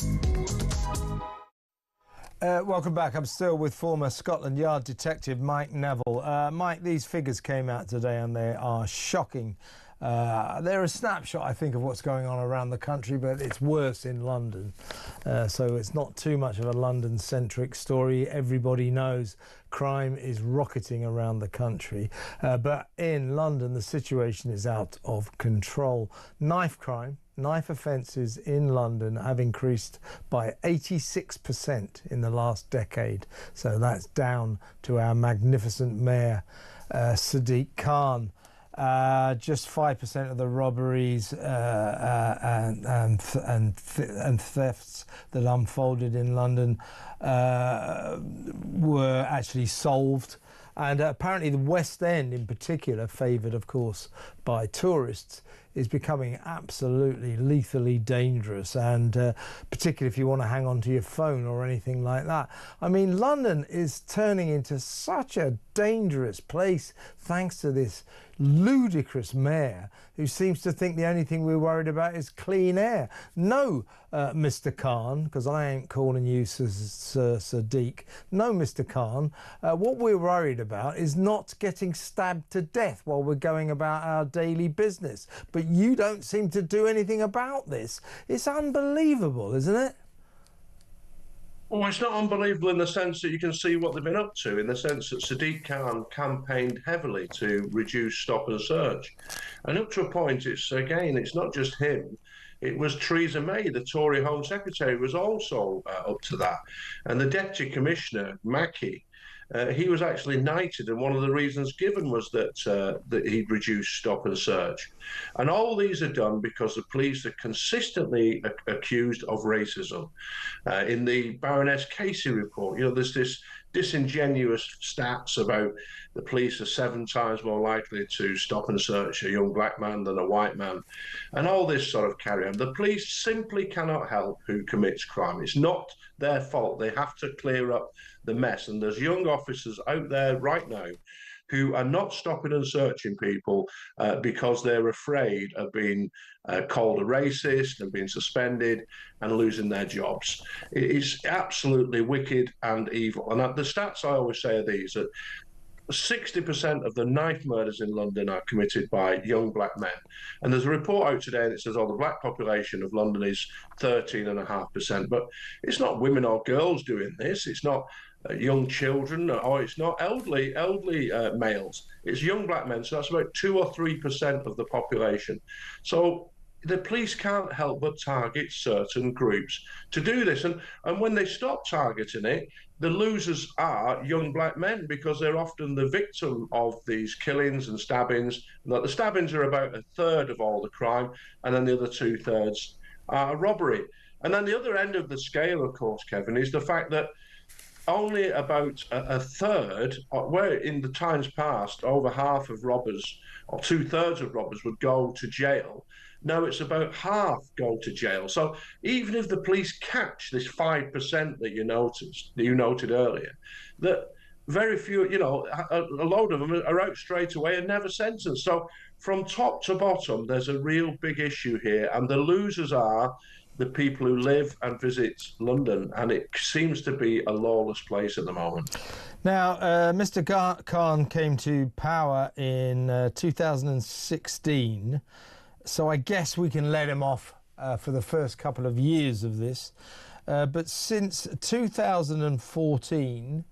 Welcome back. I'm still with former Scotland Yard detective Mike Neville. Mike, these figures came out today and they are shocking. They're a snapshot, I think, of what's going on around the country, but it's worse in London. So it's not too much of a London-centric story. Everybody knows crime is rocketing around the country. But in London, the situation is out of control. Knife crime, knife offences in London have increased by 86% in the last decade. So that's down to our magnificent mayor, Sadiq Khan. Just 5% of the robberies and thefts that unfolded in London were actually solved. And apparently the West End in particular, favoured of course by tourists, is becoming absolutely lethally dangerous, and particularly if you want to hang on to your phone or anything like that. I mean, London is turning into such a dangerous place thanks to this ludicrous mayor who seems to think the only thing we're worried about is clean air. No, Mr. Khan, because I ain't calling you Sir Sadiq. No, Mr. Khan, what we're worried about is not getting stabbed to death while we're going about our daily business. But you don't seem to do anything about this. It's unbelievable, isn't it? Well, it's not unbelievable in the sense that you can see what they've been up to, in the sense that Sadiq Khan campaigned heavily to reduce stop and search. And up to a point, it's not just him. It was Theresa May, the Tory Home Secretary, was also up to that. And the Deputy Commissioner, Mackie, he was actually knighted, and one of the reasons given was that he'd reduced stop and search. And all these are done because the police are consistently accused of racism. In the Baroness Casey report, there's this disingenuous stats about the police are 7 times more likely to stop and search a young black man than a white man, and all this sort of carry on. The police simply cannot help who commits crime. It's not their fault. They have to clear up the mess, and there's young officers out there right now who are not stopping and searching people because they're afraid of being called a racist and being suspended and losing their jobs. It's absolutely wicked and evil. And the stats I always say are these, that 60% of the knife murders in London are committed by young black men. And there's a report out today that says, the black population of London is 13.5%. But it's not women or girls doing this. It's not young children, or it's not elderly males. It's young black men. So that's about 2 or 3% of the population. So the police can't help but target certain groups to do this. And when they stop targeting it, the losers are young black men, because they're often the victim of these killings and stabbings. The stabbings are about 1/3 of all the crime, and then the other 2/3 are robbery. And then the other end of the scale, of course, Kevin, is the fact that only about 1/3, where in the times past, over half of robbers, or 2/3 of robbers would go to jail. Now it's about half go to jail. So even if the police catch this 5% that you noted earlier, that very few, a load of them are out straight away and never sentenced. So from top to bottom, there's a real big issue here, and the losers are the people who live and visit London, and it seems to be a lawless place at the moment. Now, Mr. Khan came to power in 2016, so I guess we can let him off for the first couple of years of this. But since 2014,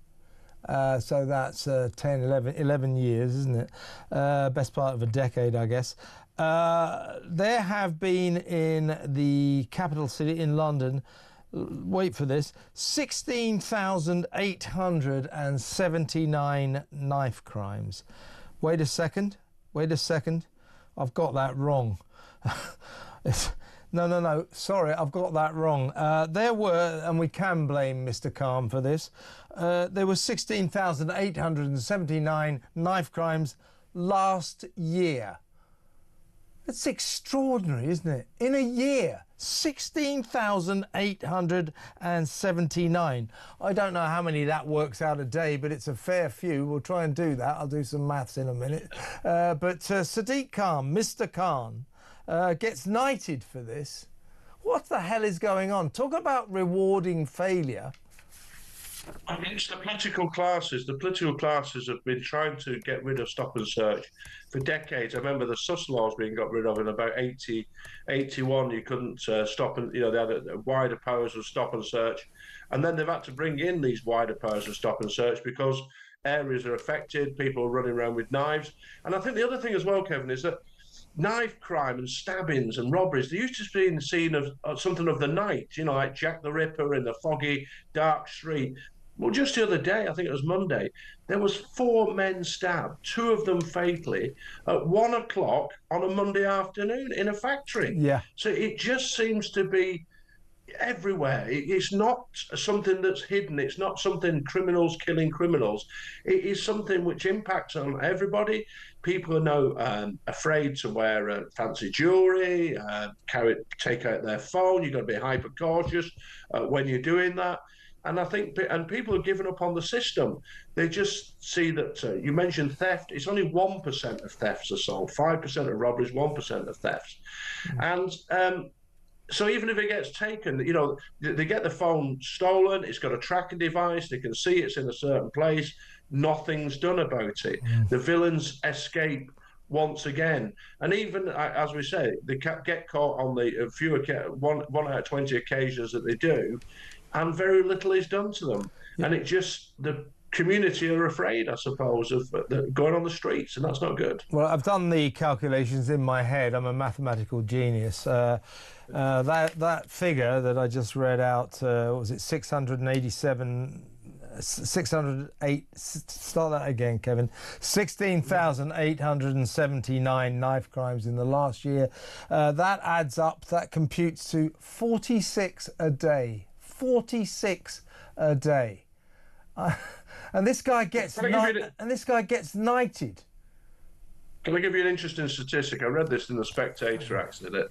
so that's 10, 11 years, isn't it? Best part of a decade, I guess. There have been in the capital city in London, wait for this, 16,879 knife crimes. Wait a second. I've got that wrong. No, sorry, I've got that wrong. There were, and we can blame Mr. Khan for this, there were 16,879 knife crimes last year. That's extraordinary, isn't it? In a year, 16,879. I don't know how many that works out a day, but it's a fair few. We'll try and do that. I'll do some maths in a minute. But Sadiq Khan, Mr. Khan, gets knighted for this. What the hell is going on? Talk about rewarding failure. I mean, it's the political classes. The political classes have been trying to get rid of stop and search for decades. I remember the sus laws being got rid of in about 81. You couldn't stop and, they had wider powers of stop and search. And then they've had to bring in these wider powers of stop and search because areas are affected, people are running around with knives. And I think the other thing as well, Kevin, is that knife crime and stabbings and robberies, they used to be seen as something of the night, like Jack the Ripper in the foggy, dark street. Well, just the other day, I think it was Monday, there was 4 men stabbed, 2 of them fatally, at 1 o'clock on a Monday afternoon in a factory. Yeah. So it just seems to be everywhere. It's not something that's hidden. It's not something criminals killing criminals. It is something which impacts on everybody. People are now afraid to wear fancy jewellery, take out their phone. You've got to be hyper cautious when you're doing that. And I think, and people have given up on the system. They just see that, you mentioned theft, it's only 1% of thefts are solved, 5% of robberies, 1% of thefts. And so even if it gets taken, they get the phone stolen, it's got a tracking device, they can see it's in a certain place, nothing's done about it. The villains escape once again. And even, as we say, they get caught on the one out of 20 occasions that they do, and very little is done to them. Yeah. And the community are afraid, I suppose, of going on the streets, and that's not good. Well, I've done the calculations in my head. I'm a mathematical genius. That figure that I just read out, what was it, 608, start that again, Kevin. 16,879 knife crimes in the last year. That adds up, that computes to 46 a day. 46 a day. And this guy gets knighted. Can I give you an interesting statistic? I read this in The Spectator, actually, that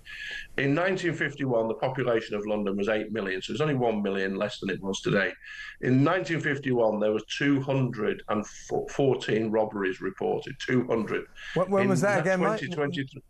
in 1951, the population of London was 8 million, so it's only 1 million less than it was today. In 1951, there was 214 robberies reported, 200. When was that again, Mike? 1951.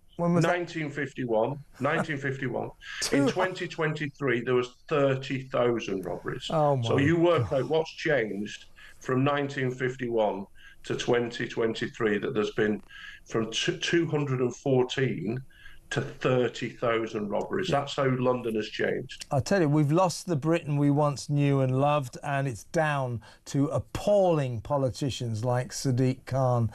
In 2023, there was 30,000 robberies. Oh my so you work out what's changed from 1951 to 2023, that there's been from 214 to 30,000 robberies. That's how London has changed. I tell you, we've lost the Britain we once knew and loved, and it's down to appalling politicians like Sadiq Khan.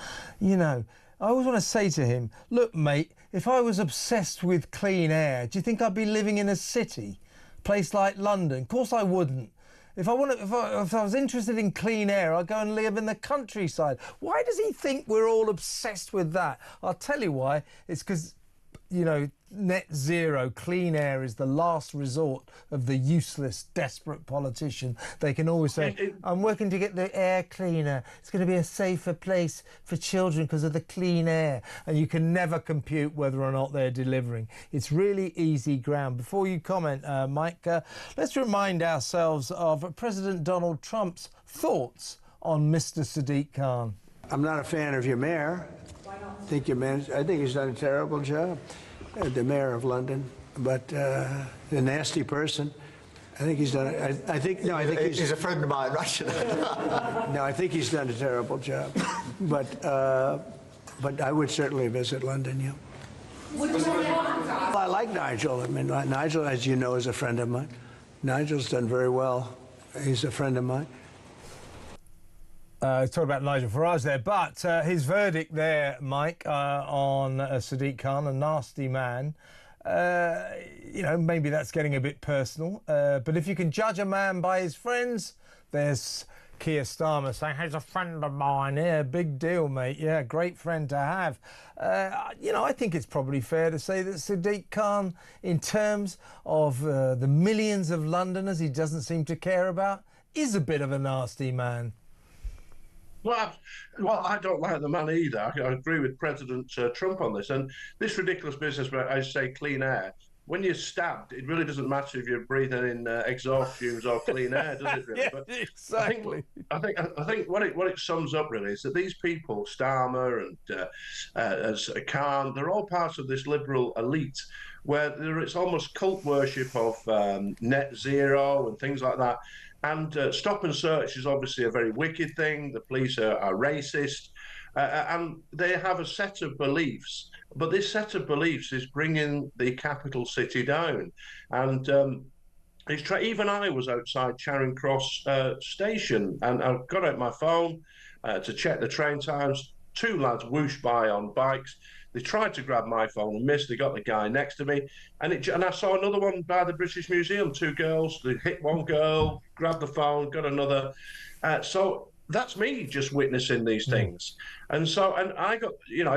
I always want to say to him, look, mate, if I was obsessed with clean air, do you think I'd be living in a city, place like London? Of course I wouldn't. If I was interested in clean air, I'd go and live in the countryside. Why does he think we're all obsessed with that? I'll tell you why. It's because, net zero, clean air is the last resort of the useless, desperate politician. They can always say, I'm working to get the air cleaner. It's going to be a safer place for children because of the clean air. And you can never compute whether or not they're delivering. It's really easy ground. Before you comment, Mike, let's remind ourselves of President Donald Trump's thoughts on Mr. Sadiq Khan. I'm not a fan of your mayor. I think he's done a terrible job. The mayor of London. but a nasty person. I think he's done. I think he's a friend of mine, right? No, I think he's done a terrible job. But I would certainly visit London. Yeah. Well, I like Nigel. I mean, Nigel, as you know, is a friend of mine. Nigel's done very well. He's a friend of mine. Talking about Nigel Farage there, but his verdict there, Mike, on Sadiq Khan, a nasty man. You know, maybe that's getting a bit personal. But if you can judge a man by his friends, there's Keir Starmer saying, he's a friend of mine. Yeah, big deal, mate. Yeah, great friend to have. You know, I think it's probably fair to say that Sadiq Khan, in terms of the millions of Londoners he doesn't seem to care about, is a bit of a nasty man. Well, I don't like the man either. I agree with President Trump on this. And this ridiculous business where I say clean air, when you're stabbed, it really doesn't matter if you're breathing in exhaust fumes or clean air, does it really? Yeah, but exactly. I think what it sums up really is that these people, Starmer and as Khan, they're all part of this liberal elite where it's almost cult worship of net zero and things like that. And stop and search is obviously a very wicked thing. The police are racist, and they have a set of beliefs. But this set of beliefs is bringing the capital city down. And even I was outside Charing Cross station, and I got out my phone to check the train times. Two lads whooshed by on bikes. They tried to grab my phone and missed. They got the guy next to me. And I saw another one by the British Museum, two girls. They hit one girl, grabbed the phone, got another. So that's me just witnessing these things. And I got, you know,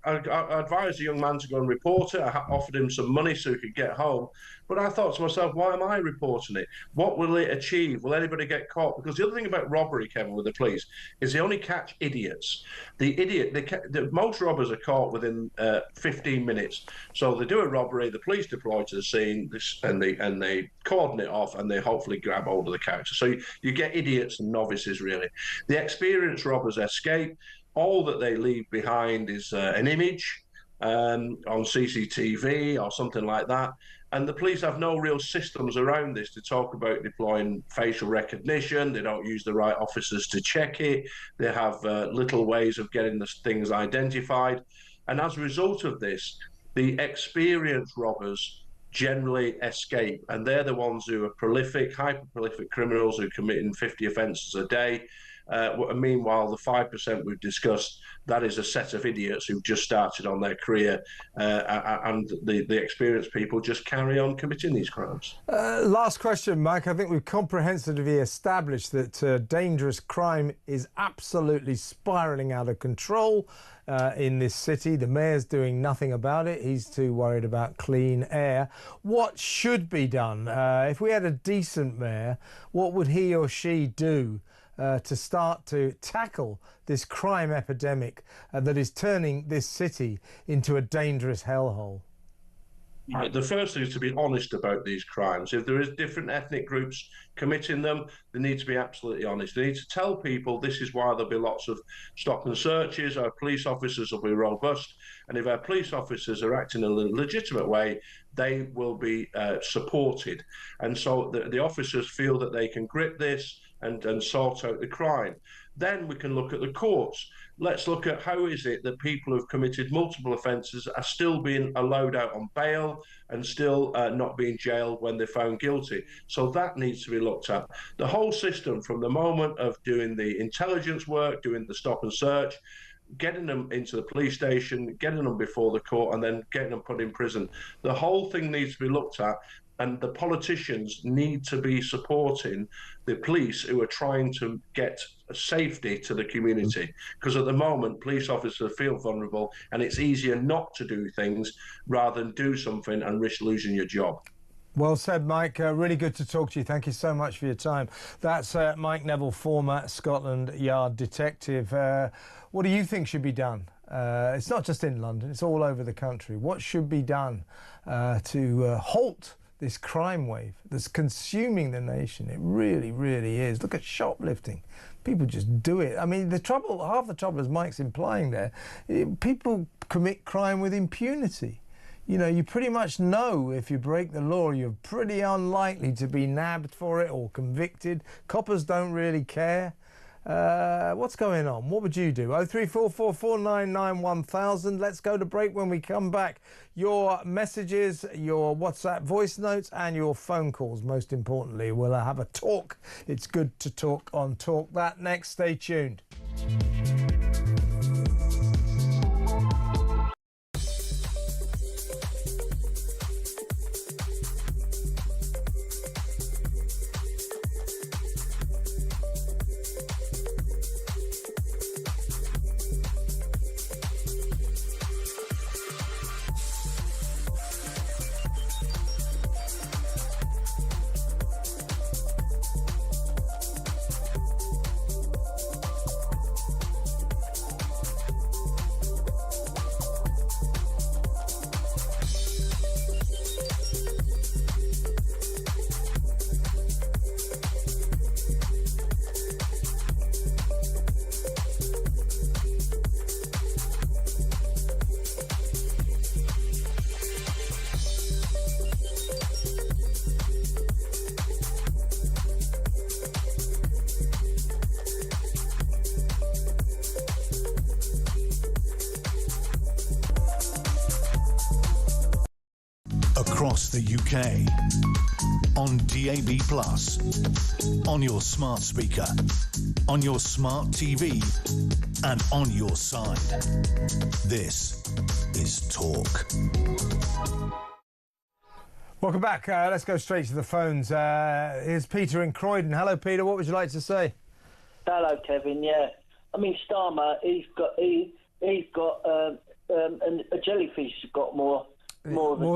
I advised the young man to go and report it. I offered him some money so he could get home. But I thought to myself, why am I reporting it? What will it achieve? Will anybody get caught? Because the other thing about robbery, Kevin, with the police, is they only catch idiots. The most robbers are caught within 15 minutes. So they do a robbery, the police deploy to the scene, and they cordon it off, and they hopefully grab hold of the character. So you get idiots and novices, really. The experienced robbers escape. All that they leave behind is an image on CCTV or something like that. And the police have no real systems around this to talk about deploying facial recognition. They don't use the right officers to check it. They have little ways of getting the things identified. And as a result of this, the experienced robbers generally escape. And they're the ones who are prolific, hyper-prolific criminals who are committing 50 offences a day. Meanwhile, the 5% we've discussed, that is a set of idiots who've just started on their career, and the experienced people just carry on committing these crimes. Last question, Mike. I think we've comprehensively established that dangerous crime is absolutely spiralling out of control in this city. The mayor's doing nothing about it. He's too worried about clean air. What should be done? If we had a decent mayor, what would he or she do to start to tackle this crime epidemic that is turning this city into a dangerous hellhole? Right. The first thing is to be honest about these crimes. If there is different ethnic groups committing them, they need to be absolutely honest. They need to tell people this is why there'll be lots of stop and searches. Our police officers will be robust. And if our police officers are acting in a legitimate way, they will be supported. And so the officers feel that they can grip this and sort out the crime. Then we can look at the courts. Let's look at how is it that people who've committed multiple offences are still being allowed out on bail and still not being jailed when they're found guilty. So that needs to be looked at. The whole system, from the moment of doing the intelligence work, doing the stop and search, getting them into the police station, getting them before the court, and then getting them put in prison. The whole thing needs to be looked at. And the politicians need to be supporting the police who are trying to get safety to the community. Because at the moment, police officers feel vulnerable, and it's easier not to do things rather than do something and risk losing your job. Well said, Mike. Really good to talk to you. Thank you so much for your time. That's Mike Neville, former Scotland Yard detective. What do you think should be done? It's not just in London, it's all over the country. What should be done to halt this crime wave that's consuming the nation? It really, really is. Look at shoplifting. People just do it. I mean, half the trouble, as Mike's implying there, people commit crime with impunity. you know, you pretty much know if you break the law, you're pretty unlikely to be nabbed for it or convicted. Coppers don't really care. What's going on? What would you do? 03444991000. Let's go to break. When we come back, your messages, your WhatsApp voice notes and your phone calls, most importantly. We'll have a talk. It's good to talk on Talk. That next. Stay tuned. Across the UK, on DAB+, on your smart speaker, on your smart TV, and on your side. This is Talk. Welcome back. Let's go straight to the phones. Here's Peter in Croydon. Hello, Peter. What would you like to say? Hello, Kevin. Yeah, I mean Starmer. He's got a jellyfish has got more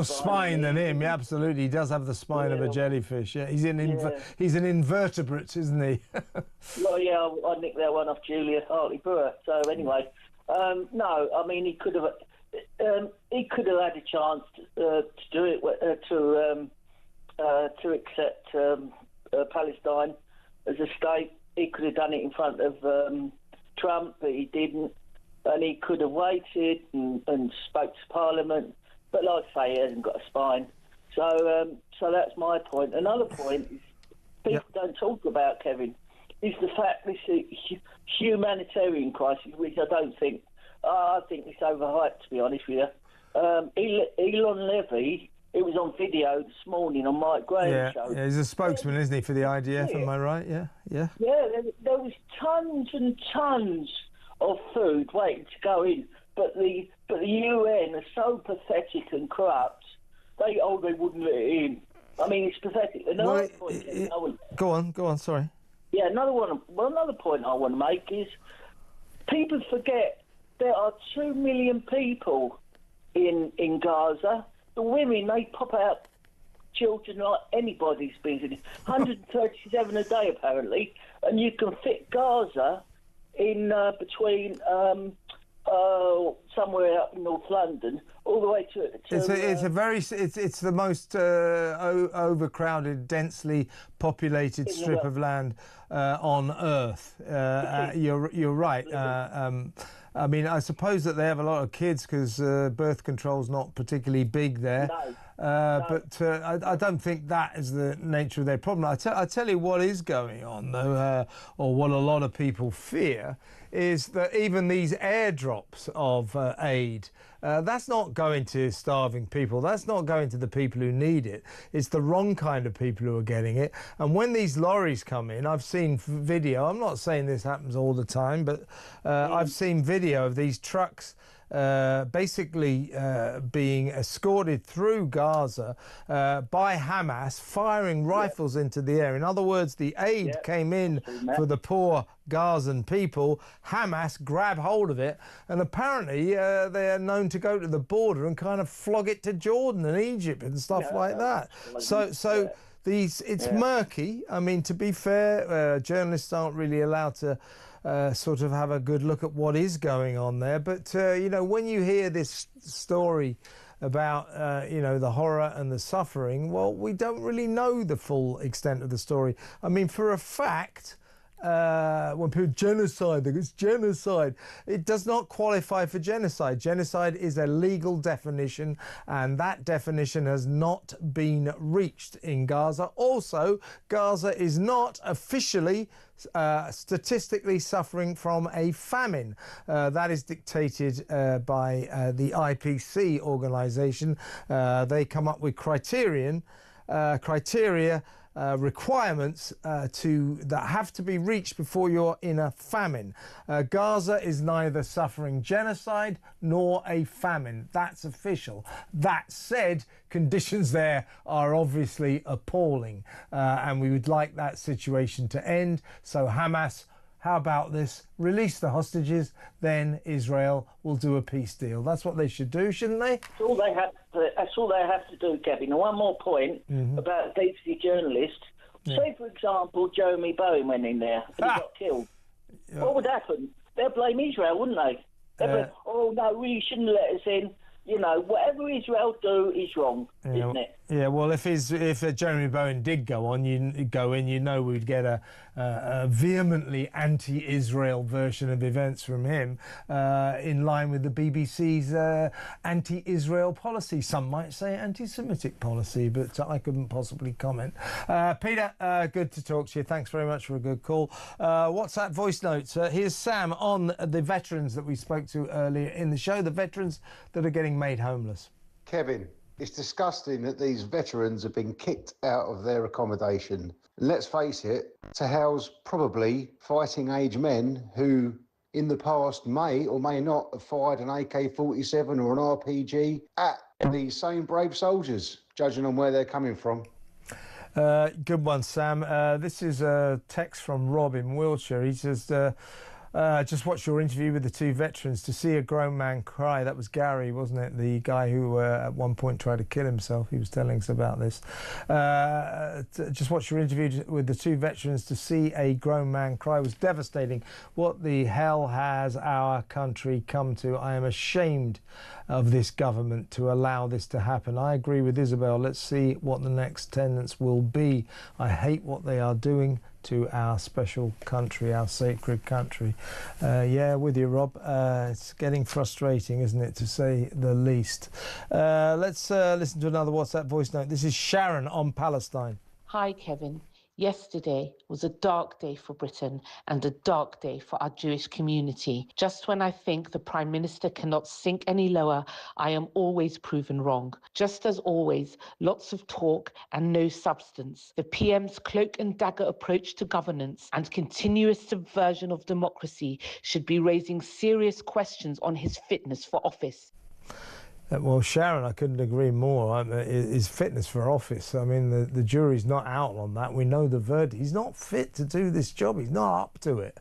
spine than him. Yeah, absolutely. He does have the spine of a jellyfish. Yeah, he's an invertebrate, isn't he? Well, yeah, I nicked that one off Julia Hartley-Brewer. So anyway, no, I mean he could have had a chance to do it to accept Palestine as a state. He could have done it in front of Trump, but he didn't. And he could have waited and spoke to Parliament. But like I say, he hasn't got a spine. So that's my point. Another point is people don't talk about, Kevin, is the fact this humanitarian crisis, which I think it's overhyped, to be honest with you. Elon Levy, it was on video this morning on Mike Graham's show. Yeah, he's a spokesman, isn't he, for the IDF, am I right? Yeah. Yeah, there was tons and tons of food waiting to go in. But the UN are so pathetic and corrupt. They wouldn't let it in. I mean, it's pathetic. Another point. Go on. Sorry. Yeah, another point I want to make is people forget there are 2 million people in Gaza. The women, they pop out children like anybody's business. 137 a day apparently, and you can fit Gaza in between. Somewhere up in North London, all the way to it's the most overcrowded, densely populated strip of land on Earth. You're right. I mean, I suppose that they have a lot of kids because birth control's not particularly big there. But I don't think that is the nature of their problem. I tell you what is going on, though, or what a lot of people fear, is that even these airdrops of aid, that's not going to starving people. That's not going to the people who need it. It's the wrong kind of people who are getting it. And when these lorries come in, I've seen video. I'm not saying this happens all the time, but I've seen video of these trucks basically being escorted through Gaza by Hamas, firing rifles into the air. In other words, the aid came in for the poor Gazan people. Hamas grabbed hold of it, and apparently they're known to go to the border and kind of flog it to Jordan and Egypt and stuff like that. So it's murky. I mean, to be fair, journalists aren't really allowed to sort of have a good look at what is going on there. But, you know, when you hear this story about, you know, the horror and the suffering, well, we don't really know the full extent of the story. I mean, for a fact, when people genocide, it's genocide. It does not qualify for genocide. Genocide is a legal definition, and that definition has not been reached in Gaza. Also, Gaza is not officially statistically suffering from a famine. That is dictated by the IPC organisation. They come up with criteria requirements that have to be reached before you're in a famine. Gaza is neither suffering genocide nor a famine. That's official. That said, conditions there are obviously appalling, and we would like that situation to end. So Hamas, how about this? Release the hostages, then Israel will do a peace deal. That's what they should do, shouldn't they? That's all they have to do, Kevin. And one more point about BBC journalists. Yeah. Say, for example, Jeremy Bowen went in there and he got killed. Yeah. What would happen? They'd blame Israel, wouldn't they? They'd blame, oh, no, you shouldn't let us in. You know, whatever Israel do is wrong, isn't it? Yeah, well, if Jeremy Bowen did go in, you know we'd get a vehemently anti-Israel version of events from him, in line with the BBC's anti-Israel policy. Some might say anti-Semitic policy, but I couldn't possibly comment. Peter, good to talk to you. Thanks very much for a good call. WhatsApp voice notes. Here's Sam on the veterans that we spoke to earlier in the show, the veterans that are getting made homeless. Kevin, it's disgusting that these veterans have been kicked out of their accommodation. Let's face it, to house probably fighting age men who in the past may or may not have fired an AK-47 or an RPG at these same brave soldiers, judging on where they're coming from. Good one, Sam. This is a text from Rob in Wiltshire. He says, just watched your interview with the two veterans. To see a grown man cry, that was Gary, wasn't it? The guy who at one point tried to kill himself. He was telling us about this. Just watched your interview with the two veterans. To see a grown man cry was devastating. What the hell has our country come to? I am ashamed of this government to allow this to happen. I agree with Isabel. Let's see what the next tenets will be. I hate what they are doing to our special country, our sacred country. Yeah, with you, Rob. It's getting frustrating, isn't it, to say the least. Let's listen to another WhatsApp voice note. This is Sharon on Palestine. Hi, Kevin. Yesterday was a dark day for Britain and a dark day for our Jewish community. Just when I think the Prime Minister cannot sink any lower, I am always proven wrong. Just as always, lots of talk and no substance. The PM's cloak and dagger approach to governance and continuous subversion of democracy should be raising serious questions on his fitness for office. Well, Sharon, I couldn't agree more. His fitness for office, I mean, the jury's not out on that. We know the verdict. He's not fit to do this job. He's not up to it.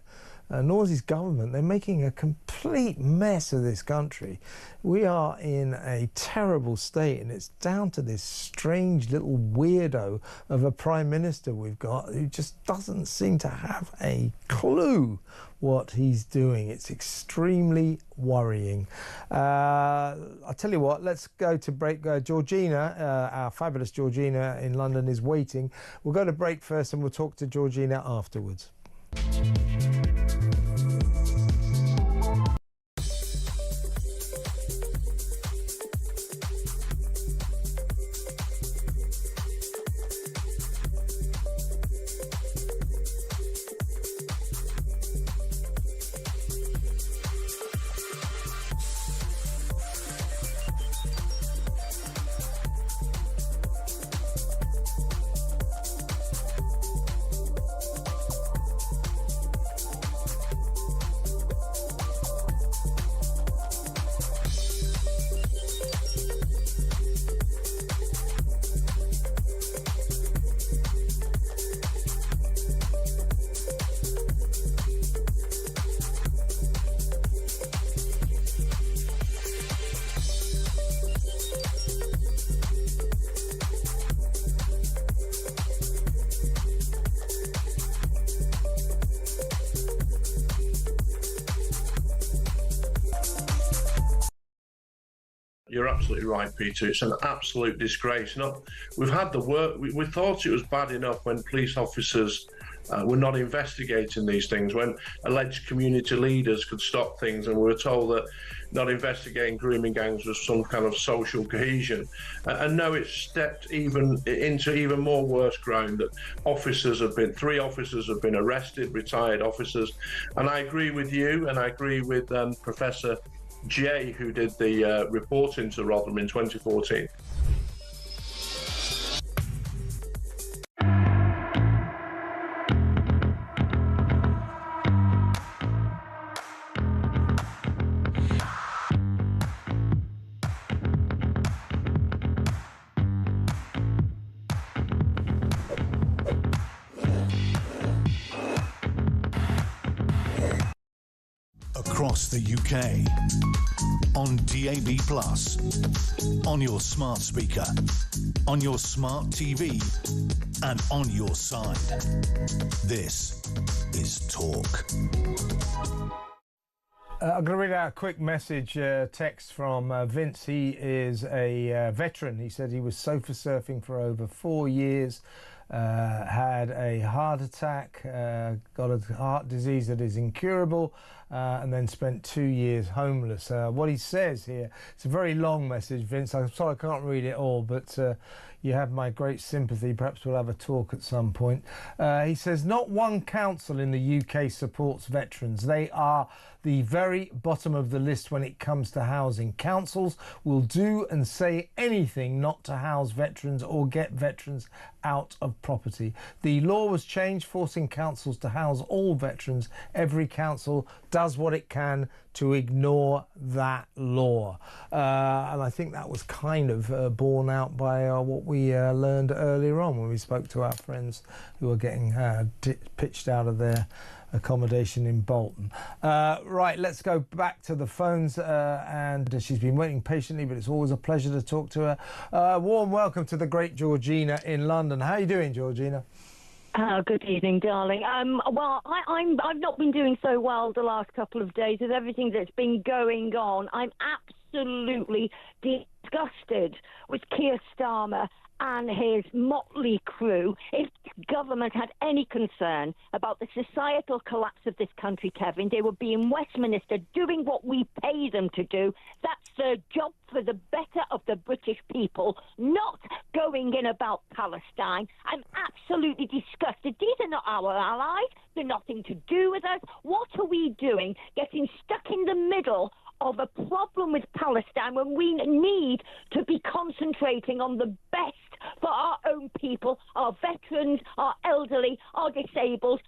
Nor is his government. They're making a complete mess of this country. We are in a terrible state, and it's down to this strange little weirdo of a Prime Minister we've got who just doesn't seem to have a clue what he's doing. It's extremely worrying. I'll tell you what, let's go to break. Georgina, our fabulous Georgina in London, is waiting. We'll go to break first and we'll talk to Georgina afterwards. You're absolutely right, Peter. It's an absolute disgrace. We've had the work. We thought it was bad enough when police officers we're not investigating these things when alleged community leaders could stop things, and we were told that not investigating grooming gangs was some kind of social cohesion. And now it's stepped into even more worse ground, that three officers have been arrested, retired officers. And I agree with you, and I agree with Professor Jay, who did the report into Rotherham in 2014. Across the UK, on DAB+, on your smart speaker, on your smart TV, and on your side. This is Talk. I'm going to read out a quick message, text from Vince. He is a veteran. He said he was sofa surfing for over 4 years, had a heart attack, got a heart disease that is incurable, and then spent 2 years homeless. What he says here, it's a very long message, Vince. I'm sorry I can't read it all, but you have my great sympathy. Perhaps we'll have a talk at some point. He says, not one council in the UK supports veterans. They are the very bottom of the list when it comes to housing. Councils will do and say anything not to house veterans or get veterans out of property. The law was changed, forcing councils to house all veterans. Every council does what it can to ignore that law. And I think that was kind of borne out by what we learned earlier on when we spoke to our friends who were getting pitched out of their accommodation in Bolton. Right, let's go back to the phones, and she's been waiting patiently, but it's always a pleasure to talk to her. Warm welcome to the great Georgina in London. How are you doing, Georgina? Good evening, darling. Well, I've not been doing so well the last couple of days with everything that's been going on. I'm absolutely disgusted with Keir Starmer and his motley crew. If government had any concern about the societal collapse of this country, Kevin, they would be in Westminster doing what we pay them to do. That's their job for the better of the British people, not going in about Palestine. I'm absolutely disgusted. These are not our allies. They're nothing to do with us. What are we doing, getting stuck in the middle of a problem with Palestine when we need to be concentrating on the best for our own people, our veterans, our elderly, our disabled,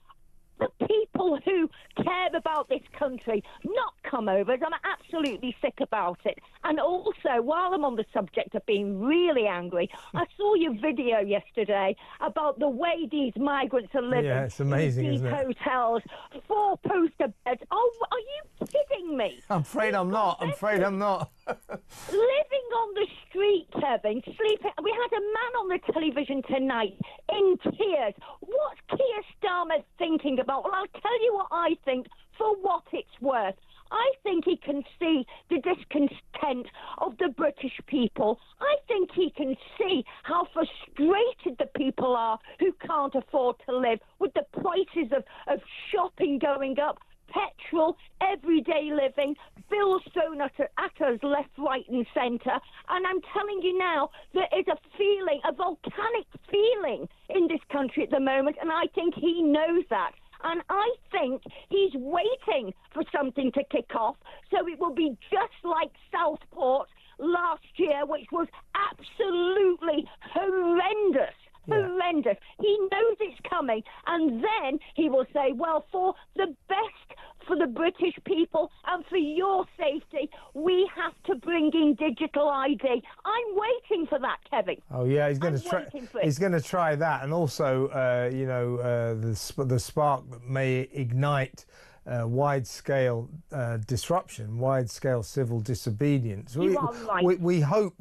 the people who care about this country, not come overs. I'm absolutely sick about it. And also, while I'm on the subject of being really angry, I saw your video yesterday about the way these migrants are living. Yeah, it's amazing, in these isn't it? hotels, 4-poster beds. Oh, are you kidding me? I'm afraid I'm not. I'm afraid I'm not. Living on the street, Kevin, sleeping. We had a man on the television tonight in tears. What's Keir Starmer thinking about? Well, I'll tell you what I think for what it's worth. I think he can see the discontent of the British people. I think he can see how frustrated the people are who can't afford to live with the prices of shopping going up, petrol, everyday living, bills thrown at us left, right and centre. And I'm telling you now, there is a feeling, a volcanic feeling in this country at the moment, and I think he knows that. And I think he's waiting for something to kick off, so it will be just like Southport last year, which was absolutely horrendous. Horrendous. He knows it's coming, and then he will say, well, for the best for the British people and for your safety, we have to bring in digital ID. I'm waiting for that, Kevin. Oh yeah, he's going to try. He's going to try that, and also, the spark that may ignite wide-scale disruption, wide-scale civil disobedience. You are right. We hope.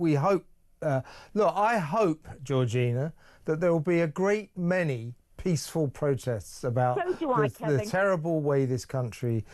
Look, I hope, Georgina, that there will be a great many peaceful protests about the terrible way this country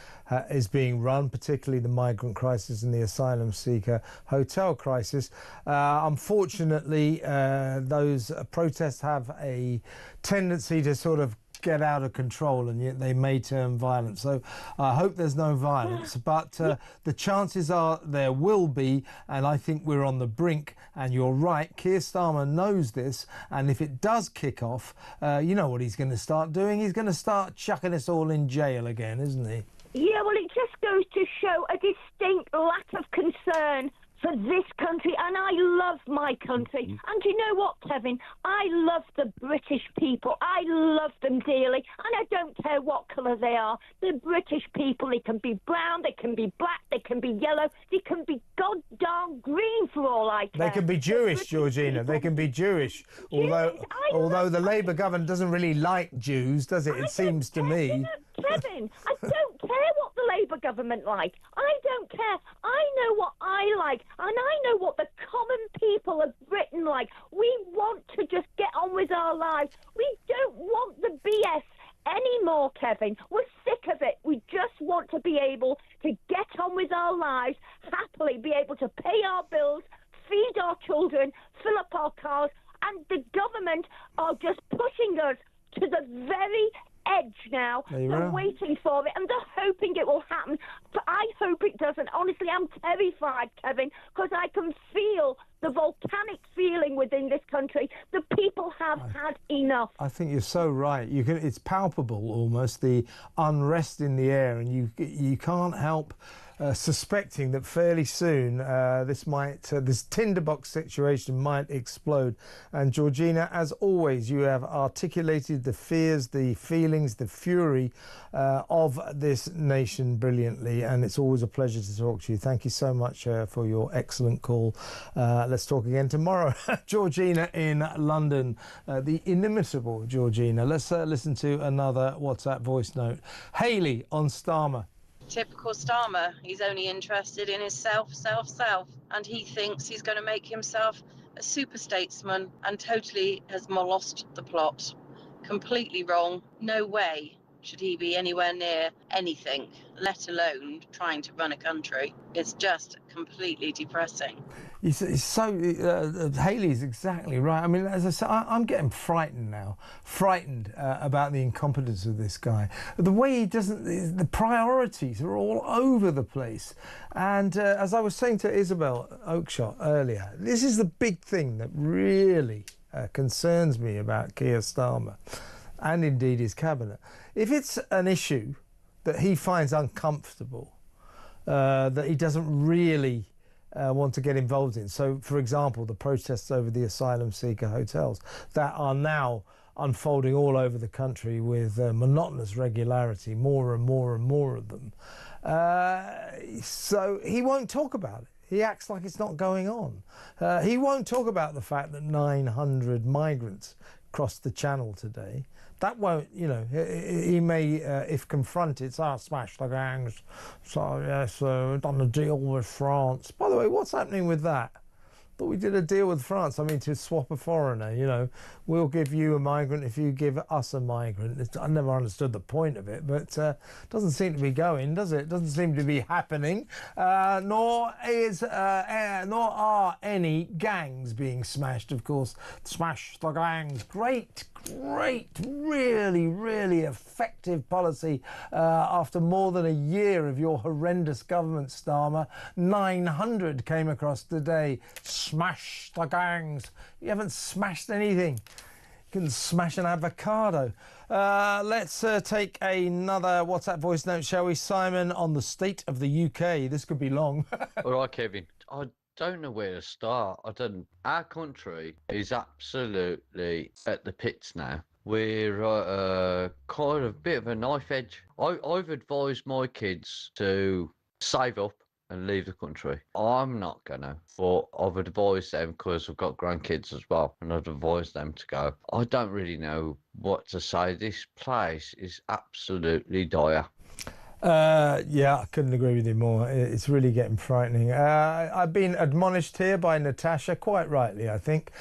is being run, particularly the migrant crisis and the asylum seeker hotel crisis. Unfortunately, those protests have a tendency to sort of get out of control, and yet they may turn violent. So I hope there's no violence, but the chances are there will be, and I think we're on the brink. And you're right, Keir Starmer knows this, and if it does kick off, you know what he's going to start doing? He's going to start chucking us all in jail again, isn't he? Yeah, well, it just goes to show a distinct lack of concern for this country, and I love my country. And you know what, Kevin? I love the British people. I love them dearly, and I don't care what colour they are. The British people, they can be brown, they can be black, they can be yellow, they can be goddamn green for all I care. They can be Jewish, Georgina. They can be Jewish. Although the Labour government doesn't really like Jews, does it? It seems to me. Kevin, I don't care what the Labour government like. I don't care. I know what I like, and I know what the common people of Britain like. We want to just get on with our lives. We don't want the BS anymore, Kevin. We're sick of it. We just want to be able to get on with our lives, happily be able to pay our bills, feed our children, fill up our cars, and the government are just pushing us to the very edge now. They're waiting for it, and they're hoping it will happen. But I hope it doesn't. Honestly, I'm terrified, Kevin, because I can feel the volcanic feeling within this country. The people have had enough. I think you're so right. It's palpable, almost, the unrest in the air, and you can't help suspecting that fairly soon this tinderbox situation might explode. And Georgina, as always, you have articulated the fears, the feelings, the fury of this nation brilliantly, and it's always a pleasure to talk to you. Thank you so much for your excellent call. Let's talk again tomorrow. Georgina in London, the inimitable Georgina. Let's listen to another WhatsApp voice note. Hayley on Starmer. Typical Starmer. He's only interested in his self, and he thinks he's going to make himself a super statesman and totally has lost the plot. Completely wrong. No way should he be anywhere near anything, let alone trying to run a country. It's just completely depressing. It's so Hayley's exactly right. I mean, as I said, I'm getting frightened now. Frightened about the incompetence of this guy. The way he doesn't, the priorities are all over the place. And as I was saying to Isabel Oakeshott earlier, this is the big thing that really concerns me about Keir Starmer, and indeed his cabinet. If it's an issue that he finds uncomfortable, that he doesn't really want to get involved in. So, for example, the protests over the asylum seeker hotels that are now unfolding all over the country with monotonous regularity, more and more and more of them. So he won't talk about it. He acts like it's not going on. He won't talk about the fact that 900 migrants crossed the channel today. That won't, you know, he may, if confronted, smash the gangs. So, yes, done a deal with France. By the way, what's happening with that? Thought we did a deal with France. I mean, to swap a foreigner, you know, we'll give you a migrant if you give us a migrant. I never understood the point of it, but doesn't seem to be going, does it? Doesn't seem to be happening. Nor are any gangs being smashed, of course. Smash the gangs. Great, really, really effective policy after more than a year of your horrendous government, Starmer. 900 came across today. Smash the gangs. You haven't smashed anything. You can smash an avocado. Let's take another WhatsApp voice note, shall we? Simon on the state of the UK. This could be long. All right, Kevin. I don't know where to start. Our country is absolutely at the pits now. We're kind of a bit of a knife edge. I've advised my kids to save up and leave the country. I'm not gonna, but I've advised them because I've got grandkids as well, and I've advised them to go. I don't really know what to say. This place is absolutely dire. Yeah, I couldn't agree with you more. It's really getting frightening. I've been admonished here by Natasha, quite rightly, I think.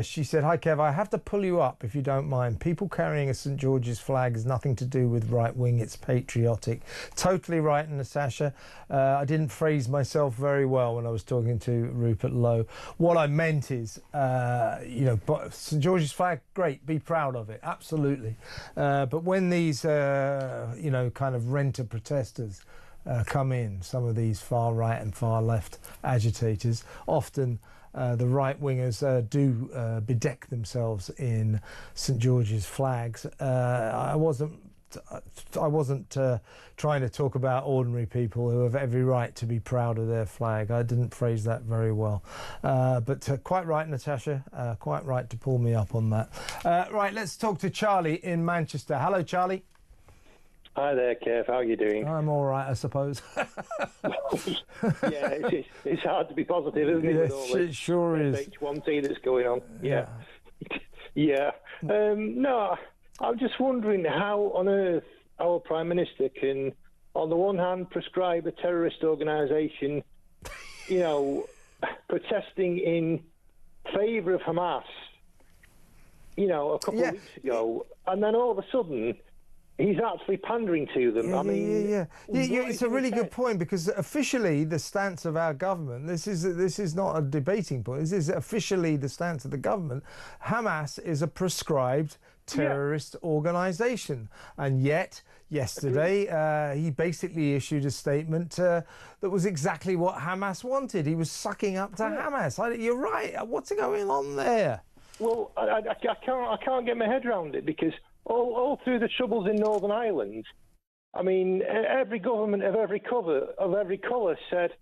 She said, "Hi, Kev, I have to pull you up if you don't mind. People carrying a St. George's flag has nothing to do with right wing. It's patriotic." Totally right, Natasha. I didn't phrase myself very well when I was talking to Rupert Lowe. What I meant is, St. George's flag, great, be proud of it, absolutely. But when these, kind of protesters come in, some of these far right and far left agitators, often the right wingers do bedeck themselves in St. George's flags. I wasn't trying to talk about ordinary people who have every right to be proud of their flag. I didn't phrase that very well. But quite right, Natasha. Quite right to pull me up on that. Right, let's talk to Charlie in Manchester. Hello, Charlie. Hi there, Kev. How are you doing? I'm all right, I suppose. Yeah, it's hard to be positive, isn't it? With all it sure is. H1T that's going on. Yeah. Yeah. No, I'm just wondering how on earth our Prime Minister can, on the one hand, prescribe a terrorist organisation, protesting in favour of Hamas, a couple of weeks ago, and then all of a sudden he's actually pandering to them. It's a really good point, because officially the stance of our government, this is not a debating point, this is officially the stance of the government. Hamas is a prescribed terrorist organisation, and yet yesterday he basically issued a statement that was exactly what Hamas wanted. He was sucking up to Hamas. You're right. What's going on there? Well, I can't get my head around it, because all through the troubles in Northern Ireland, I mean, every government of every colour said,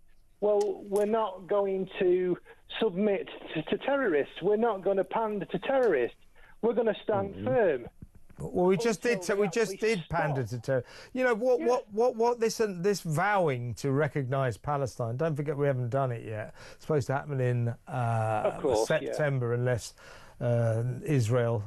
well, we're not going to submit to terrorists. We're not going to pander to terrorists. We're going to stand firm. Well, we just did pander to terrorists. What this vowing to recognise Palestine, don't forget we haven't done it yet. It's supposed to happen in September, unless Israel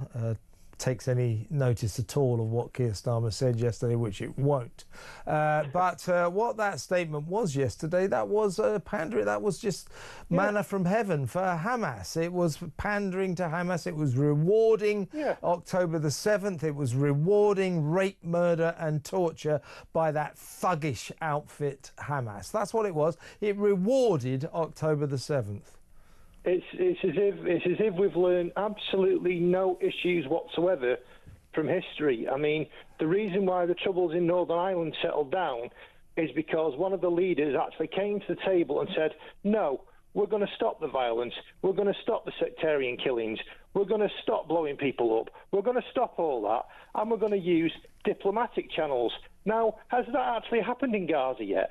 takes any notice at all of what Keir Starmer said yesterday, which it won't. But what that statement was yesterday, that was pandering. That was just manna from heaven for Hamas. It was pandering to Hamas. It was rewarding October the 7th. It was rewarding rape, murder and torture by that thuggish outfit Hamas. That's what it was. It rewarded October the 7th. It's as if we've learned absolutely no issues whatsoever from history. I mean, the reason why the troubles in Northern Ireland settled down is because one of the leaders actually came to the table and said, no, we're going to stop the violence, we're going to stop the sectarian killings, we're going to stop blowing people up, we're going to stop all that, and we're going to use diplomatic channels. Now, has that actually happened in Gaza yet?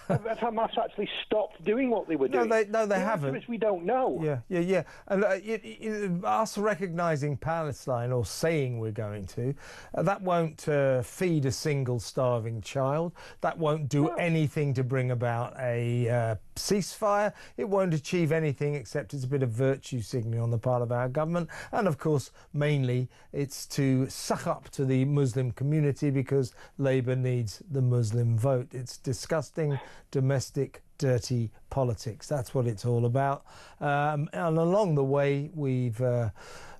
Have Hamas actually stopped doing what they were doing? No, they haven't. Which we don't know. Yeah. And us recognising Palestine, or saying we're going to, that won't feed a single starving child. That won't do anything to bring about a ceasefire. It won't achieve anything except it's a bit of virtue signalling on the part of our government. And of course, mainly, it's to suck up to the Muslim community, because Labour needs the Muslim vote. It's disgusting, domestic, dirty politics. That's what it's all about. And along the way, we've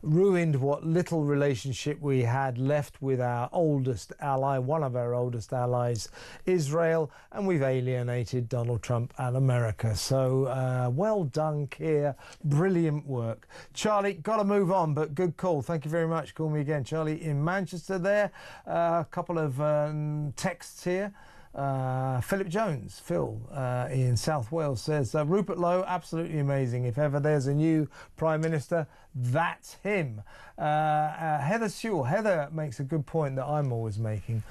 ruined what little relationship we had left with our oldest ally, one of our oldest allies, Israel, and we've alienated Donald Trump and America. So well done, Keir. Brilliant work. Charlie, got to move on, but good call. Thank you very much. Call me again. Charlie in Manchester there. A couple of texts here. Philip Jones, Phil, in South Wales says, Rupert Lowe, absolutely amazing. If ever there's a new Prime Minister, that's him. Heather Sewell. Heather makes a good point that I'm always making.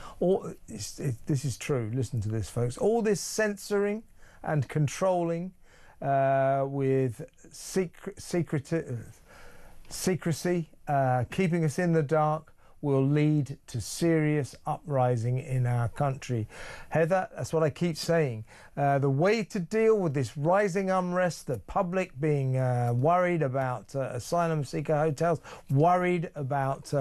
This is true. Listen to this, folks. All this censoring and controlling with secrecy, keeping us in the dark. will lead to serious uprising in our country. Heather, that's what I keep saying. The way to deal with this rising unrest, the public being worried about asylum seeker hotels, worried about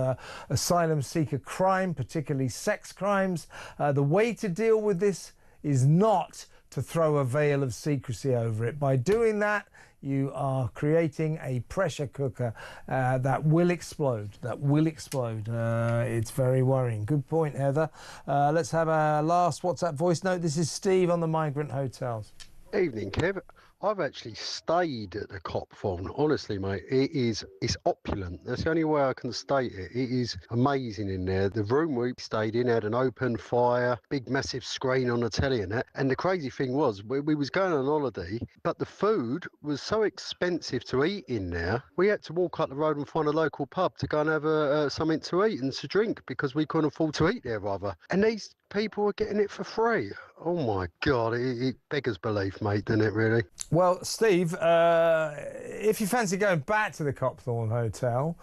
asylum seeker crime, particularly sex crimes, the way to deal with this is not to throw a veil of secrecy over it. By doing that, you are creating a pressure cooker that will explode. It's very worrying. Good point, Heather. Let's have a last WhatsApp voice note. This is Steve on the migrant hotels. Evening, Kev. I've actually stayed at the Cop Farm. Honestly, mate, it's opulent. That's the only way I can state it. It is amazing in there. The room we stayed in had an open fire, big massive screen on the telly and that. And the crazy thing was, we was going on holiday, but the food was so expensive to eat in there. We had to walk up the road and find a local pub to go and have something to eat and to drink because we couldn't afford to eat there, rather. And these people were getting it for free. Oh my God, it beggars belief, mate, doesn't it, really? Well, Steve, if you fancy going back to the Copthorne Hotel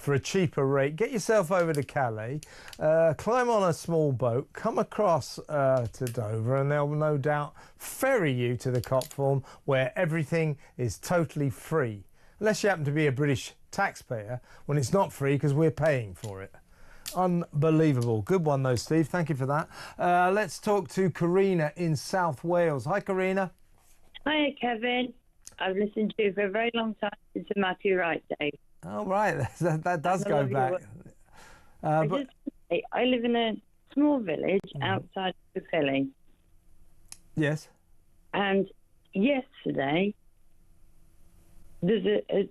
for a cheaper rate, get yourself over to Calais, climb on a small boat, come across to Dover, and they'll no doubt ferry you to the Copthorne, where everything is totally free. Unless you happen to be a British taxpayer, when it's not free because we're paying for it. Unbelievable. Good one, though, Steve. Thank you for that. Let's talk to Karina in South Wales. Hi, Karina. Hi, Kevin. I've listened to you for a very long time since the Matthew Wright days. Oh, right. That does go back. I live in a small village outside of Philly. Yes. And yesterday, there's a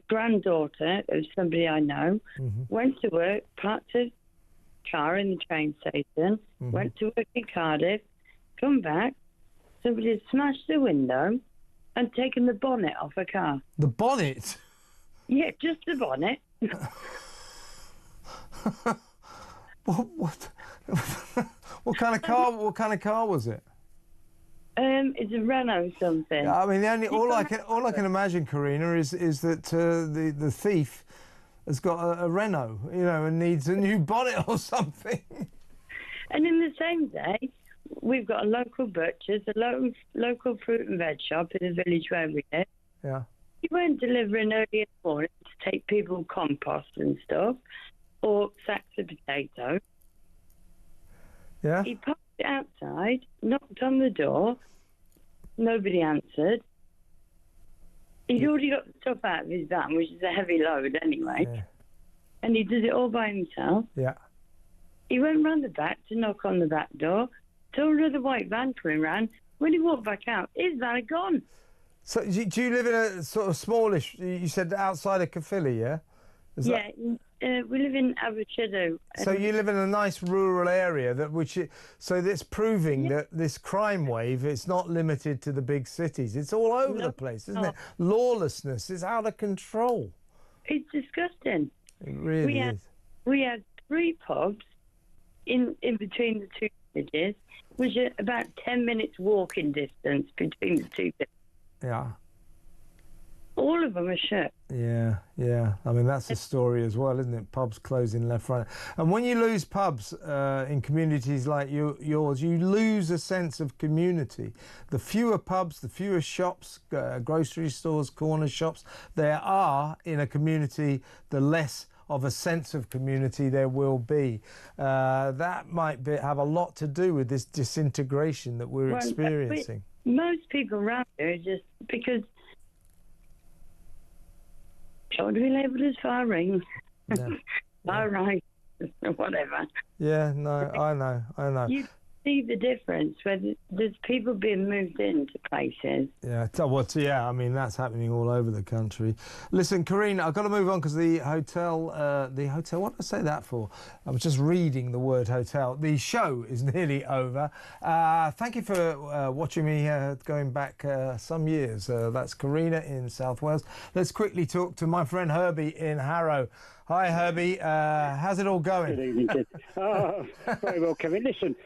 granddaughter of somebody I know, went to work, parked her car in the train station, went to work in Cardiff, come back, somebody had smashed the window and taken the bonnet off her car. The bonnet? Yeah, just the bonnet. What kind of car? What kind of car was it? It's a Renault something. I mean, all I can imagine, Karina, is that the thief has got a Renault, and needs a new bonnet or something. And in the same day, we've got a local butcher's, a local fruit and veg shop in the village where we live. Yeah. He went delivering early in the morning to take people compost and stuff, or sacks of potato. Yeah. He parked it outside, knocked on the door, nobody answered. He'd already got the stuff out of his van, which is a heavy load anyway, and he does it all by himself. Yeah. He went round the back to knock on the back door, told another white van coming round. When he walked back out, his van had gone. So do you live in a sort of smallish, you said outside of Caerphilly, yeah? We live in Abercheddar. So you live in a nice rural area so that's proving that this crime wave, it's not limited to the big cities. It's all over the place, isn't it? Lawlessness is out of control. It's disgusting. It really is. We had 3 pubs in between the 2 villages, which are about 10 minutes walking distance between the 2 villages. Yeah. All of them are shut. Yeah. I mean, that's the story as well, isn't it? Pubs closing left, right. And when you lose pubs in communities like yours, you lose a sense of community. The fewer pubs, the fewer shops, grocery stores, corner shops there are in a community, the less of a sense of community there will be. That might have a lot to do with this disintegration that we're experiencing. Most people around here are just because don't want to be labelled as far right. Far right, whatever. Yeah, no, I know. You see the difference when there's people being moved into places. Yeah, I mean, that's happening all over the country. Listen, Karina, I've got to move on because the hotel, what did I say that for? I was just reading the word hotel. The show is nearly over. Thank you for watching me going back some years. That's Karina in South Wales. Let's quickly talk to my friend Herbie in Harrow. Hi, Herbie. How's it all going? Good evening, Kid. Very well, Kevin. Listen,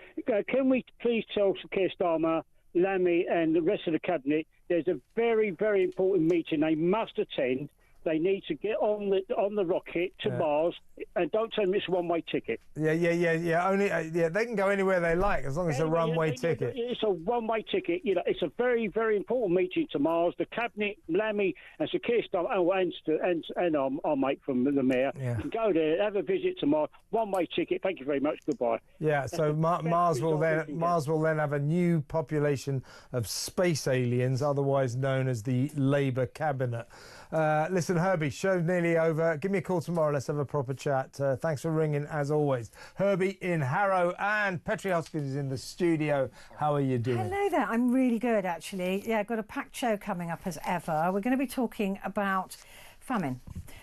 can we please tell Keir Starmer, Lammy and the rest of the Cabinet there's a very, very important meeting they must attend. They need to get on the rocket to Mars and don't tell them it's a one-way ticket. Yeah. Only they can go anywhere they like as long as it's a one-way ticket. It's a one-way ticket. You know, it's a very, very important meeting tomorrow. The cabinet, Lammy, and Sir Keir Starmer, and our mate from the mayor can go there, have a visit tomorrow. One-way ticket. Thank you very much. Goodbye. Yeah. So Mars will then have a new population of space aliens, otherwise known as the Labour cabinet. Listen, Herbie, show's nearly over. Give me a call tomorrow. Let's have a proper chat. Thanks for ringing, as always. Herbie in Harrow, and Petri Hoskins is in the studio. How are you doing? Hello there. I'm really good, actually. Yeah, I've got a packed show coming up as ever. We're going to be talking about famine,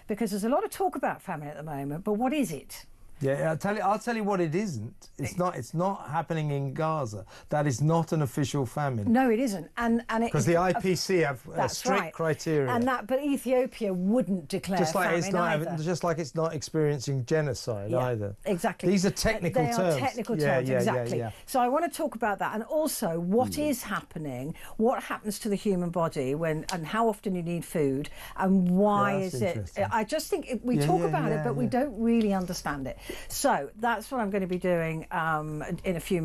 because there's a lot of talk about famine at the moment, but what is it? Yeah, I'll tell you what it isn't. It's not happening in Gaza. That is not an official famine. No, it isn't. And because the IPC have a strict criteria. But Ethiopia wouldn't declare famine just like it's not experiencing genocide either. Exactly. These are technical terms. They are technical terms, exactly. Yeah. So I want to talk about that, and also what is happening, what happens to the human body and how often you need food, and why is it. I just think we talk about it, but we don't really understand it. So that's what I'm going to be doing in a few minutes.